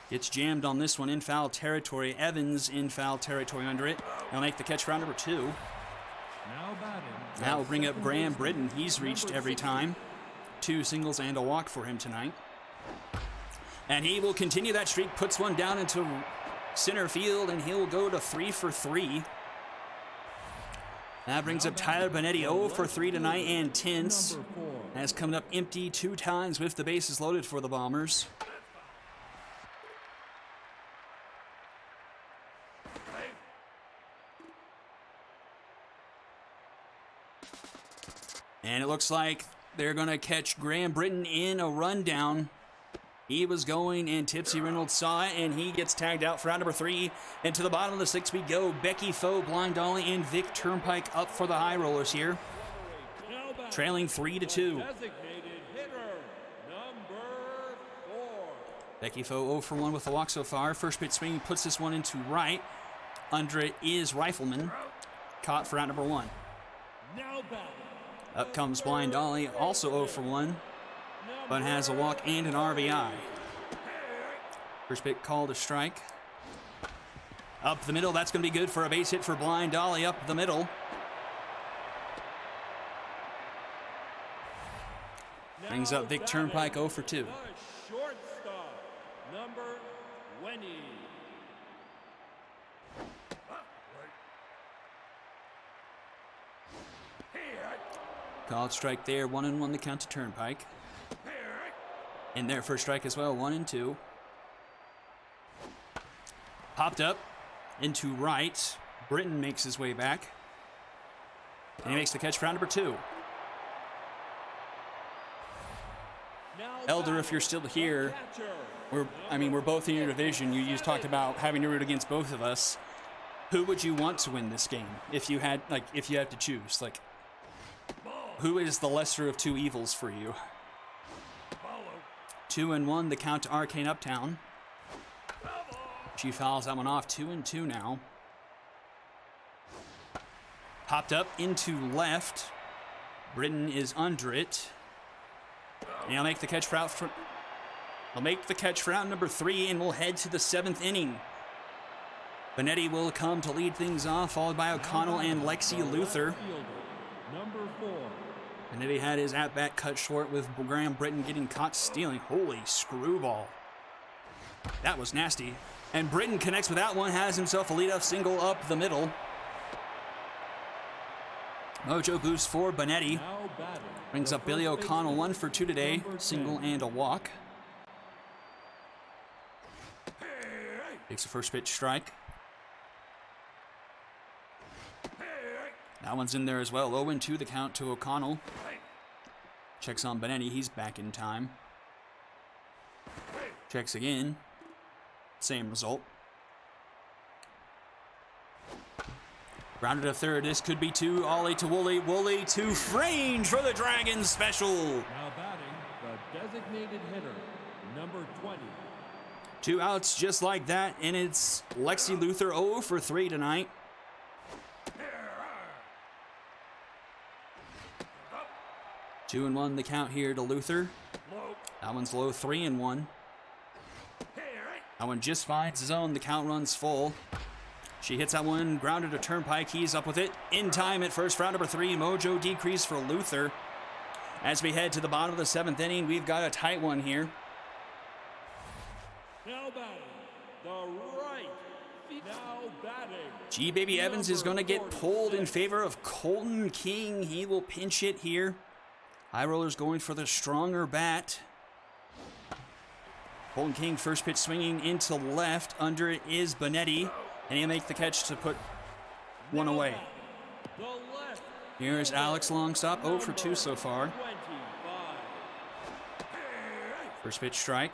Gets jammed on this one in foul territory. Evans in foul territory under it. He'll make the catch for round number 2. Now batting. Now we'll bring up second Graham baseman, Britton. He's reached number every 60. time. 2 singles and a walk for him tonight. And he will continue that streak. Puts one down into center field, and he'll go to 3 for 3. That brings up Tyler Benetti 0 for 3 tonight, and Tense Number 4. has come up empty 2 times with the bases loaded for the Bombers. And it looks like they're going to catch Graham Britton in a rundown. He was going, and Tipsy Reynolds saw it, and he gets tagged out for round number 3. And to the bottom of the 6th we go. Becky Foe, Blind Dolly, and Vic Turnpike up for the High Rollers here. Now batting, Trailing 3-2. designated hitter, Becky Foe 0 for 1 with the walk so far. First pitch swing puts this one into right. Under it is Rifleman. Caught for out number 1. Now batting. Up comes Blind Dolly, also 0 for 1, but has a walk and an RBI. First pitch called a strike. Up the middle, that's going to be good for a base hit for Blind Dolly up the middle. Brings up Vic Turnpike 0 for 2. The shortstop, number 20. Called strike there, 1-1 the count to Turnpike. In there for a strike as well, 1-2. Popped up into right. Britton makes his way back. And he makes the catch for round number 2. Elder, if you're still here, we're both in your division. You just talked about having to root against both of us. Who would you want to win this game if you had to choose? Who is the lesser of two evils for you? 2-1, the count to Arcane Uptown. She fouls that one off, 2-2 now. Popped up into left. Britton is under it. And he'll make the catch for round number 3, and we'll head to the 7th inning. Benetti will come to lead things off, followed by O'Connell and Lexi Luther. Number 4. Benetti had his at-bat cut short with Graham Britton getting caught stealing. Holy screwball. That was nasty. And Britton connects with that one, has himself a leadoff single up the middle. Mojo boost for Benetti. Now batting. Brings up Billy O'Connell, 1 for 2 today, single and a walk. Takes a first pitch strike. That one's in there as well. 0-2 the count to O'Connell. Checks on Benetti. He's back in time. Checks again. Same result. Grounded to third. This could be 2. Ollie to Woolley. Woolley to Frange for the Dragons special. Now batting, the designated hitter, number 20. 2 outs just like that, and it's Lexi Luther 0 for 3 tonight. Two and 1 the count here to Luther. That one's low, 3-1. That one just finds his own. The count runs full. She hits that one, grounded to Turnpike. He's up with it in time at first. Round number 3, Mojo decrease for Luther. As we head to the bottom of the 7th inning, we've got a tight one here. Now batting, the right. Now batting. G. Baby Evans is going to get pulled in favor of Colton King. He will pinch it here. High Roller's going for the stronger bat. Colton King, first pitch swinging into left. Under it is Benetti. And he'll make the catch to put one away. Here's Alex Longstop, 0 for 2 so far. First pitch strike.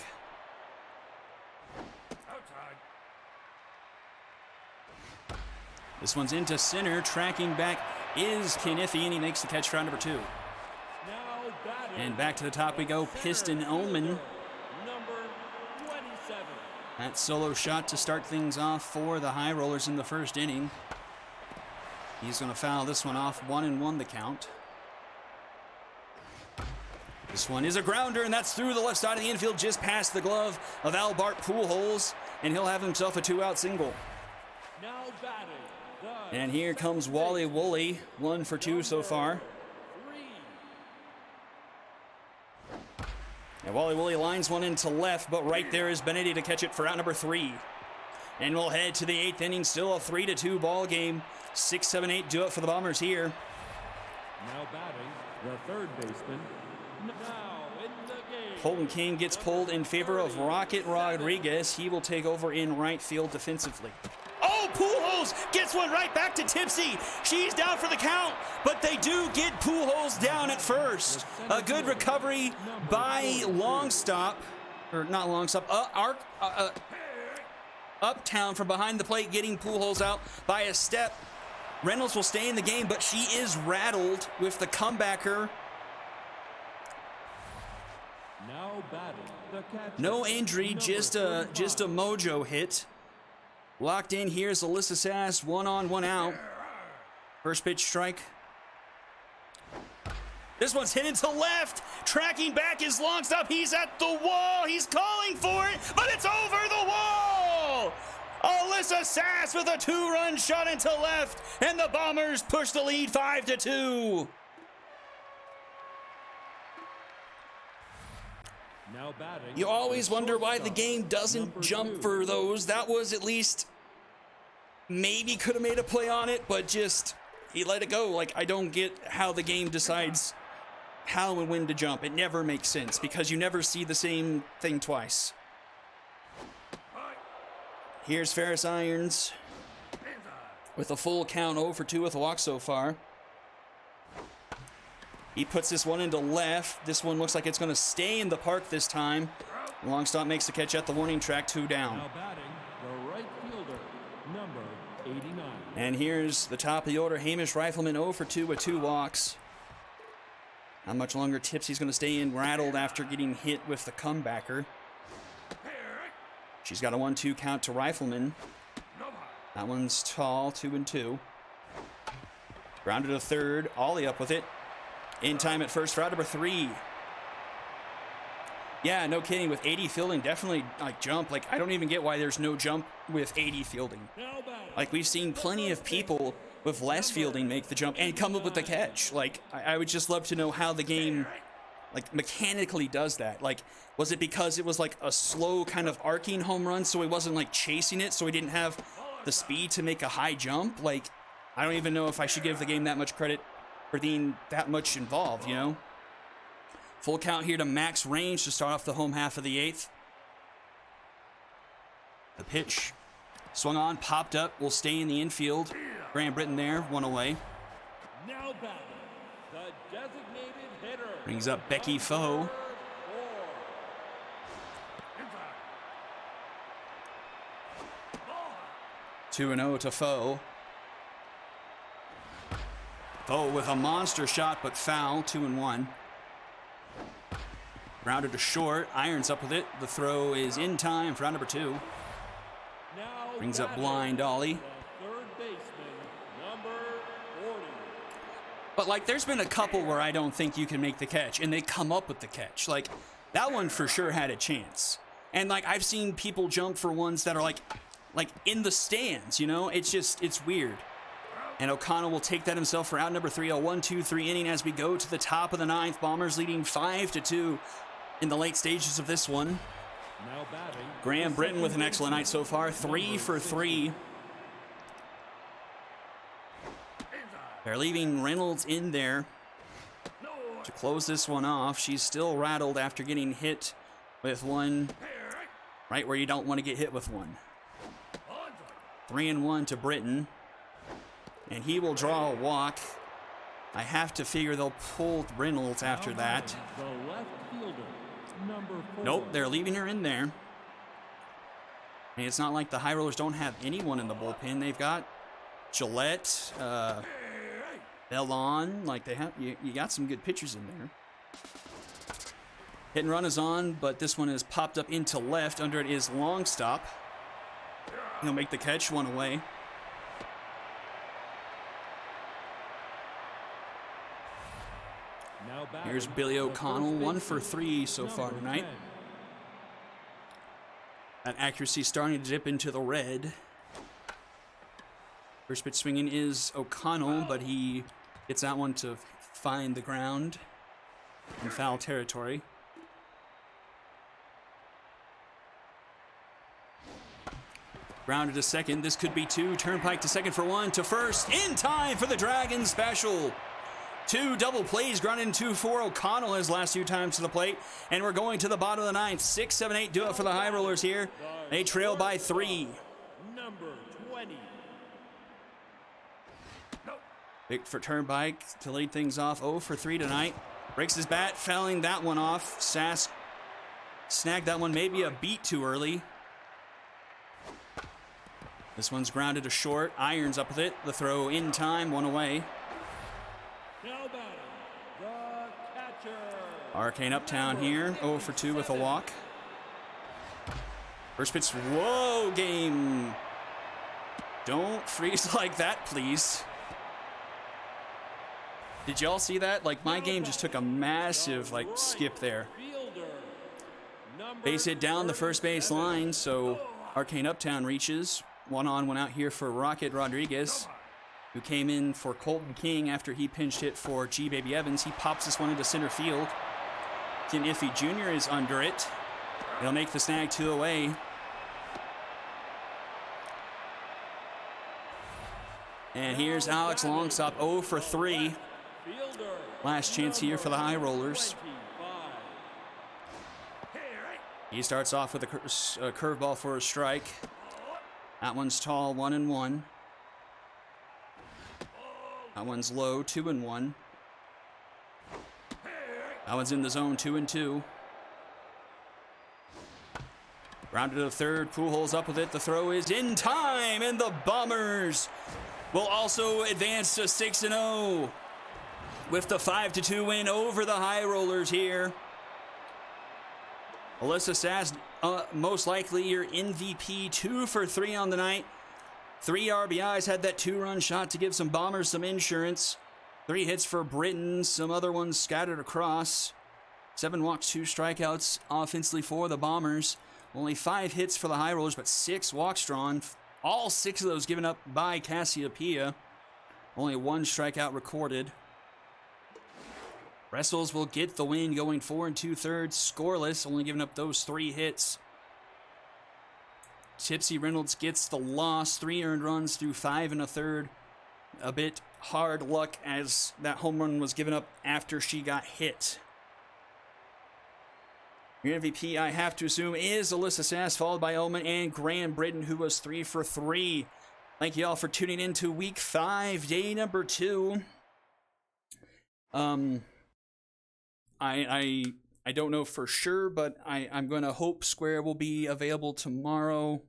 This one's into center. Tracking back is Kniffy, and he makes the catch for round number 2. And back to the top we go. Piston Ullman. That solo shot to start things off for the High Rollers in the first inning. He's going to foul this one off, 1-1 the count. This one is a grounder, and that's through the left side of the infield, just past the glove of Albert Pujols, and he'll have himself a 2-out single. Now batting, and here comes Wally Woolley, 1 for 2 so far. And Wally Woolley lines one into left, but right there is Benetti to catch it for out number 3. And we'll head to the 8th inning, still a 3-2 ball game. 6, 7, 8 do it for the Bombers here. Now batting, the third baseman. Now in the game. Colton King gets pulled in favor of Rocket Rodriguez. He will take over in right field defensively. Oh, Pujols gets one right back to Tipsy. She's down for the count, but they do get Pujols down at first. A good recovery by Longstop, or not Longstop, Uptown from behind the plate, getting Pujols out by a step. Reynolds will stay in the game, but she is rattled with the comebacker. Now batting, The catcher, No injury, number just a 35. mojo hit. Locked in. Here's Alyssa Sass, 1 on, 1 out. First pitch strike. This one's hit into left. Tracking back is Longstop. He's at the wall. He's calling for it, but it's over the wall. Alyssa Sass with a 2-run shot into left, and the Bombers push the lead 5-2. Now batting. You always the wonder why the shortstop, game doesn't number jump 2. for those. That was at least maybe could have made a play on it, but just he let it go. Like, I don't get how the game decides how and when to jump. It never makes sense because you never see the same thing twice. Here's Ferris Irons with a full count 0 for 2 with a walk so far. He puts this one into left. This one looks like it's going to stay in the park this time. Longstop makes the catch at the warning track, 2 down. Now batting, the right fielder, number 89. And here's the top of the order, Hamish Rifleman, 0 for 2 with 2 walks. How much longer Tipsy's going to stay in rattled after getting hit with the comebacker. She's got a 1-2 count to Rifleman. That one's tall, 2-2. Grounded to third, Ollie up with it. In time at first for out number 3. Yeah, no kidding. With 80 fielding, definitely like jump. Like, I don't even get why there's no jump with 80 fielding. Now batting. Like, we've seen plenty of people with less fielding make the jump and come up with the catch. Like, I would just love to know how the game, like, mechanically does that. Like, was it because it was like a slow kind of arcing home run, so he wasn't like chasing it, so he didn't have the speed to make a high jump? Like, I don't even know if I should give the game that much credit for being that much involved, you know? Full count here to Max Range to start off the home half of the 8th. The pitch swung on, popped up, will stay in the infield. Graham Britton there, 1 away. Now batting, the designated hitter. Brings up Becky Foe. Number 2-0 to Foe. Foe with a monster shot, but foul, 2-1. Grounded to short, Irons up with it. The throw is in time for round number 2.4. Now Brings up batting, blind Ollie. the third baseman, number 40. But, like, there's been a couple where I don't think you can make the catch, and they come up with the catch. Like, that one for sure had a chance. And, like, I've seen people jump for ones that are, like in the stands, you know? It's just, it's weird. And O'Connell will take that himself for out number 3, a 1-2-3 inning as we go to the top of the 9th. Bombers leading 5-2 in the late stages of this one. Now batting, Graham the Britton with an second excellent night so far, baseman, 3 number for 3. 60. They're leaving Reynolds in there to close this one off. She's still rattled after getting hit with one right where you don't want to get hit with one. 3-1 to Britton. And he will draw a walk. I have to figure they'll pull Reynolds after Now that. batting, the left fielder, number 4. Nope, they're leaving her in there. And it's not like the High Rollers don't have anyone in the bullpen. They've got Gillette, Bellon. Like, they have, you got some good pitchers in there. Hit and run is on, but this one is popped up into left. Under it is Longstop. He'll make the catch, 1 away. Now batting, Here's Billy the O'Connell, first 1 for baseman, 3 so far number tonight. 10. That accuracy starting to dip into the red. First pitch swinging is O'Connell, but he gets that one to find the ground in foul territory. Grounded to second. This could be 2. Turnpike to second for 1. To first. In time for the Dragons special. 2 double plays grounded in 2 for O'Connell his last 2 times to the plate. And we're going to the bottom of the 9th. 6, 7, 8 do it for the High Rollers here. They trail by 3. Number 20. Picked for Turnpike to lead things off. 0 for 3 tonight. Breaks his bat, fouling that one off. Sass snagged that one maybe a beat too early. This one's grounded to short. Irons up with it. The throw in time, 1 away. Now batting, the catcher. Arcane Uptown here, 0 for 2 with a walk. First pitch. Whoa, game. Don't freeze like that, please. Did y'all see that? Like, my game just took a massive, like, skip there. Base hit down the first base line, so Arcane Uptown reaches. 1 on, 1 out here for Rocket Rodriguez, who came in for Colton King after he pinched hit for G. Baby Evans. He pops this one into center field. Ken Iffy Jr. is under it. They'll make the snag 2 away. And here's Alex Longstop, 0 for 3. Last chance here for the High Rollers. He starts off with a curveball for a strike. That one's tall, 1-1. That one's low, 2-1. That one's in the zone, 2-2. Grounded to the third, Pujols up with it. The throw is in time, and the Bombers will also advance to 6-0 with the 5-2 win over the High Rollers here. Alyssa Sass, most likely your MVP, 2 for 3 on the night. 3 RBIs, had that 2-run shot to give some Bombers some insurance. 3 hits for Britton, some other ones scattered across. 7 walks, 2 strikeouts offensively for the Bombers. Only 5 hits for the High Rollers, but 6 walks drawn. All 6 of those given up by Cassiopeia. Only 1 strikeout recorded. Wrestles will get the win, going 4 2/3, scoreless, only giving up those 3 hits. Tipsy Reynolds gets the loss, 3 earned runs through 5 1/3. A bit hard luck as that home run was given up after she got hit. Your MVP, I have to assume, is Alyssa Sass, followed by Oman and Graham Britton, who was 3 for 3. Thank you all for tuning in to Week 5, day number 2. I don't know for sure, but I'm going to hope Square will be available tomorrow.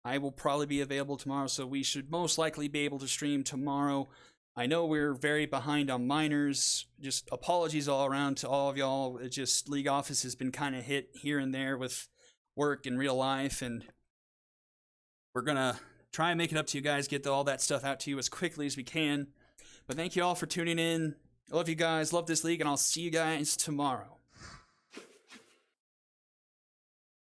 I will probably be available tomorrow, so we should most likely be able to stream tomorrow. I know we're very behind on minors. Just apologies all around to all of y'all. It just, League Office has been kind of hit here and there with work and real life, and we're going to try and make it up to you guys, get all that stuff out to you as quickly as we can. But thank you all for tuning in. I love you guys, love this league, and I'll see you guys tomorrow.